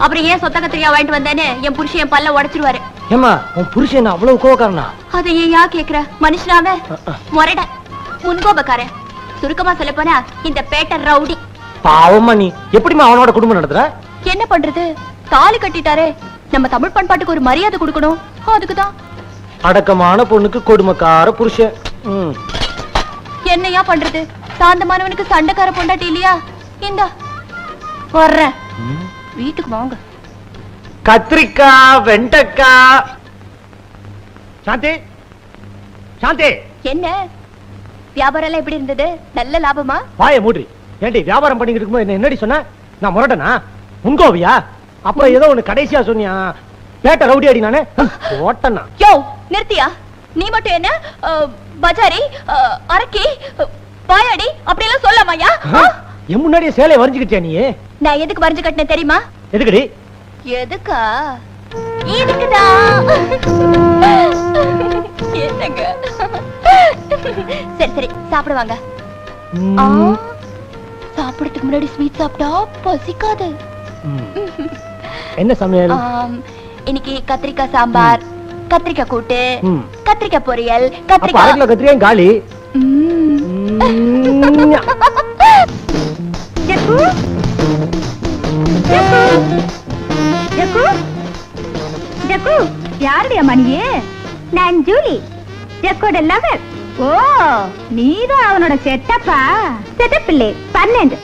அப்புறம் ஏன் சொத்த கத்திரிக்காய் வாங்கிட்டு வந்தேன்னு என் புருஷன் என் பல்ல உடைச்சிருவாரு. ஏமா, உன் புருஷன் அவ்வளவு கோவக்காரனா? அதை ஏன் கேக்குற? மனுஷனாவே முரட, முன்கோபக்காரன். சுருக்கமா சொல்ல போனா இந்த பேட்டர் ரவுடி. பாவமா நீ. எப்படிமா அவனோட குடும்பம் நடத்துற? என்ன பண்றது? தாலி கட்டிட்டாரே. நம்ம தமிழ் பண்பாட்டுக்கு ஒரு மரியாதை கொடுக்கணும். அதுக்குதான். அடக்கமான பொண்ணுக்கு கொடுமைக்கார புருஷன். என்னையா பண்றது? சாந்தமானவனுக்கு சண்டைக்கார பொண்டாட்டி இல்லையா? இந்த வர்றேன், வீட்டுக்கு வாங்க. கத்திரிக்காய், வெண்டைக்காய். சாந்தி, சாந்தி. என்ன வியாபாரம் எல்லாம் எப்படி இருந்தது? நல்ல லாபமா? வாய மூடி. ஏண்டி வியாபாரம் பண்ணிக்கிட்டு இருக்கும்போது என்ன என்னடி சொன்ன? நான் முரட்டனா? முன்கோவியா? அப்புறம் ஏதோ ஒண்ணு கடைசியா சொன்னியா? பேட்ட ரவுடி அடி நானு ஓட்டனா? யோ நிறுத்தியா? நீ மட்டும் என்ன பஜாரி, அரக்கி, பாயாடி அப்படி எல்லாம் சொல்லமாயா? என் முன்னாடியே சேலைய வரைஞ்சுக்கிட்டியா நீ? நான் எதுக்கு வரைஞ்சு கட்டினேன் தெரியுமா? எதுக்குடி? எதுக்கா? இதுக்குதா. என்னங்க? சரி சரி சாப்பிடுவாங்க. சாப்பிடுறதுக்கு முன்னாடி ஸ்வீட் சாப்பிட்டா பசிக்காது. என்ன சமையல்? இன்னைக்கு கத்திரிக்காய் சாம்பார், கத்திரிக்காய் கூட்டு, கத்திரிக்காய் பொரியல், கத்திரிக்காய் கத்திரிக்காய் காலி. யாருடைய மணியே? நான் ஜூலி, ஜக்கோட லவர். ஓ, நீதான் அவனோட செட்டப்பா? செட்டப் இல்லே, 12.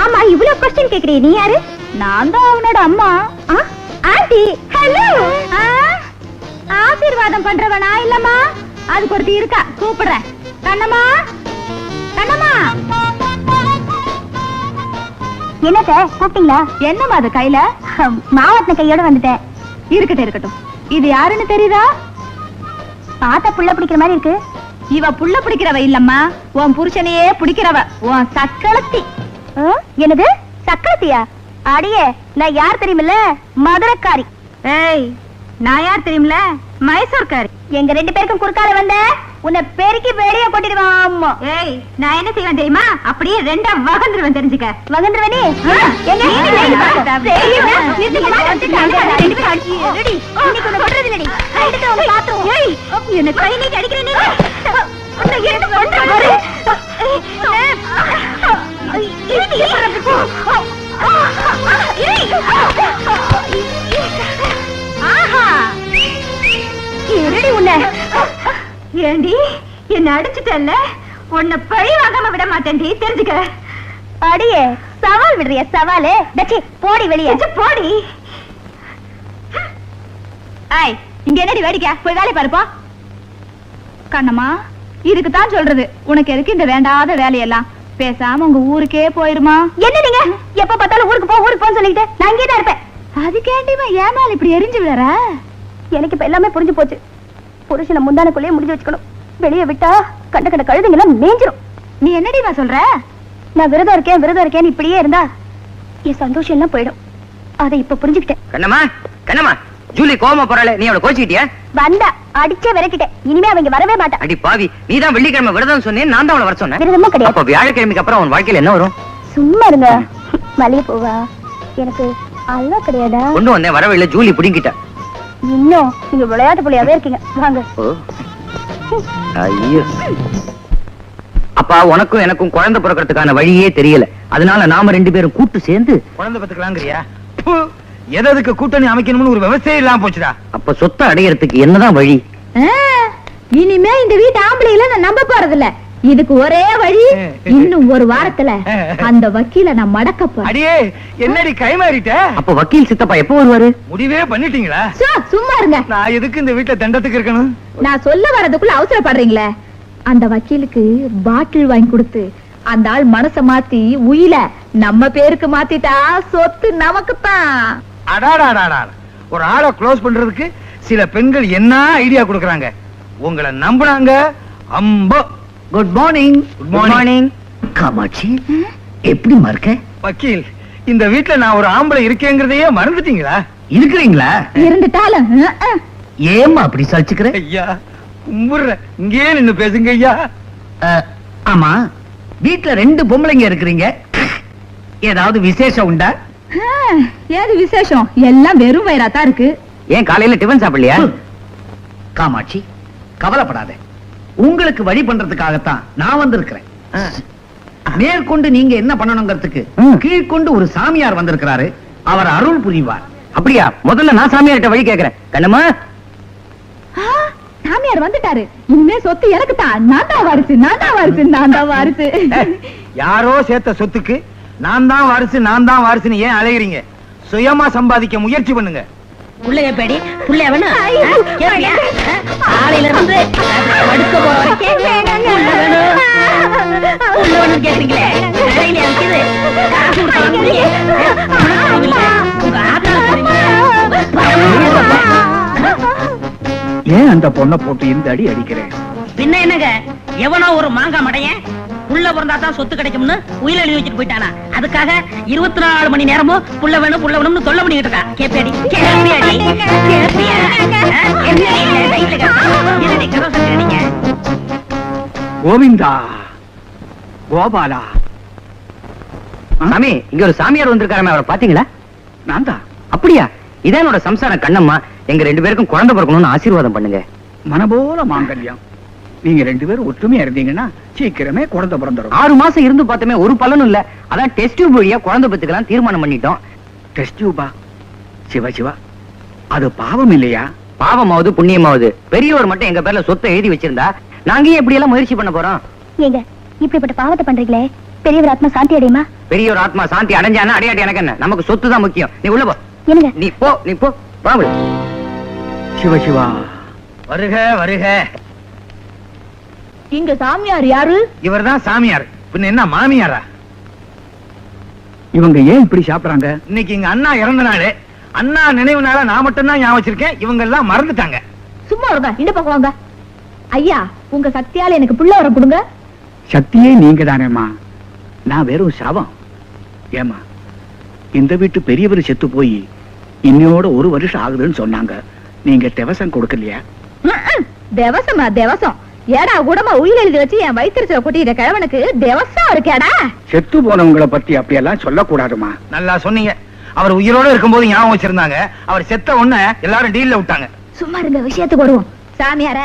ஆமா, இவ்வளவு கொஸ்டின் கேக்குறீ? நீ யாரு? நான் தான் அவனோட அம்மா. Aunty, hello. ஆசீர்வாதம் பண்றவனா இல்லம்மா? அதுக்கு ஒருத்தி இருக்கா, கூப்பிடுறேன். கண்ணம்மா, கண்ணம்மா. என்னத்த கூப்பிட்டீங்களா? என்னம்மா அது கையில? மாவட்ட கையோட வந்துட்டேன். இருக்கட்டும் இருக்கட்டும். இது யாருன்னு தெரியுதா? பார்த்தா புள்ள பிடிக்கிற மாதிரி இருக்கு. இவ புள்ள பிடிக்கிறவ இல்லம்மா, உன் புருஷனையே பிடிக்கிறவ, உன் சக்களத்தி. என்னது சக்களத்தியா? அடியே, நான் யார் தெரியுமில்ல? மதுரைக்காரி. ஏய், நான் யார் தெரியுமில்ல? மைசூர்காரி. எங்க 2 பேருக்கும் குறுக்கால வந்த உன்னை பெருக்கி வெளியே கொட்டிடுவான். ஏய், நான் என்ன செய்வேன் தெரியுமா? அப்படியே 2ஆ வகந்துருவேன், தெரிஞ்சுக்க. வகந்துருவேனே? என்ன கை நீட்டி அடிக்கிறேன் நீ? ஏண்டி என்ன அடிச்சுட்டல்ல, உன்னை பழி வாங்காம விட மாட்டேன்டி, தெரிஞ்சுக்க. அடியே, சவால் விடுறிய? சவாலு போடி வெளியே, போடி. ஐய், இங்க என்னடி வேடிக்கை? போய் வேலை பாருப்பா. கண்ணம்மா, இதுக்குத்தான் சொல்றது, உனக்கு எதுக்கு இந்த வேண்டாத வேலையெல்லாம்? பேசாம உங்க ஊருக்கே போயிருமா? என்ன நீங்க எப்ப பார்த்தாலும் ஊருக்கு போன்னு சொல்லிட்டு நான் இங்கே தான் இருப்பேன். அதுக்கேண்டிமா ஏமால் இப்படி எரிஞ்சு விடுற? எனக்கு இப்ப எல்லாமே புரிஞ்சு போச்சு. புருஷனை முந்தானக்குள்ளேயே முடிஞ்சு வச்சுக்கணும். வெளியே விட்டா கண்ட கண்ட கழுதைங்கெல்லாம் மேஞ்சிரும். நீ என்னடிமா சொல்ற? நான் விரதம் இருக்கேன் இப்படியே இருந்தா என் சந்தோஷம் எல்லாம் போயிடும். அதை இப்ப புரிஞ்சுக்கிட்டேன். கண்ணம்மா, கண்ணம்மா, ஜூலி கோவமா போறாளே, நீ அவளை கோச்சிக்கிட்டியா? வந்தா அடிச்சே விரட்டிட்டேன். இனிமே அவங்க வரவே மாட்டா. அடி பாவி, நீதான் வெள்ளிக்கிழமை விரதம் சொன்னேன், நான் தான் அவளை வர சொன்னேன். விரதமா கிடையாது. அப்ப வியாழக்கிழமைக்கு அப்புறம் அவன் வாழ்க்கையில என்ன வரும்? சும்மா இருங்க. மல்லிகை பூவா? எனக்கு அல்வா கிடையாதா? கொண்டு வந்தேன், வரவே இல்லை, ஜூலி புடிங்கிட்ட. இன்னும் நீங்க விளையாட்டு புள்ளியாவே இருக்கீங்க. வாங்க. ஐயோ, அப்பா உனக்கும் எனக்கும் குழந்தை பிறக்கிறதுக்கான வழியே தெரியல. அதனால நாம 2 பேரும் கூட்டு சேர்ந்து குழந்தை பத்துக்கலாங்கிறியா? எதுக்கு கூட்டணி அமைக்கணும்னு ஒரு விவசாயம் இல்லாம போச்சுடா. அப்ப சொத்தை அடையறதுக்கு என்னதான் வழி? இனிமே இந்த வீட்டு ஆம்பளையில நான் நம்ப போறதில்ல. இதுக்கு ஒரே வழி, இன்னும் ஒரு வாரத்துல அந்த வக்கீல நான் மடக்க போறேன். அடியே, என்னடி கை மாறிட்ட? அப்ப வக்கீல் சித்தப்பா எப்ப வருவாரு? முடிவே பண்ணிட்டீங்களா? சும்மா இருங்க. நான் எதுக்கு இந்த வீட்டுல தண்டத்துக்கு இருக்கணும்? நான் சொல்ல வரதுக்குள்ள அவசரப்படுறீங்களே. அந்த வக்கீலுக்கு பாட்டில் வாங்கி கொடுத்து அந்த ஆள் மனச மாத்தி உயில நம்ம பேருக்கு மாத்திட்டா சொத்து நமக்குத்தான். அடாடாடாடா, ஒரு ஆளை க்ளோஸ் பண்றதுக்கு சில பெண்கள் என்ன ஐடியா கொடுக்கறாங்க. உங்களை நம்புனாங்க. அம்போ. Good morning. Good morning. Kamakshi, எப்படி மறக்க? வக்கீல், இந்த வீட்டுல நான் ஒரு ஆம்பளை இருக்கேங்கிறதையே மறந்துட்டீங்களா? இருக்கிறீங்களா? இருந்துட்டாலும் ஏமா அப்படி சலிச்சுக்கிற? ஐயா கும்பிடுற, இங்கே நின்னு பேசுங்க ஐயா. ஆமா, வீட்டுல 2 பொம்பளைங்க இருக்கிறீங்க, ஏதாவது விசேஷம் உண்டா? ஏது விசேஷம்? எல்லாம் வெறும் வயிறாத்தான் இருக்கு. ஏன் காலையில டிபன் சாப்பிடலையா? காமாட்சி, கவலைப்படாத, உங்களுக்கு வழி பண்றதுக்காகத்தான் நான் வந்திருக்கிறேன். மேற்கொண்டு நீங்க என்ன பண்ணணுங்கிறதுக்கு கீழ்கொண்டு ஒரு சாமியார் வந்திருக்கிறாரு, அவர் அருள் புரிவார். அப்படியா? முதல்ல நான் சாமியார்கிட்ட வழி கேட்கிறேன். கண்ணம்மா, சாமியார் வந்துட்டாரு. இனிமே சொத்து எனக்கு தான். நான் தான் வாரிசு. யாரோ சேர்த்த சொத்துக்கு நான் தான் வாரிசுன்னு ஏன் அலையறீங்க? சுயமா சம்பாதிக்க முயற்சி பண்ணுங்க. புள்ளைய பேடி புள்ளைய வேணும். ஆளையில இருந்து படுக்க போற வரைக்கும் கேக்குறீங்களே. ஏன் அந்த பொண்ணை போட்டு இந்த அடி அடிக்கிறேன்? பின்ன என்னங்க எவனோ ஒரு மாங்காய் மடையன் புள்ள பிறந்தா தான் சொத்து கிடைக்கும்னு உயிர் எழுதி வச்சுட்டு போயிட்டானா அதுக்காக 24 மணி நேரமும் புள்ள வேணும்னு சொல்ல பண்ணிக்கிட்டு இருக்கா. கேப்பியாடி கேப்பியாடி கேப்பியா கோவிந்தா கோபாலா. சாமி, இங்க ஒரு சாமியார் வந்திருக்காரு, அவரை பாத்தீங்களா? நான் தான். அப்படியா? இதான் என்னோட சம்சார கண்ணம்மா. எங்க 2 பேருக்கும் குழந்தை பிறக்கணும்னு ஆசீர்வாதம் பண்ணுங்க. மனபோல மாங்கல்யம். நீங்க 2 பேரும் ஒற்றுமையா இருந்தீங்கன்னா சீக்கிரமே குழந்தை பிறந்துடும். 6 மாசம் இருந்து பார்த்தமே ஒரு பலனும் இல்ல. அதான் டெஸ்ட் டியூப் வழியா குழந்தை பெத்துக்கலாம் தீர்மானம் பண்ணிட்டோம். டெஸ்ட் டியூபா? சிவா, அது பாவம் இல்லையா? பாவமாவது புண்ணியமாவது பெரியவர் மட்டும் எங்க பேர்ல சொத்தை எழுதி வச்சிருந்தா நாங்க ஏன் இப்படி எல்லாம் முயற்சி பண்ண போறோம்? ஏங்க இப்படிப்பட்ட பாவத்தை பண்றீங்களே, பெரியவர் ஆத்மா சாந்தி அடையுமா? பெரியவர் ஆத்மா சாந்தி அடைஞ்சானா அடையாட்டி எனக்கு என்ன? நமக்கு சொத்து தான் முக்கியம். நீ உள்ள போ. என்னங்க? நீ போ வாங்க. சிவா வருக வருக. இங்க சாமியார் யாரு? இவர்தான் சாமியார். பின்ன என்ன மாமியாரா? இவங்க ஏன் இப்படி சாப்பிடுறாங்க? இன்னைக்கு எங்க அண்ணா இறந்த நாள். அண்ணா நினைவு நாள நான் மட்டும் தான் ஞாபகம் வச்சிருக்கேன். இவங்க எல்லாம் மறந்துட்டாங்க. சும்மா இருங்க, இந்த பக்கம் வாங்க. ஐயா, உங்க சக்தியால எனக்கு புள்ள வர கொடுங்க. சக்தியே நீங்க தானேம்மா. நான் வெறும் சாபம். ஏமா, இந்த வீட்டு பெரியவர் செத்து போய் இன்னையோட 1 வருஷம் ஆகுதுன்னு சொன்னாங்க. நீங்க தேவசம் கொடுக்கலையா? தேவசமா? தேவசம் ஏடா கூடமா உயிர் எழுதி வச்சு என் வயிற்றுல கொட்டிக்கிற கிழவனுக்கு தேவசம் இருக்கேடா? செத்து போனவங்களை பத்தி அப்படியெல்லாம் சொல்லக்கூடாதுமா. நல்லா சொன்னீங்க. அவர் உயிரோட இருக்கும்போது ஞாபகம் வச்சிருந்தாங்க. அவர் செத்த உடனே எல்லாரும் டீல்ல விட்டாங்க. சும்மா இருங்க, விஷயத்துக்கு வருவோம். சாமியார,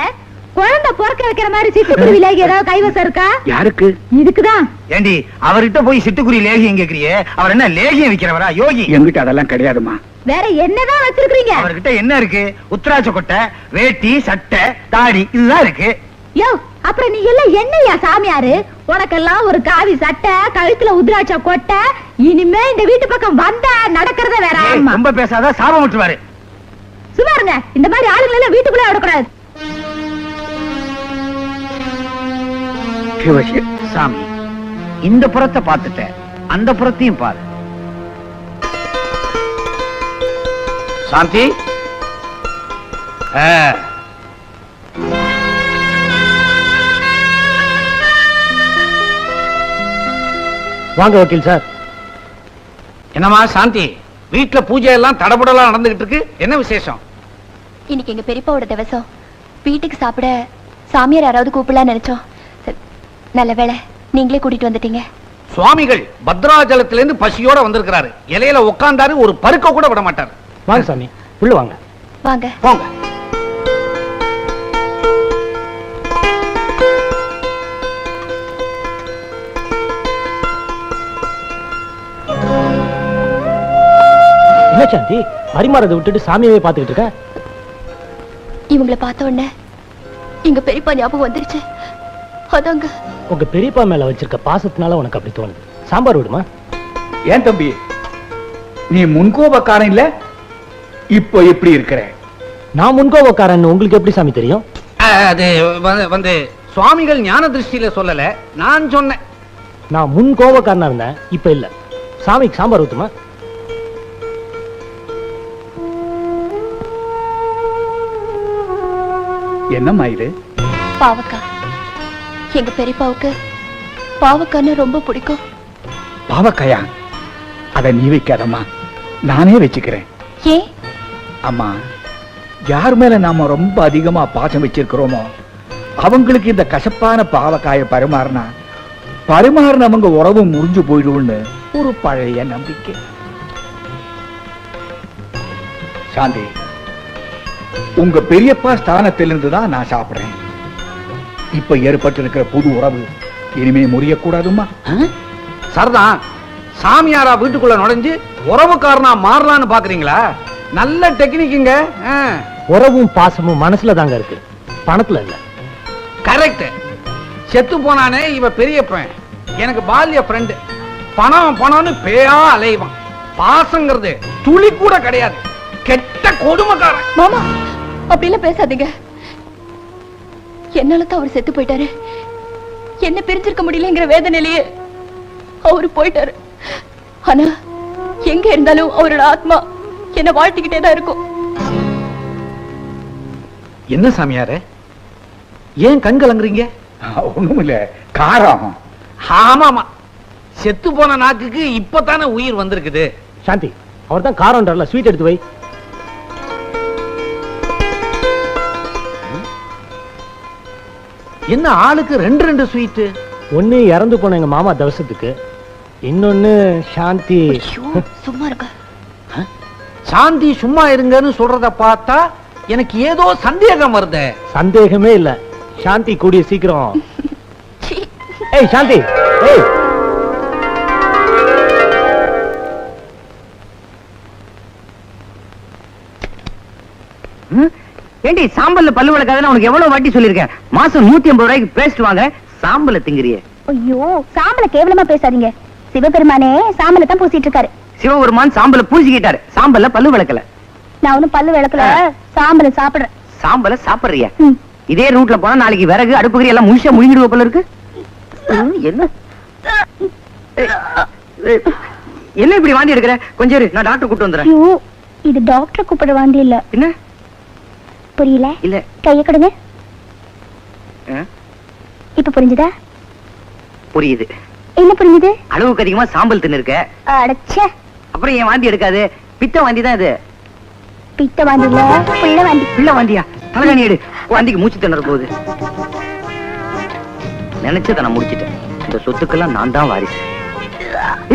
குழந்தை பிறக்க வைக்கிற மாதிரி சிட்டுக்குருவி லேகி ஏதாவது கைவசம் இருக்கா? யாருக்கு? இதுக்குதான். ஏண்டி, அவர்கிட்ட போய் சிட்டுக்குருவி லேகியம் கேக்குறியே? அவர் என்ன லேகியம் விக்கிறவரா? யோகி. எங்கிட்ட அதெல்லாம் கிடையாதுமா. வேற என்னதான் வச்சிருக்கீங்க? அவர்கிட்ட என்ன இருக்கு? உத்தராட்ச கொட்டை, வேட்டி, சட்டை, தாடி இதுதான் இருக்கு. யோ, அப்புறம் நீ எல்லாம் என்னையா சாமியாரு? உனக்கெல்லாம் ஒரு காவி சட்டை, கழுத்துல உத்ராட்ச கொட்டை. இனிமே இந்த வீட்டு பக்கம் வந்தா நடக்கிறத வேற. ரொம்ப பேசாத, சாபம் விட்டுருவாரு. சும்மா இருங்க, இந்த மாதிரி ஆளுங்களை எல்லாம் வீட்டுக்குள்ள விடக்கூடாது. சாமி, இந்த புறத்தை பார்த்துட்ட, அந்த புறத்தையும் பாரு. சாந்தி, வாங்க வக்கீல் சார். என்னமா சாந்தி, வீட்டுல பூஜை எல்லாம் தடபுடலாம் நடந்துகிட்டு இருக்கு. என்ன விசேஷம்? இன்னைக்கு எங்க பெரியப்பாவோட திவசம். வீட்டுக்கு சாப்பிட சாமியார் யாராவது கூப்பிடலாம் நினைச்சோம். நல்ல வேளை நீங்களே கூட்டிட்டு வந்துட்டீங்க. சுவாமிகள் பத்ராஜலத்திலிருந்து பசியோட வந்திருக்கிறாரு. இலையில உட்கார்ந்தாரு, ஒரு பருக்க கூட விட மாட்டாரு. வாங்க சாமி, உள்ள வாங்க. வாங்க போங்க. என்ன சாந்தி, பரிமாறதை விட்டுட்டு சாமியவே பாத்துக்கிட்டு இருக்க? இவங்களை பார்த்த உடனே எங்க பெரியப்பா ஞாபகம் வந்துருச்சு. அதாங்க. உங்க பெரியப்பா மேல வச்சிருக்க பாசத்தினால உனக்கு அப்படி தோணுது. சாம்பார் விடுமா? ஏன் தம்பி, நீ முன்கோபக்காரன் இல்ல, இப்போ எப்படி இருக்கிற? நான் முன்கோபக்காரன் உங்களுக்கு எப்படி சாமி தெரியும்? அது வந்து சுவாமிகள் ஞான திருஷ்டியில சொல்லல, நான் சொன்னேன். நான் முன்கோபக்காரனா இருந்தேன், இப்ப இல்ல. சாமிக்கு சாம்பார் ஊத்துமா? என்னம்மா இது? பாவக்கா. எங்க பெரியப்பாவுக்கு பாவக்கான்னு ரொம்ப பிடிக்கும். பாவக்காயா? அத நீ வைக்காதம்மா, நானே வச்சுக்கிறேன். ஏ? அம்மா, யார் மேல நாம ரொம்ப அதிகமா பாசம் வச்சிருக்கிறோமோ அவங்களுக்கு இந்த கசப்பான பாவக்காய பரிமாறினவங்க உறவு முறிஞ்சு போயிடும்னு ஒரு பழைய நம்பிக்கை. சாந்தி, உங்க பெரியப்பா ஸ்தானத்திலிருந்து தான் நான் சாப்பிடுறேன். இப்ப ஏற்பட்டிருக்கிற புது உறவு இனிமே முறியக்கூடாதுமா. சரிதான். சாமியாரா வீட்டுக்குள்ள நுழைஞ்சு உறவுக்காரனா மாறலான்னு பாக்குறீங்களா? நல்ல டெக்னிக்குங்க. உறவும் பாசமும் மனசுல தாங்க இருக்கு, பணத்துல இல்ல. கரெக்ட். செத்து போனானே இவ பெரியப்பன், எனக்கு பால்ய ஃப்ரெண்டு. பணம் பணம்னு பேயா அலைவான். பாசங்கிறது துளி கூட கிடையாது. கெட்ட கொடுமைக்காரன். மாமா, அப்படிலாம் பேசாதீங்க. என்னால தான் அவர் செத்து போயிட்டாரு. என்ன பிரிஞ்சிருக்க முடியலங்கிற வேதனையிலேயே அவரு போயிட்டாரு. ஆனா எங்க இருந்தாலும் அவரோட ஆத்மா என்ன வாழ்த்திக்கிட்டே தான் இருக்கும். என்ன சாமியாரே, ஏன் கண் கலங்குறீங்க? ஒண்ணும் இல்ல, காரம். ஆமாமா, செத்து போன நாக்குக்கு இப்பதானே உயிர் வந்திருக்குது. சாந்தி, அவர் தான் காரம்ன்றல, ஸ்வீட் எடுத்து வை. என்ன ஆளுக்கு 2 ஸ்வீட்? ஒண்ணு இறந்து போன எங்க மாமா தவசத்துக்கு, இன்னொன்னு சாந்தி. சும்மா இருக்க. சாந்தி சும்மா இருங்கன்னு சொல்றத பார்த்தா எனக்கு ஏதோ சந்தேகம் வருது. சந்தேகமே இல்ல, சாந்தி கூடிய சீக்கிரம். ஏய் சாந்தி, ஏய் ஏண்டி சாம்பல்ல பல்லு விளக்காதுன்னு உனக்கு எவ்வளவு வாட்டி சொல்லிருக்கேன்? மாசம் 150 ரூபாய்க்கு பேஸ்ட் வாங்க, சாம்பல திங்கிறியே. ஐயோ, சாம்பல கேவலமா பேசாதீங்க. சிவபெருமானே சாம்பல தான் பூசிட்டு இருக்காரு. சிவபெருமான் சாம்பல பூசிக்கிட்டாரு, சாம்பல்ல பல்லு விளக்கல. நான் ஒண்ணும் பல்லு விளக்கல, சாம்பல சாப்பிடுறேன். சாம்பல சாப்பிடுறியா? இதே ரூட்ல போனா நாளைக்கு விறகு அடுப்புக்கறி எல்லாம் முழுசா முழுங்கிடுவ போல இருக்கு. என்ன என்ன இப்படி வாந்தி எடுக்கிற? கொஞ்சம் இரு, நான் டாக்டர் கூட்டு வந்துறேன். ஐயோ, இது டாக்டர் கூப்பிட வாந்தி இல்ல. என்ன புரியல? இல்ல, கைய கொடுங்க. இப்ப புரிஞ்சுதா? புரியுது. என்ன புரிஞ்சுது? அளவுக்கு அதிகமா சாம்பல் தின்னு இருக்க. அடச்சே, அப்புறம் ஏன் வாந்தி எடுக்காது? பித்த வாந்தி தான் இது. பித்த வாந்தி இல்ல, புள்ள வாந்தி. பிள்ளை வாந்தியா? தலைகாணி எடு, வாந்திக்கு மூச்சு திணற போகுது. நினைச்சத நான் முடிச்சிட்டேன். இந்த சொத்துக்கெல்லாம் நான் தான் வாரிசு.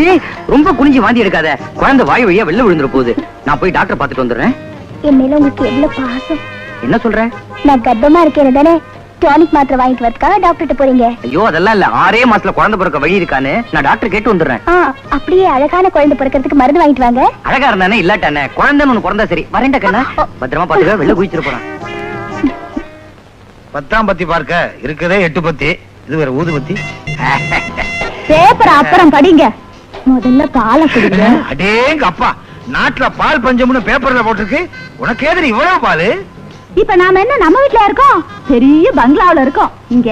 ஏய், ரொம்ப குனிஞ்சு வாந்தி எடுக்காத, குழந்தை வாய் வழியா வெளில விழுந்துற போகுது. நான் போய் டாக்டர் பார்த்துட்டு வந்துடுறேன். என் மேல உங்களுக்கு எவ்வளவு பாசம். என்ன சொல்ற? நான் கர்ப்பமா இருக்கேன்னு தானே டானிக் மாத்திரை வாங்கிட்டு வரதுக்காக டாக்டர்கிட்ட போறீங்க? ஐயோ, அதெல்லாம் இல்ல. 6 மாசத்துல குழந்தை பிறக்க வழி இருக்கான்னு நான் டாக்டர் கேட்டு வந்துடுறேன். அப்படியே அழகான குழந்தை பிறக்கிறதுக்கு மருந்து வாங்கிட்டு வாங்க. அழகா இருந்தானே இல்லாட்டானே, குழந்தைன்னு ஒண்ணு பிறந்தா சரி. வரேன்டா கண்ணா, பத்திரமா பாத்துக்க, வெளில குதிச்சிட்டு போறான். 10ஆம் பத்தி பார்க்க இருக்கதே 8 பத்தி, இது வேற ஊதுபத்தி. பேப்பர் அப்புறம் படிங்க, முதல்ல பாலை குடிங்க. அடேங்க அப்பா, நாட்டுல பால் பஞ்சம்னு பேப்பர்ல போட்டிருக்கு, உனக்கு ஏது இவ்வளவு பால்? இப்ப நாம என்ன நம்ம வீட்ல இருக்கோம்? பெரிய பங்களாவுல இருக்கோம். இங்க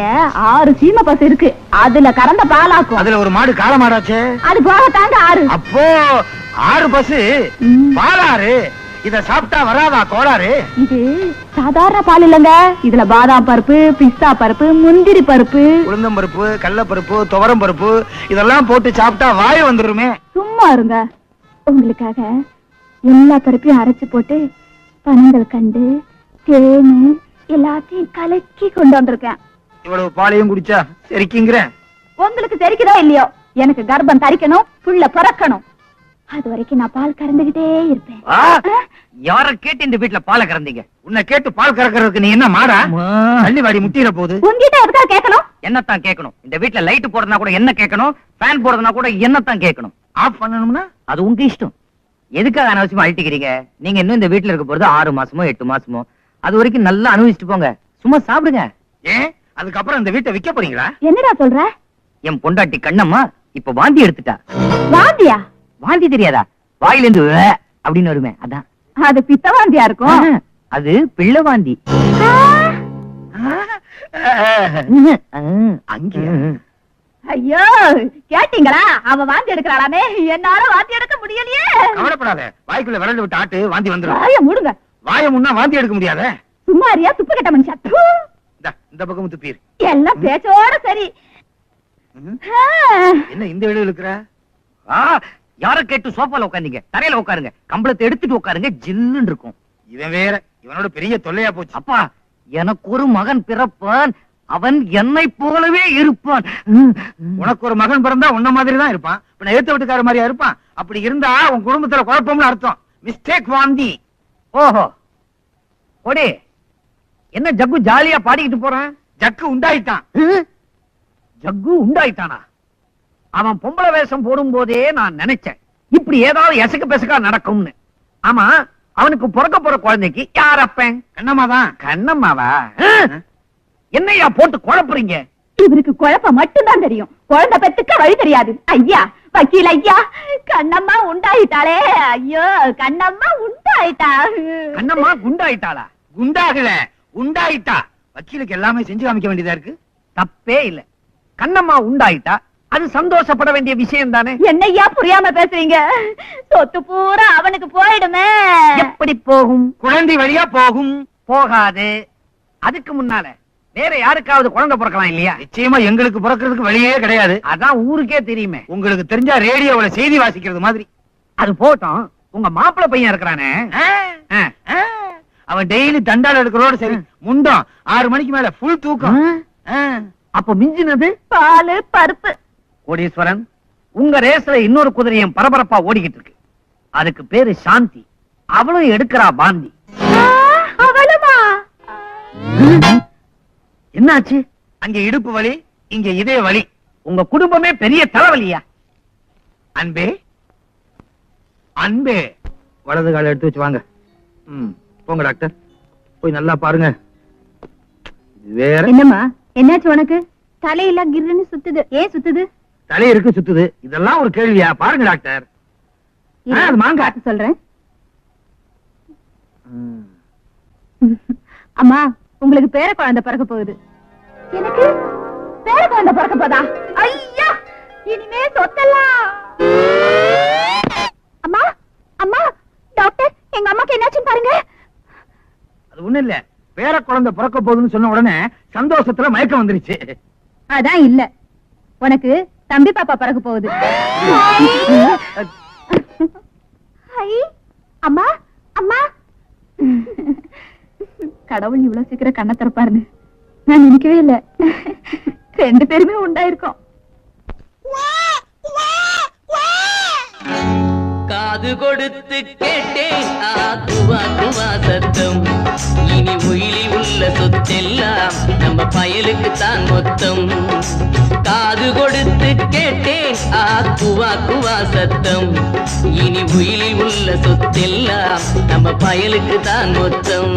6 சீமை பசு இருக்கு, அதுல கறந்த பாலாக்கும். அதுல ஒரு மாடு காளை மாடாச்சே, அது போக தாங்க 6. அப்போ 6 பசு பாலாறு. இத சாப்பிட்டா வராதா கோளாறு? இது சாதாரண பால் இல்லங்க, இதுல பாதாம் பருப்பு, பிஸ்தா பருப்பு, முந்திரி பருப்பு, உளுந்தம் பருப்பு, கடலை பருப்பு, துவரம் பருப்பு இதெல்லாம் போட்டு சாப்பிட்டா வாய் வந்துருமே. சும்மா இருங்க. உங்களுக்காக எல்லா பருப்பையும் அரைச்சு போட்டு பனங்கள் கண்டு தேனு எல்லாத்தையும் கலக்கி கொண்டு வந்திருக்கேன். இவ்வளவு பாலையும் குடிச்சா சரிக்குங்கிறேன். உங்களுக்கு தெரிக்குதோ இல்லையோ, எனக்கு கர்ப்பம் தரிக்கணும், புள்ள பிறக்கணும். அது வரைக்கும் நான் பால் கறந்துகிட்டே இருப்பேன். யார கேட்டு இந்த வீட்டுல பாலை கறந்தீங்க? உன்னை கேட்டு பால் கறக்கிறதுக்கு நீ என்ன மாடா? தள்ளி வாடி முட்டிர போகுது. உங்ககிட்ட எதுக்கா கேட்கணும்? என்னத்தான் கேட்கணும்? இந்த வீட்டுல லைட் போடுறதுனா கூட என்ன கேட்கணும், ஃபேன் போடுறதுனா கூட என்னத்தான் கேட்கணும். ஆஃப் பண்ணணும்னா அது உங்க இஷ்டம். எதுக்காக அனாவசியமா அழட்டிக்கிறீங்க? நீங்க இன்னும் இந்த வீட்டுல இருக்க போறது 6 மாசமோ 8 மாசமோ, அது வரைக்கும் நல்லா அனுபவிச்சுட்டு போங்க. சும்மா சாப்பிடுங்க. ஏன் அதுக்கப்புறம் இந்த வீட்டை விற்க போறீங்களா? என்னடா சொல்ற? என் பொண்டாட்டி கண்ணம்மா இப்ப வாந்தி எடுத்துட்டா. வாந்தியா? வாந்தி தெரியாதா? வாயிலிருந்து அப்படின்னு வருமே, அதான். அது பித்த வாந்தியா இருக்கும். அது பிள்ளை வாந்தி. அங்கே ஐயோ, கேட்டீங்களா? அவ வாந்தி எடுக்கிறாளாமே, என்னால வாந்தி எடுக்க முடியலையே. கவலைப்படாத, வாய்க்குள்ள விரல் விட்டு ஆட்டு, வாந்தி வந்துடும். வாய மூடுங்க. வாய முன்னா வாந்தி எடுக்க முடியாத. சும்மாரியா துப்பு கட்ட மனுஷா. இந்த பக்கம் துப்பீர். எல்லாம் பேச்சோட சரி. என்ன இந்த வீடு இருக்கிற? யார கேட்டு சோஃபால உட்காந்தீங்க? தரையில உட்காருங்க, கம்பளத்தை எடுத்துட்டு உட்காருங்க, ஜில்லுன்னு இருக்கும். இவன் வேற, இவனோட பெரிய தொல்லையா போச்சு. அப்பா, எனக்கு ஒரு மகன் பிறப்பான், அவன் என்னை போலவே இருப்பான். உனக்கு ஒரு மகன் பிறந்தா உன்ன மாதிரி தான் இருப்பான். இப்ப எழுத்து வீட்டுக்கார மாதிரியா இருப்பான்? அப்படி இருந்தா உன் குடும்பத்துல குழப்பம்னு அர்த்தம். மிஸ்டேக் வாந்தி. ஓஹோ, ஓடி. என்ன ஜக்கு ஜாலியா பாடிக்கிட்டு போறான்? ஜக்கு உண்டாயிட்டான். ஜக்கு உண்டாயிட்டானா? அவன் பொம்பளை வேஷம் போடும் போதே நான் நினைச்சேன் இப்படி ஏதாவது எசக்கு பெசக்கா நடக்கும்னு. ஆமா, அவனுக்கு பிறக்க போற குழந்தைக்கு யார் அப்பன்? கண்ணம்மாதான். கண்ணம்மாவா? என்னையா போட்டு குழப்புறீங்க? இவருக்கு குழப்பம் மட்டும்தான் தெரியும், குழந்தை பெத்துக்க வழி தெரியாது. ஐயா வக்கீல் ஐயா, கண்ணம்மா உண்டாயிட்டாளே. ஐயோ, கண்ணம்மா உண்டாயிட்டா. கண்ணம்மா குண்டாயிட்டாளா? குண்டாகல, உண்டாயிட்டா. வக்கீலுக்கு எல்லாமே செஞ்சு காமிக்க வேண்டியதா இருக்கு. தப்பே இல்ல, கண்ணம்மா உண்டாயிட்டா அது சந்தோஷப்பட வேண்டிய விஷயம் தானே. என்னையா புரியாம பேசுறீங்க? சொத்து பூரா அவனுக்கு போயிடுமே. எப்படி போகும்? குழந்தை வழியா போகும். போகாது. அதுக்கு முன்னால வேற யாருக்காவது குழந்தை பிறக்கலாம் இல்லையா? நிச்சயமா எங்களுக்கு பிறக்கிறதுக்கு வழியே கிடையாது. அதான் ஊருக்கே தெரியுமே. உங்களுக்கு தெரிஞ்சா ரேடியோவுல செய்தி வாசிக்கிறது மாதிரி. அது போட்டோம். உங்க மாப்பிள்ளை பையன் இருக்கிறானே, அவன் டெய்லி தண்டால் எடுக்கிறோட சரி, முண்டம் 6 மணிக்கு மேல ஃபுல் தூக்கம். அப்ப மிஞ்சினது பாலு பருப்பு. கோடீஸ்வரன், உங்க ரேஸ்ல இன்னொரு குதிரையும் பரபரப்பா ஓடிக்கிட்டு இருக்கு. அதுக்கு பேரு சாந்தி. அவளும் எடுக்கிறா பாந்தி. அவளுமா? என்னாச்சு? அங்க இடுப்பு வலி, இங்க இதே வலி. உங்க குடும்பமே பெரிய தலைவலியா? அன்பே அன்பே, வலது கால எடுத்து வச்சு வாங்க. போங்க டாக்டர், போய் நல்லா பாருங்க. வேற என்னம்மா, என்னாச்சு உனக்கு? தலையெல்லாம் கிர்ன்னு சுத்துது. ஏன் சுத்துது? தலை இருக்கு சுத்துது. இதெல்லாம் ஒரு கேள்வியா? பாருங்க டாக்டர். அது மாங்க சொல்றேன். அம்மா, உங்களுக்கு பேர குழந்தை பிறக்க போகுது. எனக்கு பேர குழந்தை பிறக்க போதா? ஐயா, இனிமே சொத்தலாம். அம்மா அம்மா, டாக்டர், எங்க அம்மாக்கு என்னாச்சுன்னு பாருங்க. அது ஒண்ணு இல்ல, பேர குழந்தை பிறக்க போகுதுன்னு சொன்ன உடனே சந்தோஷத்துல மயக்கம் வந்துருச்சு. அதான் இல்ல, உனக்கு தம்பி பாப்பா பிறக்க போகுது. அம்மா அம்மா, கடவுள் இவ்வளவு சீக்கிரம் கண்ணை திறப்பாருன்னு நான் நினைக்கவே இல்ல. 2 பேருமே உண்டாயிருக்கோம். காது கொடுத்து கேட்டேன் குவா குவா சத்தம். இனி உயிலி உள்ள சொத்தெல்லாம் நம்ம பயலுக்கு தான் மொத்தம். காது கொடுத்து கேட்டேன் குவா குவா சத்தம். இனி உயிலி உள்ள சொத்தெல்லாம் நம்ம பயலுக்கு தான் மொத்தம்.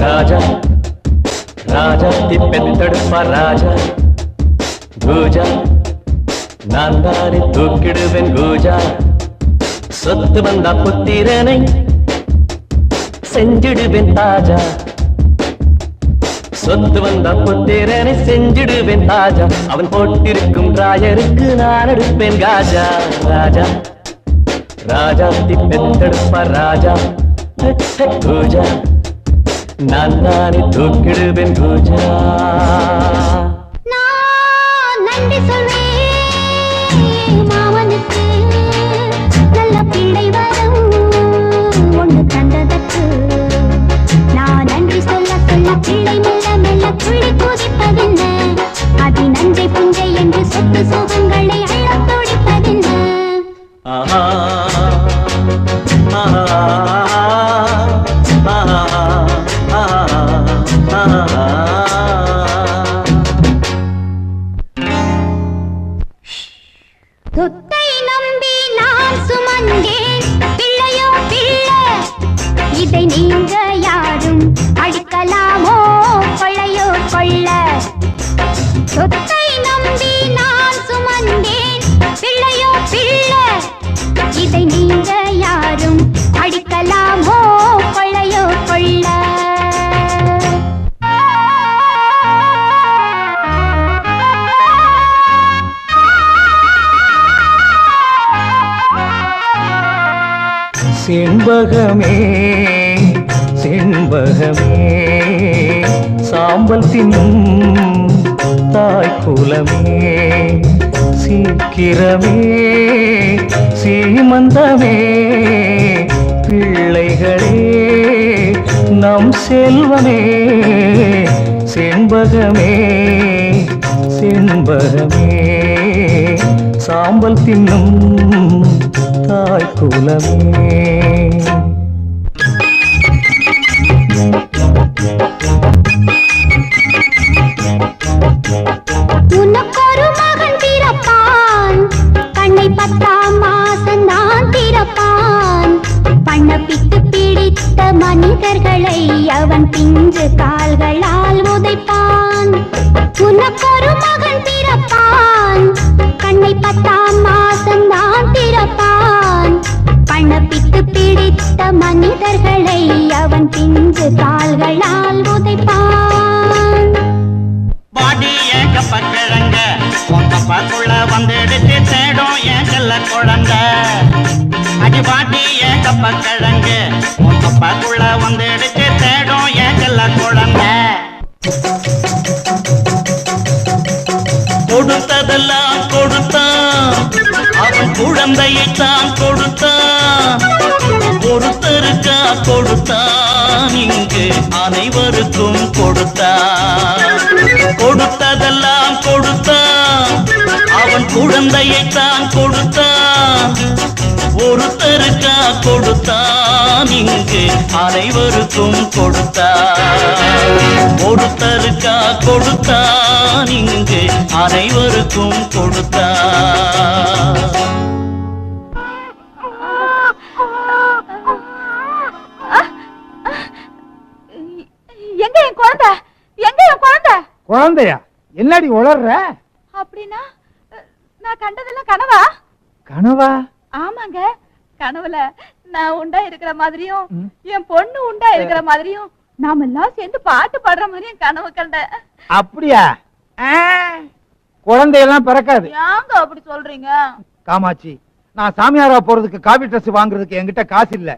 ராஜா ராஜா திப்பெத்தெடுப்பா ராஜா பூஜா நான் தானே தூக்கிடுவேன் பூஜா. சொத்து வந்தா புத்திரனை செஞ்சிடுவேன் தாஜா. சொத்து வந்தா புத்திரனை செஞ்சிடுவேன் தாஜா. அவன் போட்டிருக்கும் ராயருக்கு நான் எடுப்பேன் காஜா. ராஜா ராஜா திப்பெத்தெடுப்பா ராஜா பூஜா நான் தானே தூக்கிடுவேன் பூஜா. நன்றி சொல்வேன் மாமனுக்கு, நல்ல பிள்ளை வரும் ஒன்று தந்ததற்கு. நான் நன்றி சொல்ல சொல்ல பிள்ளை மெல்ல மெல்ல புள்ளி குதிப்பதென்ன? அதி நஞ்சை புஞ்சை என்று சொத்து சுகங்களை அள்ளத் துடிப்பதென்ன? ஆஹா ஆஹா சொத்தை நம்பி நான் சுமந்தேன், பிள்ளையோ பிள்ளை, இதை நீங்க யாரும் அடிக்கலாமோ கொள்ளையோ கொள்ள? சொத்தை நம்பி நான் சுமந்தேன், பிள்ளையோ பிள்ளை, இதை நீங்க யாரும் அடிக்கலாமோ கொள்ளையோ கொள்ள? செண்பகமே செண்பகமே சாம்பல் தின்னும் தாய்க்குலமே சீக்கிரமே சீமந்தமே பிள்ளைகளே நம் செல்வமே செண்பகமே செண்பகமே சாம்பல் தின்னும் தாய் குலமே. உனக்கொரு மகன் பிறப்பான், கண்ணை 10ஆம் மாசம் தான் திறப்பான். பண்ணப்பித்து பிடித்த மனிதர்களை அவன் பிஞ்சு கால்களால் உதைப்பான். உனக்கொரு மகன் பிறப்பான், கண்ணை 10ஆம் மாசம் தான் திறப்பான். பண்ணப்பித்து பிடித்த மனிதர்களை அவன் பிஞ்சு கால்களால் உதைப்பான். பாடி ஏக பக்கிழங்க பக்குள்ள வந்துடுச்சு தேடும் என் செல்ல குழந்தை. அடி பாட்டி ஏக பக்கிழங்க பக்குள்ள வந்துடுச்சு தேடும் என் செல்ல குழந்தை. கொடுத்ததெல்லாம் கொடுத்தான், அவன் குழந்தையைத்தான் கொடுத்தான். ஒருத்தருக்கா கொடுத்தான், இங்கு அனைவருக்கும் கொடுத்தான். கொடுத்ததெல்லாம் கொடுத்தான், அவன் குழந்தையைத்தான் கொடுத்தான். ஒருத்தருக்கா கொடுத்தான், இங்கு அனைவருக்கும் கொடுத்தான். ஒருத்தருக்கா கொடுத்தான், இங்கு அனைவருக்கும் கொடுத்தான். எங்க என் குழந்தை? எங்க என் குழந்தை? குழந்தையா? என்னடி உளர்ற? அப்படின்னா நான் கண்டதெல்லாம் கனவா? கனவா? ஆமாங்க, கனவுல நான் உண்டா இருக்கிற மாதிரியும் என் பொண்ணு உண்டா இருக்கிற மாதிரியும் நாம எல்லாம் சேர்ந்து பாட்டு பாடுற மாதிரியும் கனவு கண்டேன். அப்படியா? குழந்தையெல்லாம் பிறக்காது. ஏங்க அப்படி சொல்றீங்க? காமாட்சி, நான் சாமியாரா போறதுக்கு காபி ட்ரெஸ் வாங்குறதுக்கு என்கிட்ட காசு இல்ல.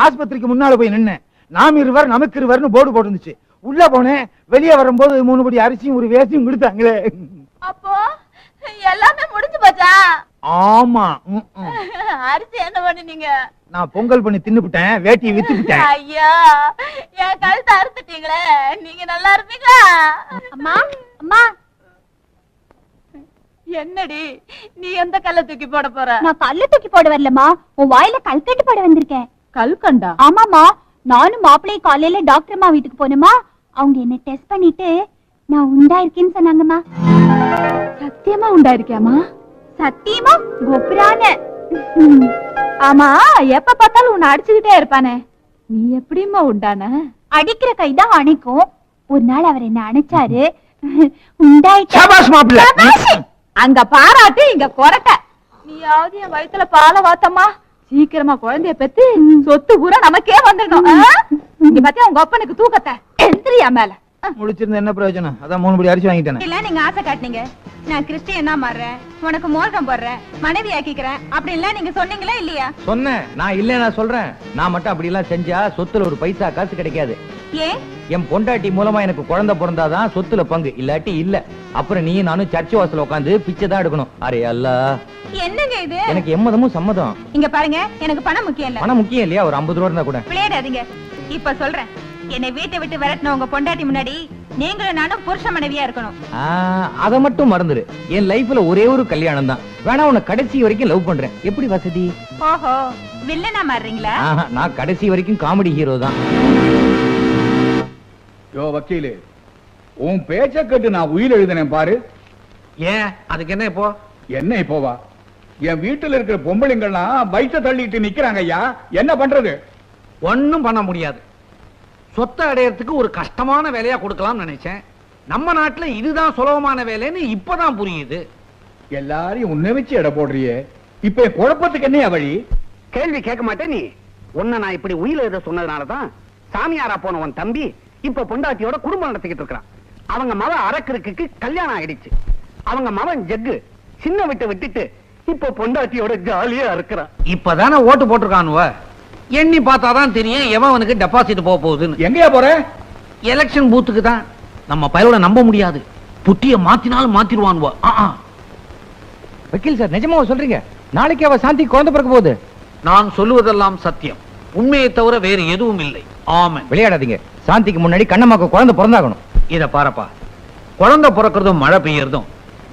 ஆஸ்பத்திரிக்கு முன்னால போய் நின்னேன். நாம் இருவர் நமக்கு இருவர்னு போர்டு போட்டுருந்துச்சு. உள்ள போனேன். வெளியே வரும்போது 3 படி அரிசியும் ஒரு வேசியும் கொடுத்தாங்களே. அப்போ எல்லாமே முடிஞ்சு போச்சா? ஆமா. அரிசி என்ன பண்ணினீங்க? நான் பொங்கல் பண்ணி தின்னுபிட்டேன், வேட்டியை வித்துப்பிட்டேன். ஐயா, என் கழுத்தை அறுத்துட்டீங்களே, நீங்க நல்லா இருப்பீங்களா? அம்மா அம்மா, என்னடி நீ எந்த கல்ல தூக்கி போட போற? நான் கல்ல தூக்கி போட வரலம்மா, உன் வாயில கல்கண்டு போட வந்திருக்கேன். கல்கண்டா? ஆமாமா, நானும் மாப்பிள்ளையும் காலையில டாக்டர் அம்மா வீட்டுக்கு போனோமா. அவங்க என்ன டெஸ்ட் பண்ணிட்டு நான் உண்டா இருக்கேன்னு சொன்னாங்கம்மா. சத்தியமா உண்டா இருக்கியாமா? சத்தியமா கோபுரான. ஆமா, எப்ப பார்த்தாலும் உன்னை அடிச்சுக்கிட்டே இருப்பானே, நீ எப்படிமா உண்டான? அடிக்கிற கைதான் அணைக்கும். ஒரு நாள் அவர் என்ன அணைச்சாரு, சபாஷ் மாப்பிள்ளை. அங்க பாராட்டு, இங்க கொரட்ட. நீயாவது என் வயித்துல பாலை வாத்தம்மா, சீக்கிரமா குழந்தைய பெத்து சொத்து பூரா நமக்கே வந்துடணும். இங்க பாத்தியா உங்க அப்பனுக்கு தூக்கத்தை எந்திரியா மேல. முடிச்சிருந்த என்ன பிரயோஜனம்? அதான் 3 படி அரிசி வாங்கிட்டேன். இல்ல, நீங்க ஆசை காட்டினீங்க. நான் கிறிஸ்டியனா மாறேன், உனக்கு மோர்கம் போடுறேன், மனைவி ஆக்கிக்கிறேன் அப்படி இல்ல நீங்க சொன்னீங்களா இல்லையா? சொன்னேன். நான் இல்ல, நான் சொல்றேன். நான் மட்டும் அப்படி எல்லாம் செஞ்சா சொத்துல ஒரு பைசா காசு கிடைக்காது. ஏன்? என் பொண்டாட்டி மூலமா எனக்கு குழந்தை பிறந்தாதான் சொத்துல பங்கு, இல்லாட்டி இல்ல. அப்புறம் நீ நானும் சர்ச்சை வாசல் உட்காந்து பிச்சை தான் எடுக்கணும். அரே அல்லா, என்னங்க இது? எனக்கு எம்மதமும் சம்மதம். இங்க பாருங்க, எனக்கு பணம் முக்கியம் இல்ல. பணம் முக்கியம் இல்லையா? ஒரு 50 ரூபா இருந்தா கூட. விளையாடாதீங்க. இப்ப சொல்றேன், என்னை வீட்டை விட்டு விரட்டின உங்க பொண்டாட்டி முன்னாடி நீங்களும் நானும் புருஷ மனைவியா இருக்கணும். அத மட்டும் மறந்துரு. என் லைஃப்ல ஒரே ஒரு கல்யாணம் தான். வேணா உன்னை கடைசி வரைக்கும் லவ் பண்றேன். எப்படி வசதி? ஓஹோ, வில்லனா மாறுறீங்களா? நான் கடைசி வரைக்கும் காமெடி ஹீரோ தான். யோ வக்கீலு, உன் பேச்ச கேட்டு நான் உயிர் எழுதினேன் பாரு. ஏன்? அதுக்கு என்ன இப்போ? என்ன இப்போவா? என் வீட்டுல இருக்கிற பொம்பளைங்கள்லாம் வயிற்ற தள்ளிட்டு நிக்கிறாங்க ஐயா. என்ன பண்றது? ஒண்ணும் பண்ண முடியாது. சொத்தை அடையறதுக்கு ஒரு கஷ்டமான வேலையா கொடுக்கலாம் நினைச்சேன். நம்ம நாட்டுல இதுதான் சுலபமான வேலைன்னு இப்பதான் புரியுது. எல்லாரையும் உன்னை வச்சு எடை போடுறியே, இப்ப குழப்பத்துக்கு என்ன வழி? கேள்வி கேட்க மாட்டேன் நீ. உன்னை நான் இப்படி உயிர் எழுத சொன்னதுனாலதான் சாமியாரா போன உன் தம்பி இப்ப பொண்டாட்டியோட குடும்பம் நடத்திக்கிட்டு இருக்கிறான். அவங்க மவன் அரக்கருக்கு கல்யாணம் ஆயிடுச்சு. அவங்க மவன் ஜக்கு சின்ன விட்டுட்டு இப்ப பொண்டாட்டியோட ஜாலியா இருக்கிறான். இப்பதானே ஓட்டு போட்டிருக்கானுவ. எண்ணி பார்த்தாதான் தெரியும் எவன் அவனுக்கு டெபாசிட் போக போகுதுன்னு. எங்கயா போற? எலெக்ஷன் பூத்துக்கு தான். நம்ம பயலோட நம்ப முடியாது. புட்டிய மாத்தினாலும் மாத்திடுவானுவ. வக்கீல் சார், நிஜமா சொல்றீங்க? நாளைக்கு அவ சாந்தி குழந்தை பிறக்க போகுது. நான் சொல்லுவதெல்லாம் சத்தியம். உண்மையை தவிர வேறு எதுவும் இல்லை. ஆமென். விளையாடாதீங்க. சாந்திக்கு முன்னாடி கண்ணம்மாக்கு குழந்தை பிறந்தாகணும். இத பாருப்பா, குழந்தை பிறக்கிறதும் மழை பெய்யறதும்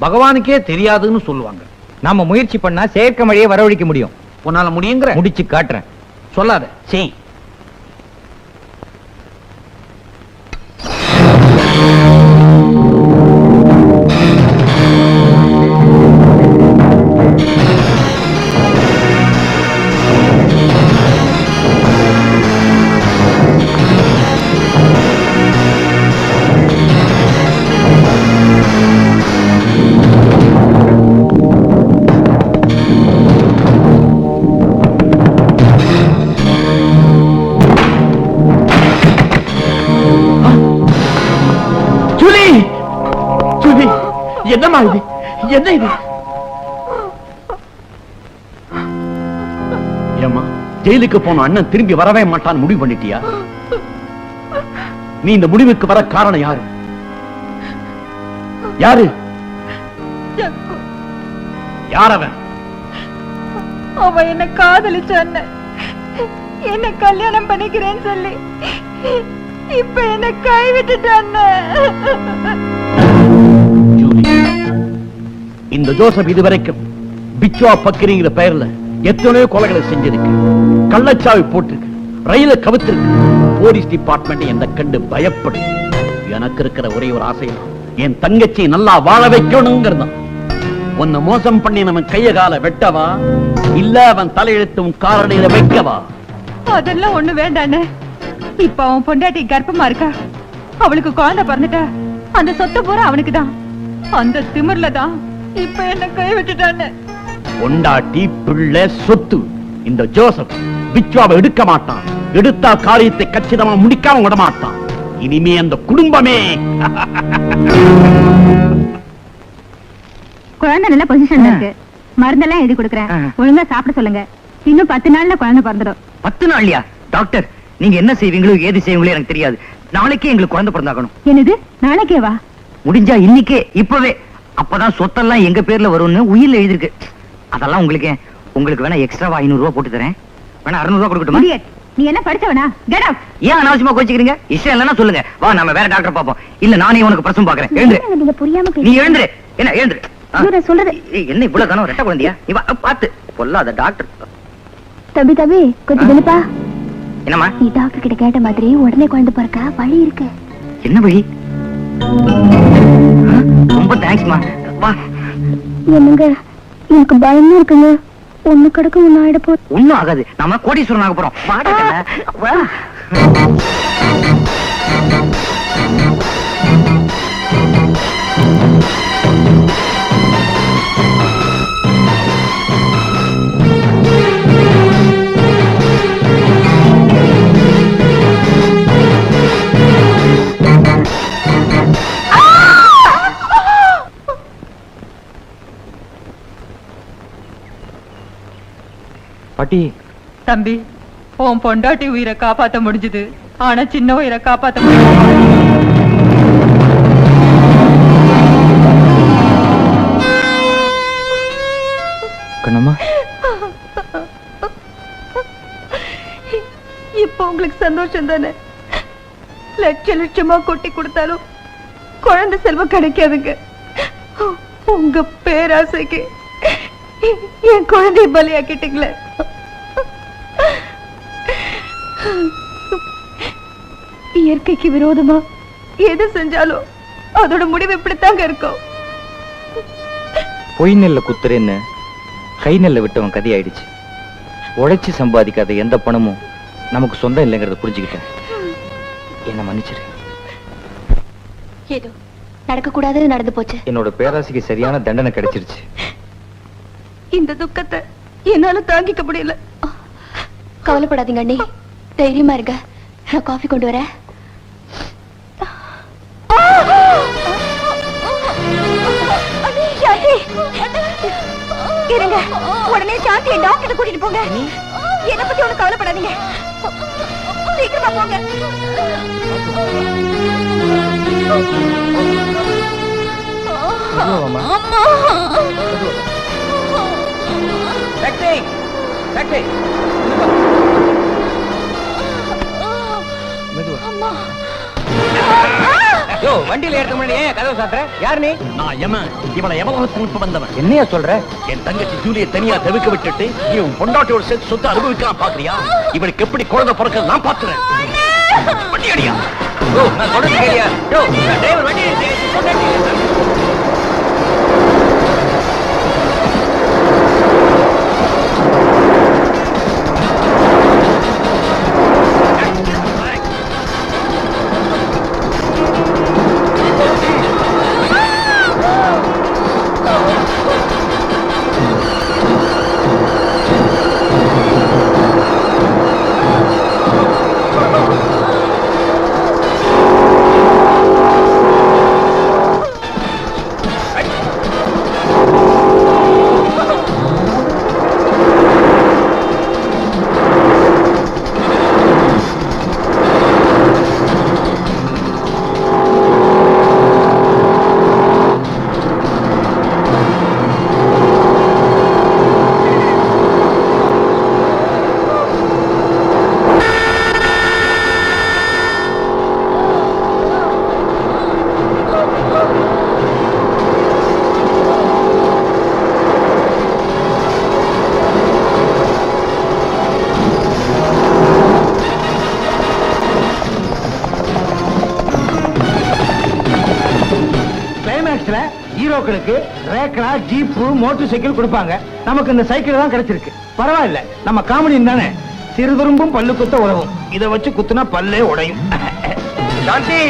பகவானுக்கே தெரியாதுன்னு சொல்லுவாங்க. நாம முயற்சி பண்ணா செயற்கை மழையை வரவழைக்க முடியும். உன்னால முடியுங்கிற? முடிச்சு காட்டுறேன். சொல்லாத. சீ. என்னமா இது? என்ன இது? ஏமா ஜெயிலுக்கு போன அண்ணன் திரும்பி வரவே மாட்டான்னு முடிவு பண்ணிட்டியா? நீ இந்த முடிவுக்கு வர காரணம் யாரு? யாரு? யார் அவன்? அவன் என்ன காதலிச்சான், என்ன கல்யாணம் பண்ணிக்கிறேன்னு சொல்லி இப்ப என்ன கைவிட்டுட்டான். இந்த ஜோசப் இதுவரைக்கும் பிச்சுவா பக்கிரிங்கிற பெயர்ல எத்தனையோ கொலைகளை செஞ்சிருக்கு, கள்ளச்சாவி போட்டிருக்கு, ரயில கவுத்திருக்கு. போலீஸ் டிபார்ட்மெண்ட் என்ன கண்டு பயப்படும். எனக்கு இருக்கிற ஒரே ஒரு ஆசை என் தங்கச்சி நல்லா வாழ வைக்கணுங்கிறதான். உன்னை மோசம் பண்ணி நம்ம கைய கால வெட்டவா, இல்ல அவன் தலையெழுத்தும் காரணியில வைக்கவா? அதெல்லாம் ஒண்ணு வேண்டானே. இப்ப அவன் பொண்டாட்டி கர்ப்பமா இருக்கா, அவளுக்கு குழந்தை பிறந்துட்டா, அந்த சொத்து பூரா அவனுக்கு தான். அந்த திமிர்ல தான் இப்ப என்ன கை விட்டுட்டானே. பொண்டாட்டி பிள்ளை சொத்து. இந்த ஜோசப் பிச்சுவாவை எடுக்க மாட்டான். எடுத்தா காரியத்தை கச்சிதமா முடிக்காம விட மாட்டான். இனிமே அந்த குடும்பமே. குழந்தை நல்ல பொசிஷன்ல இருக்கு. மருந்தெல்லாம் எழுதி கொடுக்கறேன், ஒழுங்கா சாப்பிட சொல்லுங்க. இன்னும் 10 நாள்ல குழந்தை பிறந்துடும். 10 நாள்லயா? டாக்டர், நீங்க என்ன செய்வீங்களோ ஏது செய்வீங்களோ எனக்கு தெரியாது. நாளைக்கே எங்களுக்கு குழந்தை பிறந்தாகணும். என்னது? நாளைக்கே வா? முடிஞ்சா இன்னைக்கே, இப்பவே. அப்பதான் சொத்தெல்லாம் எங்க பேர்ல வரும்னு உயிர்ல எழுதிருக்கு. அதெல்லாம் உங்களுக்கு வேணா எக்ஸ்ட்ராவா 500 ரூபாய் போட்டு தரேன். வேணா 600 ரூபாய் கொடுக்கட்டுமா? நீ என்ன படிச்சவனா? Get out. ஏன் அனாவசியமா கோச்சிக்கிறீங்க? இஷ்டம் இல்லைன்னா சொல்லுங்க, வா நம்ம வேற டாக்டர் பாப்போம். இல்ல நானே உனக்கு பிரசவம் பாக்குறேன். எழுந்துரு. நீங்க புரியாம நீ எழுந்துரு. என்ன எழுந்துரு? சொல்றது என்ன இவ்வளவு தானோ ரெட்ட குழந்தையா? நீ வா, பாத்து பொல்லாத டாக்டர். தம்பி கொஞ்சம் நிலுப்பா. என்னம்மா? நீ டாக்டர் கிட்ட கேட்ட மாதிரி உடனே குழந்தை பிறக்க வழி இருக்கு. என்ன வழி? ரொம்ப தேங்க்ஸ்மா. வா. என்னங்க எனக்கு பயமா இருக்குங்க. ஒண்ணு கிடக்கு ஒண்ணு ஆயிட போ. ஒண்ணும் ஆகாது, நாம கோடீஸ்வரன் ஆக போறோம். வாடா வா. பாட்டி. தம்பி, உன் பொண்டாட்டி உயிரை காப்பாத்த முடிஞ்சது, ஆனா சின்ன உயிரை காப்பாத்த முடியல. கண்ணம்மா, இப்ப உங்களுக்கு சந்தோஷம் தானே? லட்சமா கொட்டி கொடுத்தாலும் குழந்தை செல்வம் கிடைக்காதுங்க. உங்க பேராசைக்கு என் குழந்தைய பலியாக்கிட்டீங்களே. இயற்கைக்கு விரோதமா எது செஞ்சாலும் அதோட முடிவு இப்படித்தாங்க இருக்கும். பொய் நெல்ல குத்துறேன்னு கை நெல்ல விட்டவன் கதி ஆயிடுச்சு. உழைச்சு சம்பாதிக்காத எந்த பணமும் நமக்கு சொந்தம் இல்லைங்கிறத புரிஞ்சுக்கிட்டேன். என்ன மன்னிச்சிரு. ஏதோ நடக்க கூடாது நடந்து போச்சு. என்னோட பேராசைக்கு சரியான தண்டனை கிடைச்சிருச்சு. இந்த துக்கத்தை என்னால தாங்கிக்க முடியல. கவலைப்படாதீங்க அண்ணி, தைரியமா இருங்க. நான் காஃபி கொண்டு வரேன். இருங்க, உடனே சாந்தியை டாக்டர் கூட்டிட்டு போங்க. என்ன பத்தி ஒண்ணு கவலைப்படாதீங்க, சீக்கிரமா போங்க. யோ வண்டியில ஏற்ற முன்னாடி ஏன் கதவு சாத்துற? யார் நீ? நான் யமன். இவளை யமலோகத்துக்கு அனுப்ப வந்தவன். என்னையா சொல்ற? என் தங்கச்சி ஜூலியை தனியா தவிக்க விட்டுட்டு நீ உன் பொண்டாட்டியோட சேர்த்து சொத்து அனுபவிக்கலாம் பாக்குறியா? இவனுக்கு எப்படி குழந்தை பிறக்க நான் பாத்துறேன். வண்டி அடியா. யோ நான் சொல்றது கேளியா? யோ டிரைவர் வண்டி ஹீரோக்களுக்கு ரேக்லா ஜீப்பு மோட்டார் சைக்கிள் கொடுப்பாங்க. நமக்கு இந்த சைக்கிள் தான் கிடைச்சிருக்கு. பரவாயில்ல, நம்ம காமெடி தானே. சிறுதுரும்பும் பல்லு குத்த உதவும். இதை வச்சு குத்துனா பல்லே உடையும். சாந்தி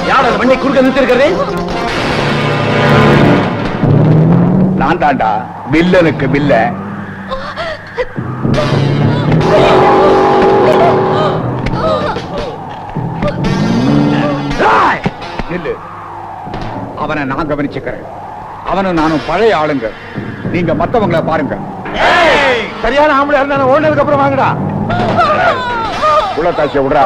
யார் அந்த வண்டி குறுக்க நிறுத்திருக்கிறது? நான் தாண்டா வில்லனுக்கு வில்ல. நில்லு. அவனை நான் கவனிச்சுக்கிறேன். அவனும் நானும் பழைய ஆளுங்க. நீங்க மத்தவங்களை பாருங்க. சரியான ஆம்பளை இருந்தா ஓடுனதுக்கு அப்புறம் வாங்கடா. உள்ள தாச்சிய விடுறா.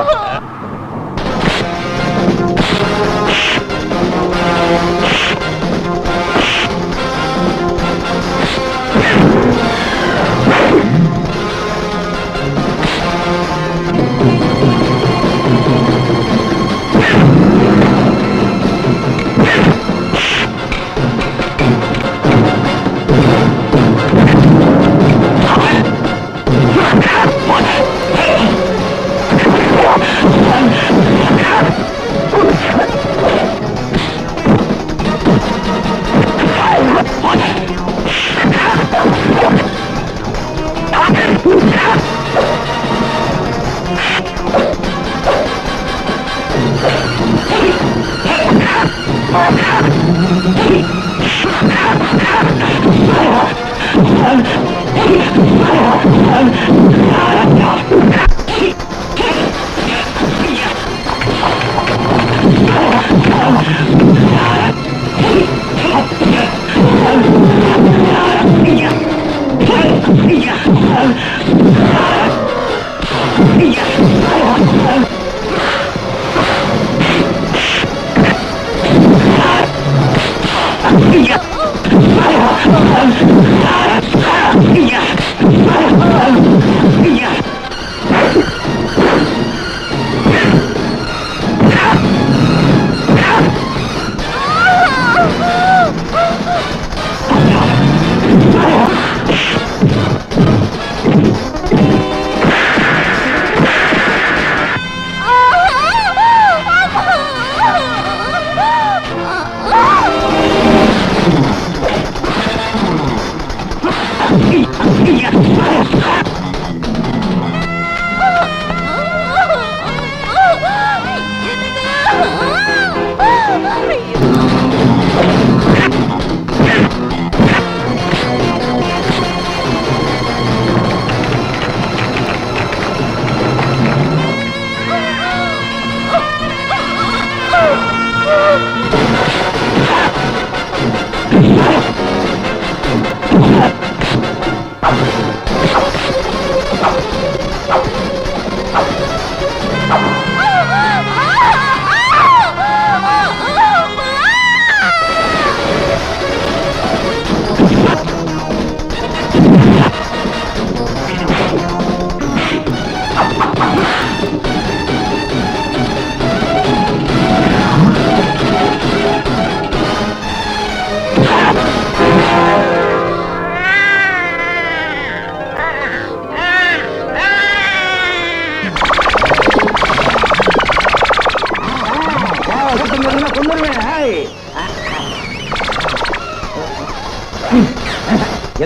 Yeah.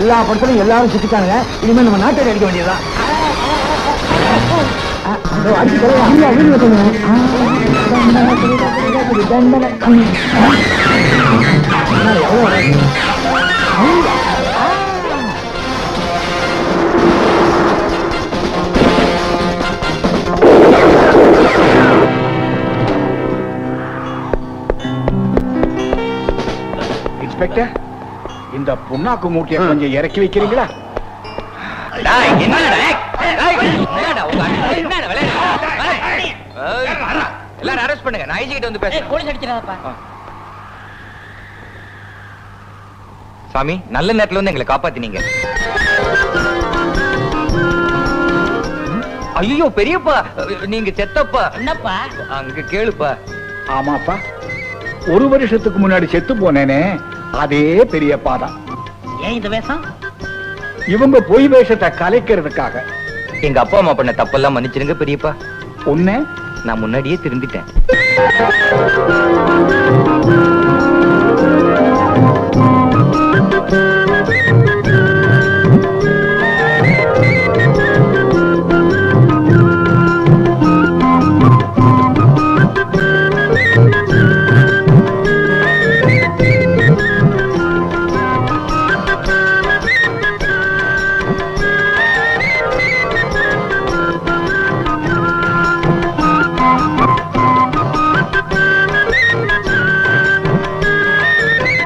எல்லா படத்திலும் எல்லாரும் சுத்திட்டாங்க. இனிமே நம்ம நாட்டை அடிக்க வேண்டியதுதான். இன்ஸ்பெக்டர், இந்த புண்ணாக்கு மூட்டையை கொஞ்சம் இறக்கி வைக்கிறீங்களா? எல்லாரும் அரெஸ்ட் பண்ணுங்க. நான் ஐஜி கிட்ட வந்து பேசுறேன். போலீஸ் அடிச்சிடாதப்பா. சாமி, நல்ல நேரத்துல வந்து எங்களை காப்பாத்தினீங்க. ஐயோ பெரியப்பா, நீங்க செத்தப்பா. என்னப்பா? அங்க கேளுப்பா. ஆமாப்பா, 1 வருஷத்துக்கு முன்னாடி செத்து போனேனே, அதே பெரியப்பா தான். ஏன் இந்த வேஷம்? இவங்க பொய் வேஷத்தை கலைக்கிறதுக்காக. எங்க அப்பா அம்மா பண்ண தப்பெல்லாம் மன்னிச்சிருங்க பெரியப்பா. ஒண்ணு நான் முன்னாடியே திருந்திட்டேன்.